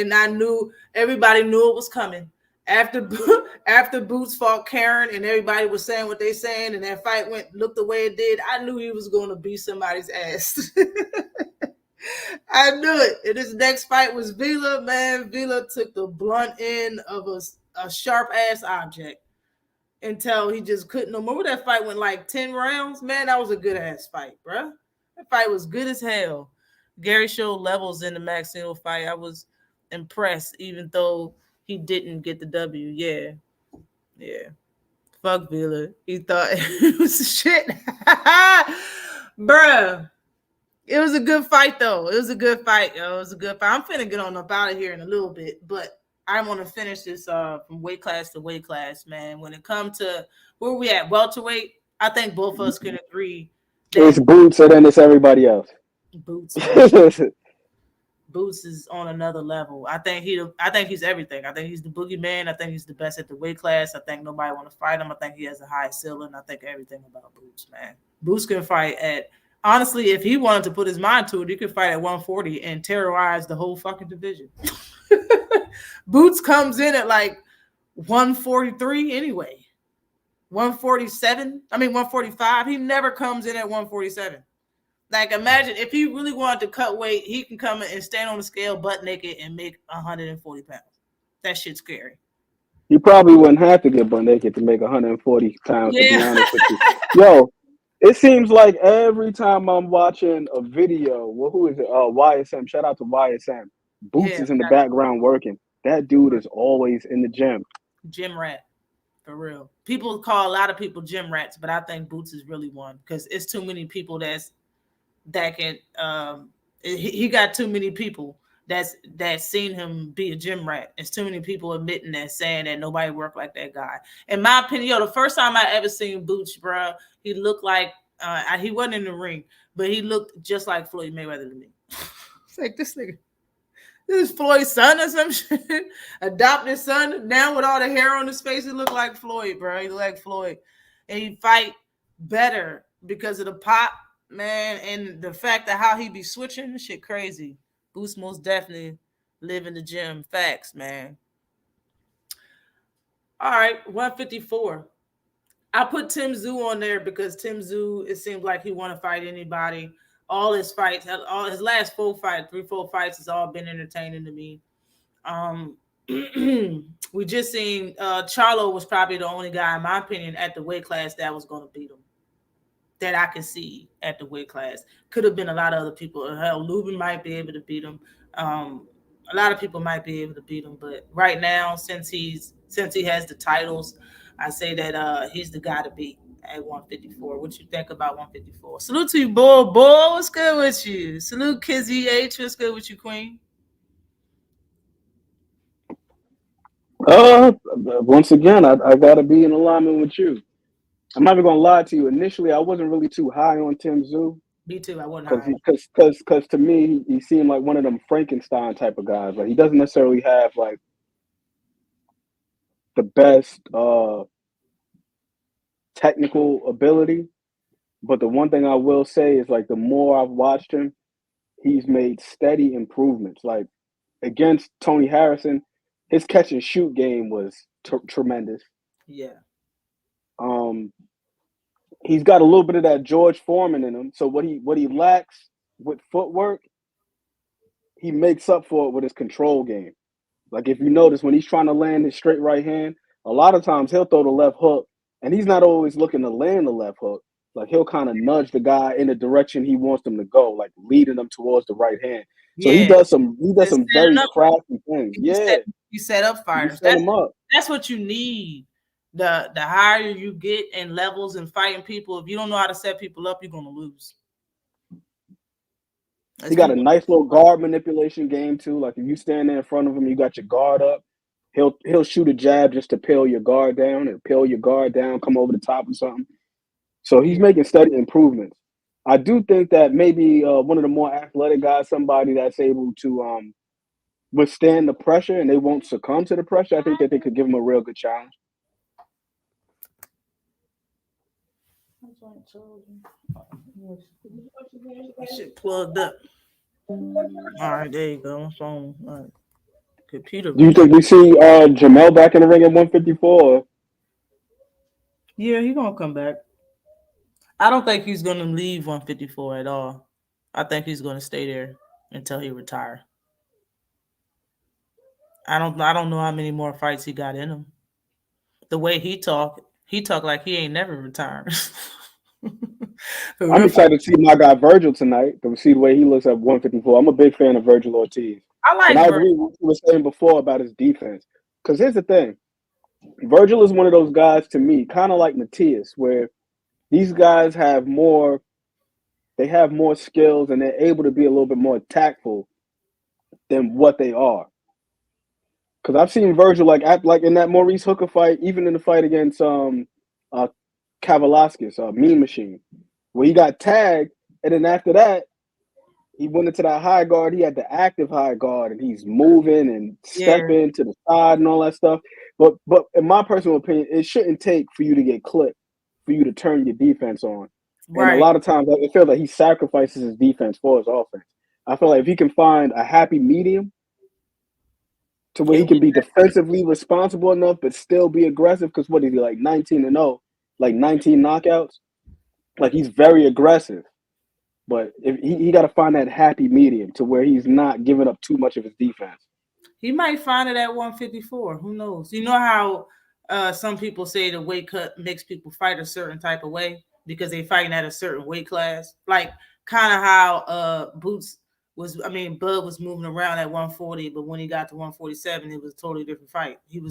everybody knew it was coming. After Boots fought Karen and everybody was saying what they saying and that fight looked the way it did, I knew he was going to beat somebody's ass. I knew it. And this next fight was Vila, man. Vila took the blunt end of a sharp ass object until he just couldn't no more. That fight went like 10 rounds. Man, that was a good ass fight, bro. That fight was good as hell. Gary showed levels in the Maxino fight. I was impressed, even though he didn't get the W. Yeah. Fuck Vila. He thought it was shit. Bruh. It was a good fight, though. It was a good fight, yo. It was a good fight. I'm finna get on up out of here in a little bit, but I want to finish this from weight class to weight class, man. When it comes to where we at, welterweight, I think both of us can agree. It's Boots and then it's everybody else. Boots is on another level. I think he's everything. I think he's the boogeyman. I think he's the best at the weight class. I think nobody want to fight him. I think he has a high ceiling. I think everything about Boots, man. Boots can fight at, honestly, if he wanted to put his mind to it, he could fight at 140 and terrorize the whole fucking division. Boots comes in at like 143 anyway. 145. He never comes in at 147. Like, imagine if he really wanted to cut weight, he can come in and stand on the scale butt naked and make 140 pounds. That shit's scary. He probably wouldn't have to get butt naked to make 140 pounds, to be Yeah. honest with you. Yo, it seems like every time I'm watching a video, well, who is it? YSM. Shout out to YSM. Boots Yeah, is in the background working. That dude is always in the gym. gym rat. For real. People call a lot of people gym rats, but I think Boots is really one because it's too many people that can he got too many people that's seen him be a gym rat. It's too many people admitting that, saying that nobody worked like that guy. In my opinion, the first time I ever seen Boots, bro, he looked like he wasn't in the ring, but he looked just like Floyd Mayweather to me. It's like this nigga. This is Floyd's son or some shit. Adopted son. Now with all the hair on his face, he look like Floyd, bro. He look like Floyd. And he fight better because of the pop, man, and the fact that how he be switching, this shit crazy. Boost most definitely live in the gym. Facts, man. All right, 154. I put Tim Zoo on there because Tim Zoo, it seems like he want to fight anybody. All his fights, all his last 4 fights has all been entertaining to me. We just seen Charlo was probably the only guy, in my opinion, at the weight class that was going to beat him. That I can see at the weight class. Could have been a lot of other people. Hell, Lubin might be able to beat him. A lot of people might be able to beat him, but right now, since he has the titles, I say that he's the guy to beat at 154. What you think about 154? Salute to you, boy. Boy, what's good with you? Salute, Kizzy H. What's good with you, Queen? Once again, I gotta be in alignment with you. I'm not even gonna lie to you. Initially, I wasn't really too high on Tim Zoo. Me too. I wasn't high. Because to me, he seemed like one of them Frankenstein type of guys. Like he doesn't necessarily have like the best technical ability, but the one thing I will say is like the more I've watched him, he's made steady improvements. Like against Tony Harrison, his catch and shoot game was tremendous. Yeah. He's got a little bit of that George Foreman in him. So what he lacks with footwork, he makes up for it with his control game. Like if you notice when he's trying to land his straight right hand, a lot of times he'll throw the left hook, and he's not always looking to land the left hook. Like he'll kind of nudge the guy in the direction he wants them to go, like leading them towards the right hand. So he does some very crafty things. You set up fighters. That's what you need. The higher you get in levels and fighting people, if you don't know how to set people up, you're gonna lose. He got a nice little guard manipulation game too. Like if you stand there in front of him, you got your guard up. He'll shoot a jab just to peel your guard down and peel your guard down, come over the top or something. So he's making steady improvements. I do think that maybe one of the more athletic guys, somebody that's able to withstand the pressure and they won't succumb to the pressure, I think that they could give him a real good challenge. Shit plugged up. All right, there you go. Phone, computer. Do you think we see Jamel back in the ring at 154? Yeah, he's gonna come back. I don't think he's gonna leave 154 at all. I think he's gonna stay there until he retires. I don't know how many more fights he got in him. The way he talk like he ain't never retired. I'm excited to see my guy Virgil tonight. To see the way he looks at 154. I'm a big fan of Virgil Ortiz. I agree with what you were saying before about his defense. Because here's the thing. Virgil is one of those guys to me, kind of like Matias, where these guys have more skills and they're able to be a little bit more tactful than what they are. Because I've seen Virgil like in that Maurice Hooker fight, even in the fight against Kavalaskis, Mean Machine, where he got tagged, and then after that, he went into that high guard. He had the active high guard, and he's moving and stepping to the side and all that stuff. But in my personal opinion, it shouldn't take for you to get clipped for you to turn your defense on. Right. And a lot of times, I feel like he sacrifices his defense for his offense. I feel like if he can find a happy medium to where he can be defensively responsible enough, but still be aggressive, because what is he, like 19-0, like 19 knockouts? Like he's very aggressive. But if he got to find that happy medium to where he's not giving up too much of his defense. He might find it at 154. Who knows? You know how some people say the weight cut makes people fight a certain type of way because they fighting at a certain weight class. Like kind of how Bud was moving around at 140, but when he got to 147, it was a totally different fight. He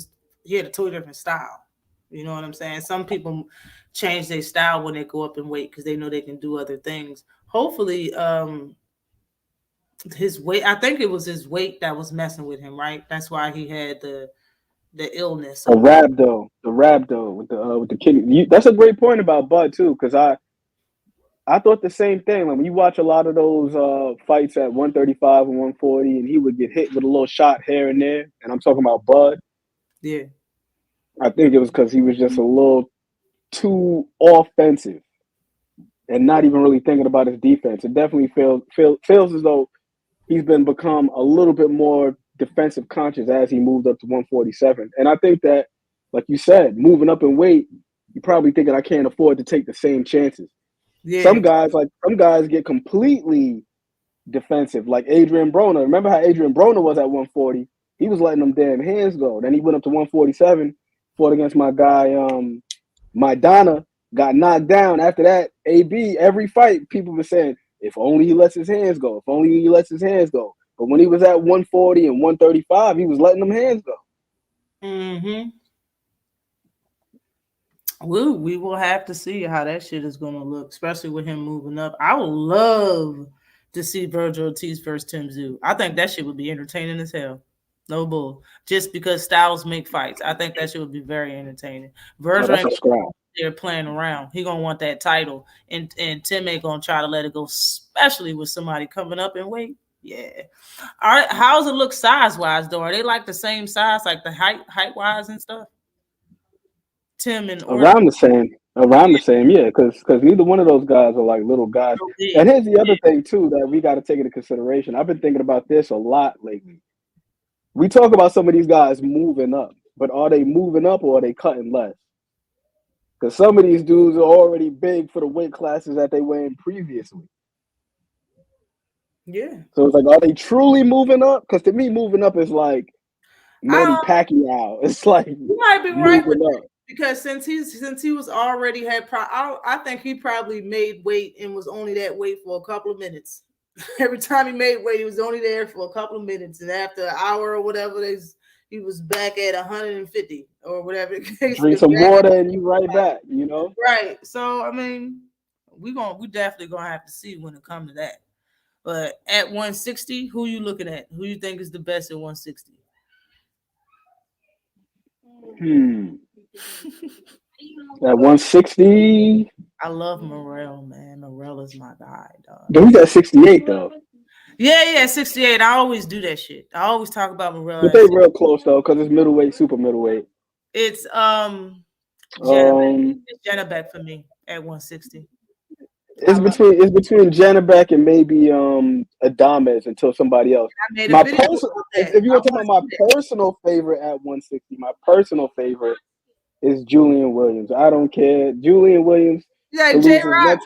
had a totally different style. You know what I'm saying? Some people change their style when they go up in weight because they know they can do other things. Hopefully, his weight. I think it was his weight that was messing with him, right? That's why he had the illness. The rhabdo with the kidney. That's a great point about Bud too, because I thought the same thing. Like when you watch a lot of those fights at 135 and 140, and he would get hit with a little shot here and there, and I'm talking about Bud. Yeah, I think it was because he was just a little too offensive and not even really thinking about his defense. It definitely feels as though he's become a little bit more defensive conscious as he moved up to 147. And I think that, like you said, moving up in weight, you're probably thinking I can't afford to take the same chances. yeah. Some guys get completely defensive, like Adrian Broner. Remember how Adrian Broner was at 140? He was letting them damn hands go. Then he went up to 147, fought against my guy, Maidana, got knocked down. After that, AB, every fight, people were saying, if only he lets his hands go. If only he lets his hands go. But when he was at 140 and 135, he was letting them hands go. Mm-hmm. We will have to see how that shit is going to look, especially with him moving up. I would love to see Virgil Ortiz versus Tim Tszyu. I think that shit would be entertaining as hell. No bull. Just because styles make fights. I think that shit would be very entertaining. Virgil ain't there playing around. He gonna want that title, and Tim ain't gonna try to let it go, especially with somebody coming up in weight. Yeah. All right. How's it look size wise though? Are they like the same size, like the height wise and stuff? Tim and around the same, yeah, because neither one of those guys are like little guys. And here's the other thing too that we got to take into consideration. I've been thinking about this a lot lately. We talk about some of these guys moving up, but are they moving up or are they cutting less? Because some of these dudes are already big for the weight classes that they were in previously. Yeah. So it's like, are they truly moving up? Because to me, moving up is like Manny Pacquiao. It's like you might be right with that. Because since he was already I think he probably made weight and was only that weight for a couple of minutes. Every time he made weight, he was only there for a couple of minutes, and after an hour or whatever, he was back at 150 or whatever. Drink some water and you right back, you know? Right. So I mean, we definitely gonna have to see when it comes to that. But at 160, who you looking at? Who you think is the best at 160? At 160, I love Morrell, man. Morrell is my guy, dog. But he's at 68 though. Yeah, 68. I always do that shit. I always talk about Morrell. But they real close though, because it's middleweight, super middleweight. It's Janabek for me at 160. It's between Janabek and maybe Adames until somebody else. If you want to talk about my personal favorite at 160, my personal favorite is Julian Williams. I don't care. Julian Williams. Yeah, J-Rock.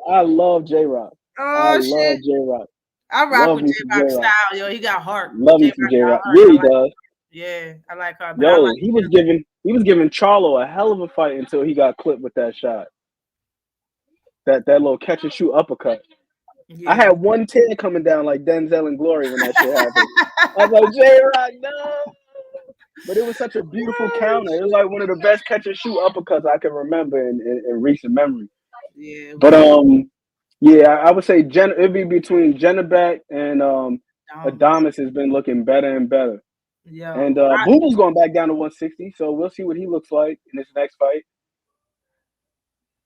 I love J-Rock. Oh, shit. Love J-Rock. I rock with J-Rock style, yo. He got heart. Love me some J-Rock. Yeah, he does. Yeah, I like heart. Yo, he was giving Charlo a hell of a fight until he got clipped with that shot. That little catch and shoot uppercut. Yeah. I had one tear coming down like Denzel and Glory when that shit happened. I was like, J-Rock, no. But it was such a beautiful counter. It was like one of the best catch and shoot uppercuts I can remember in recent memory. Yeah. But yeah, I would say it'd be between Janabek and Adames has been looking better and better. Yeah. And Boobu's going back down to 160, so we'll see what he looks like in his next fight.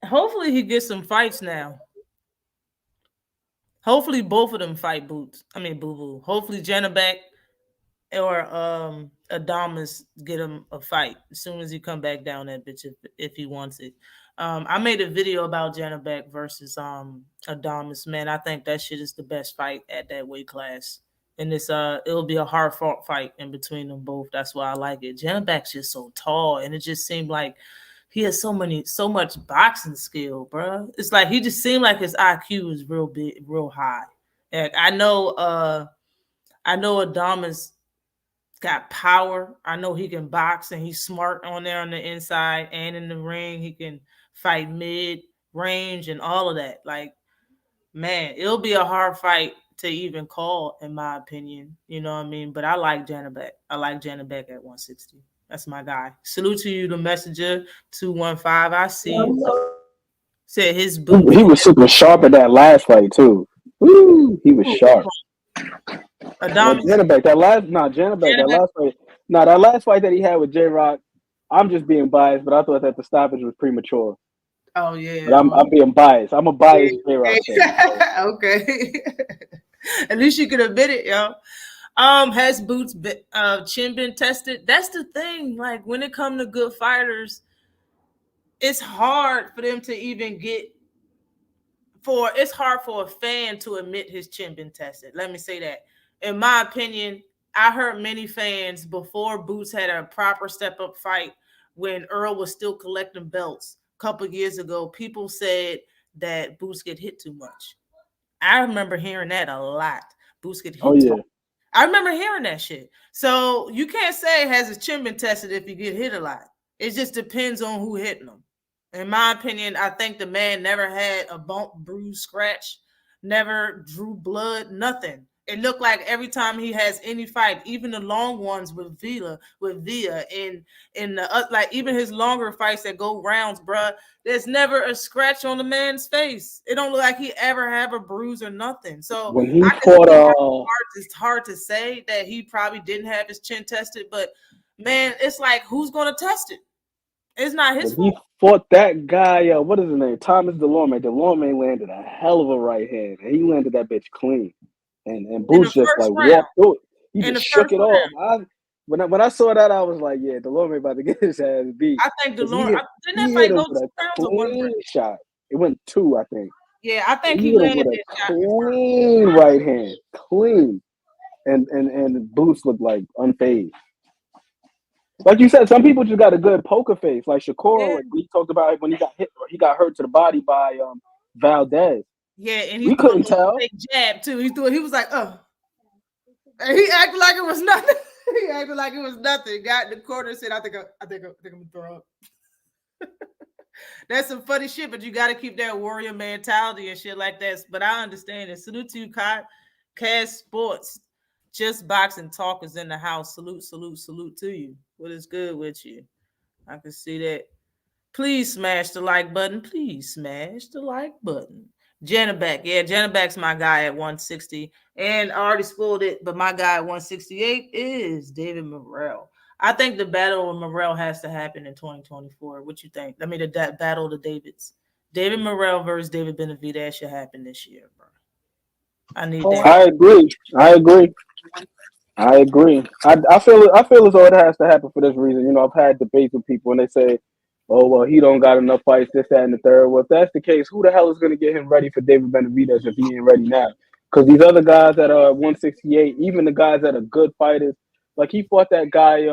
Hopefully he gets some fights now. Hopefully both of them fight Boo Boo. Hopefully Janabek or Adames get him a fight as soon as he come back down that bitch if he wants it. I made a video about Janabek versus Adames. Man, I think that shit is the best fight at that weight class. And it'll be a hard fought fight in between them both. That's why I like it. Janabek's just so tall, and it just seemed like he has so much boxing skill, bro. It's like he just seemed like his IQ is real big, real high. And I know Adames got power. I know he can box and he's smart on there on the inside and in the ring. He can fight mid range and all of that. Like, man, it'll be a hard fight to even call, in my opinion. You know what I mean? But I like Janabek. I like Janabek at 160. That's my guy. Salute to you, the messenger 215. I see you. Said his boots. He was super sharp at that last fight too. Woo, he was sharp. Adamas. Janabek, that last fight. No, that last fight that he had with J Rock, I'm just being biased, but I thought that the stoppage was premature. Oh yeah. But I'm being biased. I'm a biased J Rock fan. Okay. At least you can admit it, yo. Has Boots chin been tested? That's the thing. Like, when it comes to good fighters, it's hard for them to even it's hard for a fan to admit his chin been tested. Let me say that. In my opinion, I heard many fans before Boots had a proper step up fight when Earl was still collecting belts a couple years ago. People said that Boots get hit too much. I remember hearing that a lot. Boots get hit too much. I remember hearing that shit. So you can't say has his chin been tested if you get hit a lot. It just depends on who hitting him. In my opinion, I think the man never had a bump, bruise, scratch, never drew blood, nothing. It looked like every time he has any fight, even the long ones with Villa, and like even his longer fights that go rounds, bruh, there's never a scratch on the man's face. It don't look like he ever have a bruise or nothing. So when he fought, it's hard to say that he probably didn't have his chin tested, but man, it's like, who's gonna test it? It's not his fault. He fought that guy, what is his name? Thomas Delorme. Delorme landed a hell of a right hand, and he landed that bitch clean. And Boots just like walked through it. He just shook it off. When I saw that, I was like, yeah, Delorme about to get his ass beat. I think Delorme didn't that fight go 2 rounds or 1 shot. It went 2, I think. Yeah, I think he landed with a clean right hand, clean, and Boots looked like unfazed. Like you said, some people just got a good poker face. Like Shakur, like we talked about it when he got hit, or he got hurt to the body by Valdez. Yeah, and we couldn't tell. Big jab too. He was like, and he acted like it was nothing. He acted like it was nothing. Got in the corner and said, I think I'm gonna throw up. That's some funny shit, but you got to keep that warrior mentality and shit like that. But I understand it. Salute to you, Cash Sports. Just Boxing Talk is in the house. Salute to you. What is good with you? I can see that. Please smash the like button. Please smash the like button. Janabek. Yeah, Janabek's my guy at 160. And I already spoiled it, but my guy at 168 is David Morrell. I think the battle with Morrell has to happen in 2024. What you think? I mean, the battle of the Davids. David Morrell versus David Benavidez should happen this year, bro. I need that. I agree. I feel as though it has to happen for this reason. You know, I've had debates with people and they say, oh, well, he don't got enough fights, this, that, and the third. Well, if that's the case, who the hell is going to get him ready for David Benavidez if he ain't ready now? Because these other guys that are 168, even the guys that are good fighters, like he fought that guy,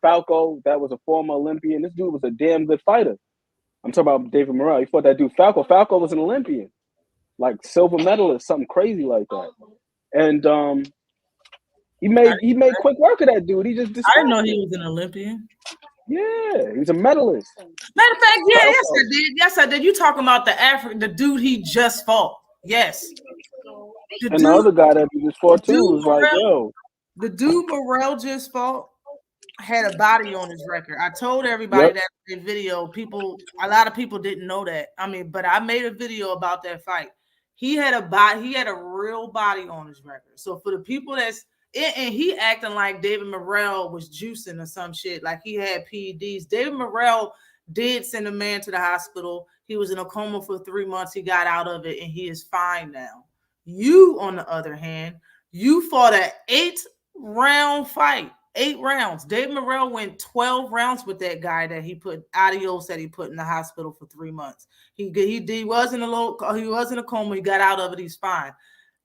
Falco, that was a former Olympian. This dude was a damn good fighter. I'm talking about David Morrell. He fought that dude, Falco. Falco was an Olympian, like silver medalist, something crazy like that. And he made quick work of that dude. He just I didn't know he was an Olympian. Yeah, he's a medalist. Matter of fact, yeah, yes, I did. Yes, I did. You talking about the dude he just fought? Yes. The other guy that he just fought too was like, yo. The dude Morrell just fought had a body on his record. I told everybody that in video. A lot of people didn't know that. I mean, but I made a video about that fight. He had a real body on his record. So for the people and he acting like David Morrell was juicing or some shit, like he had PEDs. David Morrell did send a man to the hospital. He was in a coma for 3 months. He got out of it and he is fine now. You, on the other hand, you fought an 8-round fight. 8 rounds. David Morrell went 12 rounds with that guy that he put in the hospital for 3 months. He was in a coma. He got out of it. He's fine.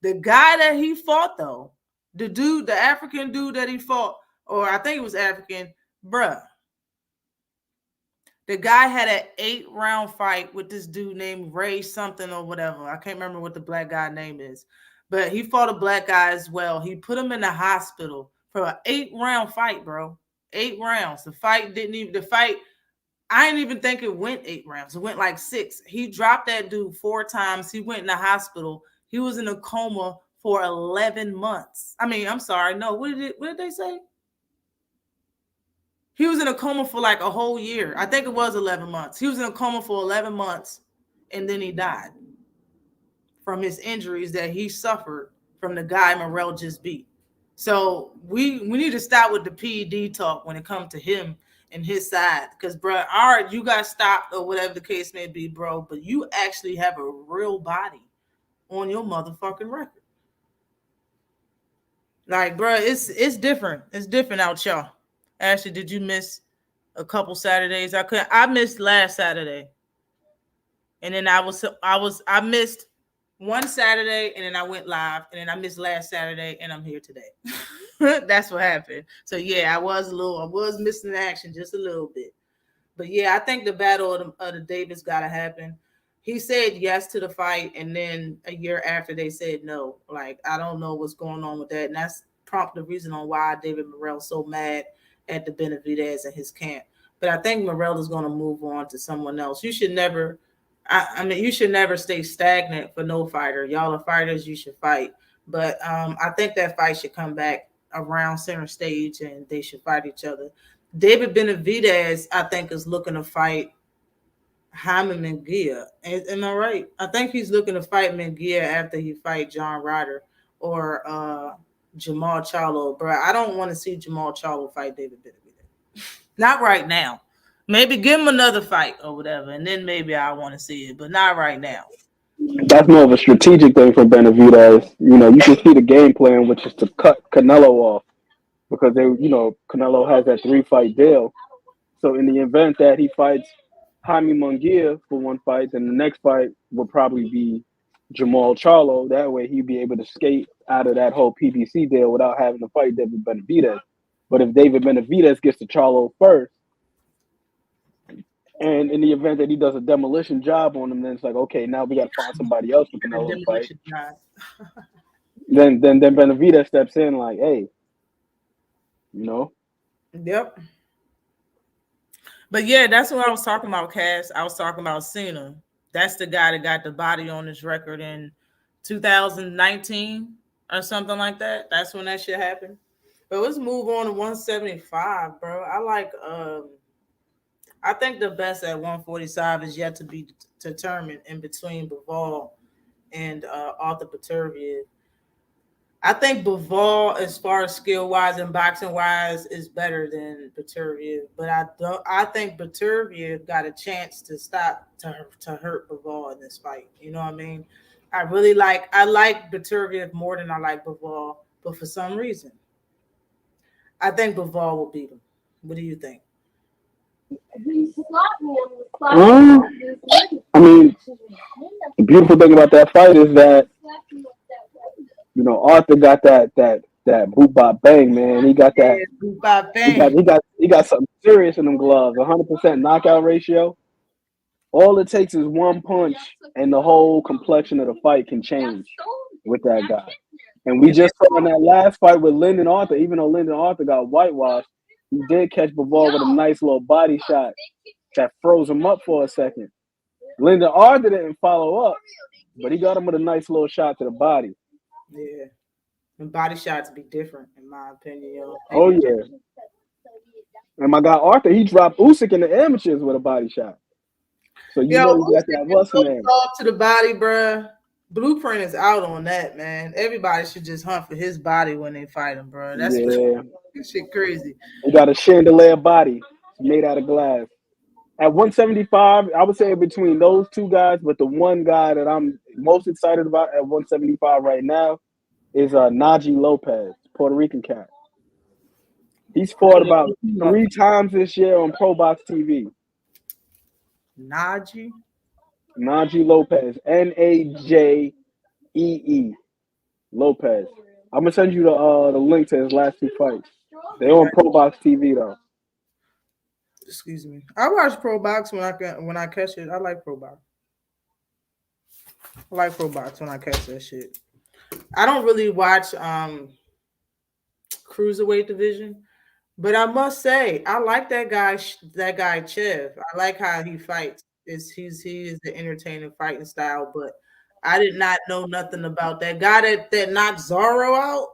The guy that he fought though, the African dude that he fought, or I think it was African, bruh. The guy had an 8-round fight with this dude named Ray something or whatever. I can't remember what the black guy name is, but he fought a black guy as well. He put him in the hospital for an 8-round fight, bro. 8 rounds. The fight. I didn't even think it went 8 rounds. It went like 6. He dropped that dude 4 times. He went in the hospital. He was in a coma for 11 months. I mean, I'm sorry. No, what did they say? He was in a coma for like a whole year. I think it was 11 months. He was in a coma for 11 months, and then he died from his injuries that he suffered from the guy Morrell just beat. So we need to stop with the PED talk when it comes to him and his side. Because, bro, all right, you got stopped or whatever the case may be, bro, but you actually have a real body on your motherfucking record. Like, bro, it's different. It's different out y'all. Ashley, did you miss a couple Saturdays? I missed last Saturday. And then I missed one Saturday, and then I went live, and then I missed last Saturday, and I'm here today. That's what happened. So yeah, I was missing the action just a little bit. But yeah, I think the battle of the Davis gotta happen. He said yes to the fight, and then a year after they said no. Like, I don't know what's going on with that. And that's probably the reason on why David Morrell's so mad at the Benavidez and his camp. But I think Morrell is going to move on to someone else. You should never, you should never stay stagnant for no fighter. Y'all are fighters, you should fight. But I think that fight should come back around center stage, and they should fight each other. David Benavidez, I think, is looking to fight Jaime Munguia. Am I right? I think he's looking to fight Munguia after he fight John Ryder or Jamal Charlo. Bro, I don't want to see Jamal Charlo fight David Benavidez. Not right now. Maybe give him another fight or whatever, and then maybe I want to see it, but not right now. That's more of a strategic thing for Benavidez. You know, you can see the game plan, which is to cut Canelo off because Canelo has that 3-fight deal. So in the event that he fights Jaime Munguia for one fight, then the next fight will probably be Jamal Charlo. That way he'd be able to skate out of that whole PBC deal without having to fight David Benavidez. But if David Benavidez gets to Charlo first, and in the event that he does a demolition job on him, then it's like, okay, now we got to find somebody else who can fight. Then Benavidez steps in like, hey, Yep. But yeah, that's what I was talking about, Cass. I was talking about Cena. That's the guy that got the body on his record in 2019 or something like that. That's when that shit happened. But let's move on to 175, bro. I think the best at 145 is yet to be determined in between Bivol and Arthur Beterbiev. I think Bivol, as far as skill-wise and boxing-wise, is better than Beterbiev. But I think Beterbiev got a chance to hurt Bivol in this fight. You know what I mean? I like Beterbiev more than I like Bivol, but for some reason, I think Bivol will beat him. What do you think? I mean, the beautiful thing about that fight is that Arthur got that boot bop bang, man. He got that boot bop bang. He got something serious in them gloves. 100% knockout ratio. All it takes is one punch, and the whole complexion of the fight can change with that guy. And we just saw in that last fight with Lyndon Arthur, even though Lyndon Arthur got whitewashed, he did catch Bivol with a nice little body shot that froze him up for a second. Lyndon Arthur didn't follow up, but he got him with a nice little shot to the body. Yeah. And body shots be different, in my opinion. Oh, yeah. And my guy Arthur, he dropped Usyk in the amateurs with a body shot. So you know he got that muscle man. To the body, bruh. Blueprint is out on that, man. Everybody should just hunt for his body when they fight him, bro. That's shit crazy. He got a chandelier body made out of glass. At 175, I would say between those two guys, but the one guy that I'm most excited about at 175 right now is Najee Lopez, Puerto Rican cat. He's fought about 3 times this year on Pro Box TV. Najee Lopez, Najee Lopez. I'm gonna send you the link to his last 2 fights. They're on Pro Box TV though. Excuse me. I watch Pro Box when I catch it. I like Pro Box. I like Pro Box when I catch that shit. I don't really watch cruiserweight division. But I must say, I like that guy. That guy Chev. I like how he fights. He is the entertaining fighting style. But I did not know nothing about that guy that knocked Zorro out,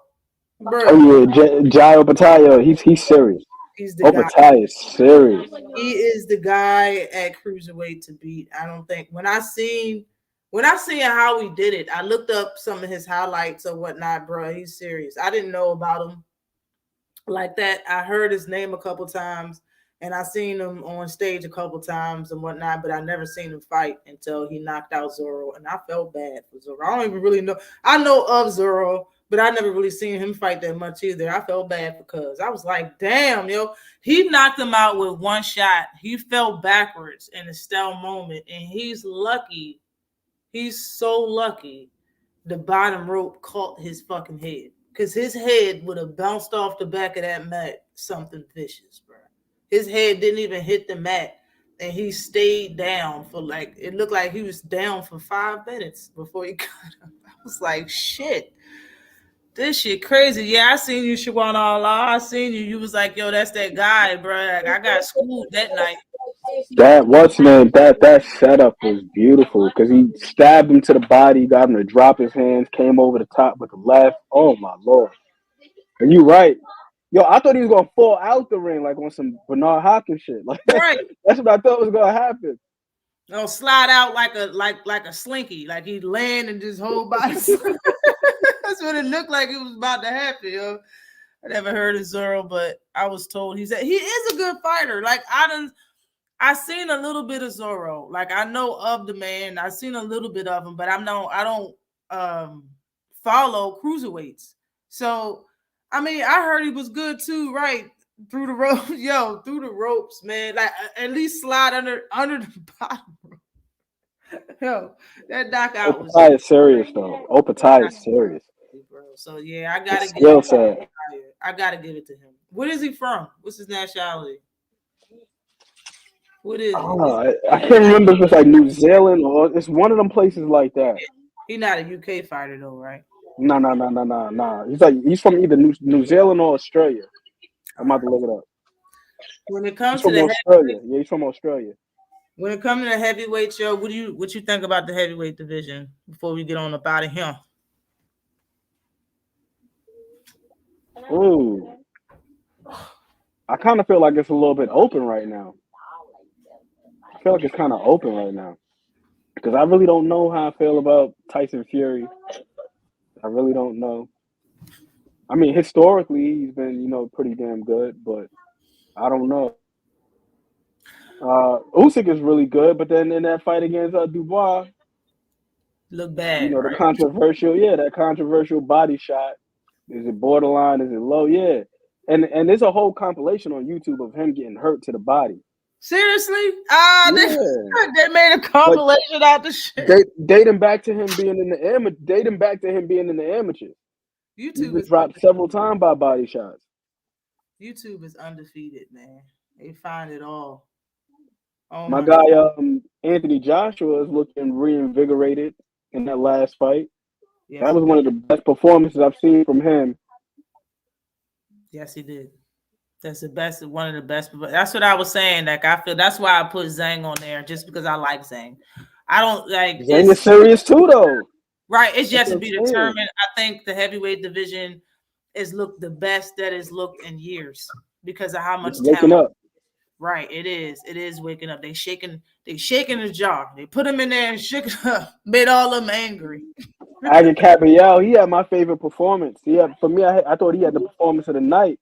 bro. Oh yeah, Jai Opataia. He's serious. He's the guy. Opataia is serious. He is the guy at cruiserweight to beat. I don't think when I seen how he did it, I looked up some of his highlights or whatnot, bro. He's serious. I didn't know about him like that. I heard his name a couple times, and I seen him on stage a couple times and whatnot, but I never seen him fight until he knocked out Zorro, and I felt bad for Zorro. I don't even really know. I know of Zorro, but I never really seen him fight that much either. I felt bad for Cuz. I was like, damn, yo, he knocked him out with one shot. He fell backwards in a stale moment, and he's lucky. He's so lucky the bottom rope caught his fucking head. Because his head would have bounced off the back of that mat. Something vicious, bro. His head didn't even hit the mat. And he stayed down for it looked like he was down for 5 minutes before he got up. I was like, shit. This shit crazy. Yeah, I seen you, Shawan Allah. I seen you. You was like, yo, that's that guy, bro. Like, I got schooled that night. That setup was beautiful because he stabbed him to the body, got him to drop his hands, came over the top with the left. Oh my Lord. And you right. Yo, I thought he was gonna fall out the ring like on some Bernard Hopkins shit. Like right. That's what I thought was gonna happen. No, slide out like a slinky, like he'd land and just whole body. That's what it looked like it was about to happen, yo. I never heard of Zorro, but I was told he is a good fighter. Like I seen a little bit of Zorro. Like I know of the man. I seen a little bit of him, but I don't follow cruiserweights. So I mean, I heard he was good too, right? Through the ropes, through the ropes, man. Like at least slide under the bottom rope. Yo, that knockout was serious though. Opataia is serious. Bro. So yeah, I gotta give it to him. Where is he from? What's his nationality? What is it? I can't remember if it's like New Zealand or it's one of them places like that. He's not a UK fighter though, right? No. He's from either New Zealand or Australia. I'm about to look it up. When it comes to Australia, he's from Australia. When it comes to the heavyweight show, what you think about the heavyweight division before we get on up out of here? Ooh, I kind of feel like it's a little bit open right now. I feel like it's kind of open right now because I really don't know how I feel about Tyson Fury. I really don't know. I mean, historically, he's been, pretty damn good, but I don't know. Usyk is really good, but then in that fight against Dubois, look bad. Right? That controversial body shot. Is it borderline? Is it low? Yeah. And there's a whole compilation on YouTube of him getting hurt to the body. Seriously? They made a compilation out the shit. Dating back to him being in the amateurs. YouTube was dropped several times by body shots. YouTube is undefeated, man. They find it all. Oh my guy, Anthony Joshua is looking reinvigorated in that last fight. Yes, that was one of the best performances I've seen from him. Yes, he did. That's one of the best. That's what I was saying. Like I feel that's why I put Zhang on there, just because I like Zhang. I don't like Zhang is serious too, though. Right, it's yet to be determined. I think the heavyweight division is looked the best that it's looked in years because of how much talent. Up. Right, it is. It is waking up. They shaking his jaw. They put him in there and shook it up, made all of them angry. Agent Caballero, he had my favorite performance. For me, I thought he had the performance of the night.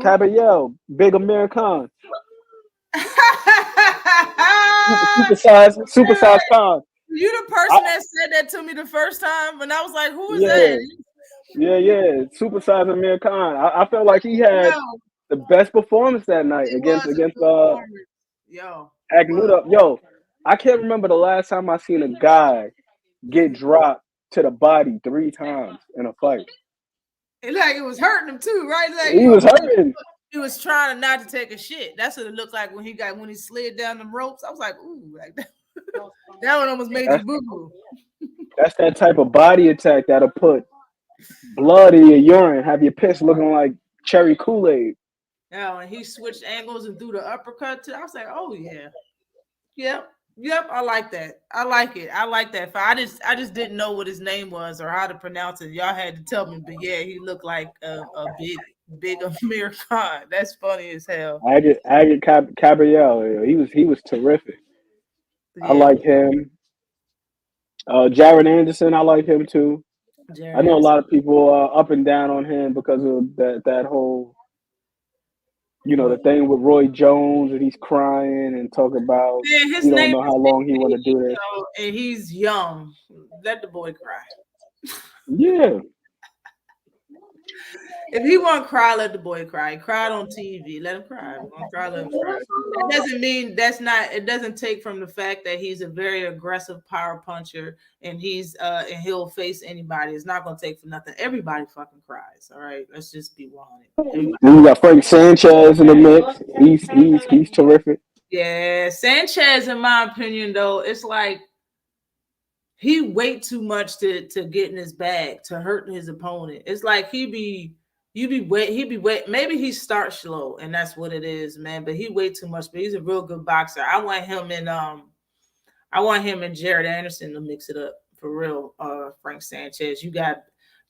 Caballero, big American. Supersize Khan. You the person that said that to me the first time, and I was like, "Who is that?" Yeah. Supersize American. I felt like he had the best performance that night against Agnew. Yo, I can't remember the last time I seen a guy get dropped to the body 3 times in a fight. Like it was hurting him too, right? Like he was hurting. He was trying not to take a shit. That's what it looked like when he slid down the ropes. I was like, ooh, like that. That one almost made you boo-boo. That's that type of body attack that'll put blood in your urine, have your piss looking like cherry Kool-Aid. Yeah, and he switched angles and threw the uppercut too. I was like, oh yeah, yep. I like that. I like it. I like that. I just didn't know what his name was or how to pronounce it. Y'all had to tell me. But yeah, he looked like a big Amir Khan. That's funny as hell. Agit Caballero. He was terrific. I Yeah, like him. Jared Anderson, I like him too. I Jared know a Anderson. lot of people are up and down on him because of that whole, the What? thing with Roy Jones, and he's crying and talking about Yeah, he his don't name know is how Big long he want to Baby, do this. and he's young. Let the boy cry. Yeah, If he want to cry, let the boy cry. He cried on TV. Let him cry. If he want to cry, let him cry. That doesn't mean that's not. It doesn't take from the fact that he's a very aggressive power puncher, and and he'll face anybody. It's not gonna take for nothing. Everybody fucking cries. All right, let's just be 100. then you got Frank Sanchez in the mix. He's terrific. Yeah, Sanchez, in my opinion, though, it's like he wait too much to get in his bag to hurt his opponent. It's like he be wait. Maybe he starts slow, and that's what it is, man. But he wait too much. But he's a real good boxer. I want him and Jared Anderson to mix it up for real. Frank Sanchez, you got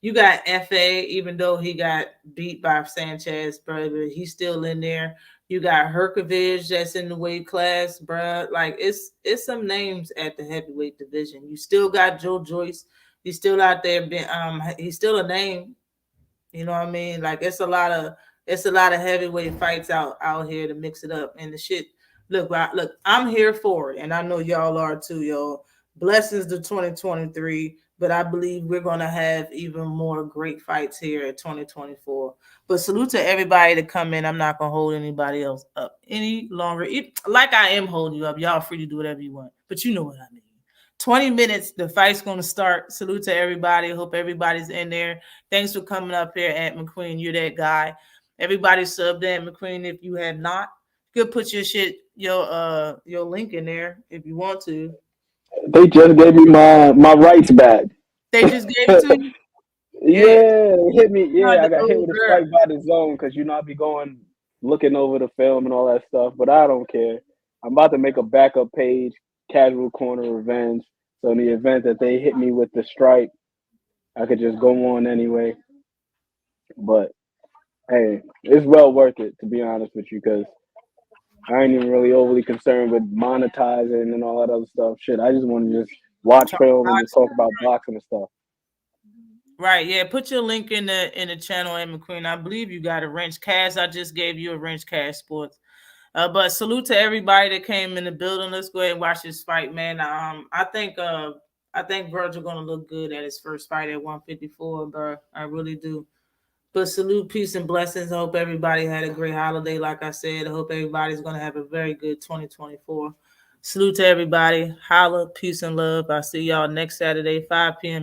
FA, even though he got beat by Sanchez, bro, but he's still in there. You got Herkovich that's in the weight class, bro. Like it's some names at the heavyweight division. You still got Joe Joyce. He's still out there. He's still a name. You know what I mean? Like it's a lot of heavyweight fights out here to mix it up. And the shit. Look, I'm here for it, and I know y'all are too, y'all. Blessings to 2023, but I believe we're gonna have even more great fights here at 2024. But salute to everybody to come in. I'm not gonna hold anybody else up any longer. Like I am holding you up. Y'all free to do whatever you want, but you know what I mean. 20 minutes, the fight's gonna start. Salute to everybody. Hope everybody's in there. Thanks for coming up here, Ant McQueen. You're that guy. Everybody subbed Ant McQueen if you have not. You could put your link in there if you want to. They just gave me my rights back. They just gave it to you. Yeah, Yeah, they hit me. you Yeah, had I the got hit little with a girl. strike by the zone because I be going looking over the film and all that stuff. But I don't care. I'm about to make a backup page, Casual Corner Revenge. So in the event that they hit me with the strike, I could just go on anyway. But hey, it's well worth it to be honest with you because I ain't even really overly concerned with monetizing and all that other stuff. Shit, I just want to just watch film and just talk about boxing and stuff. Right, yeah. Put your link in the channel, Ant McQueen. I believe you got a wrench cast. I just gave you a wrench cast sports. But salute to everybody that came in the building. Let's go ahead and watch this fight, man. I think Virgil gonna look good at his first fight at 154, bro. I really do. But salute, peace, and blessings. I hope everybody had a great holiday. Like I said, I hope everybody's gonna have a very good 2024. Salute to everybody. Holla, peace, and love. I'll see y'all next Saturday, 5 p.m.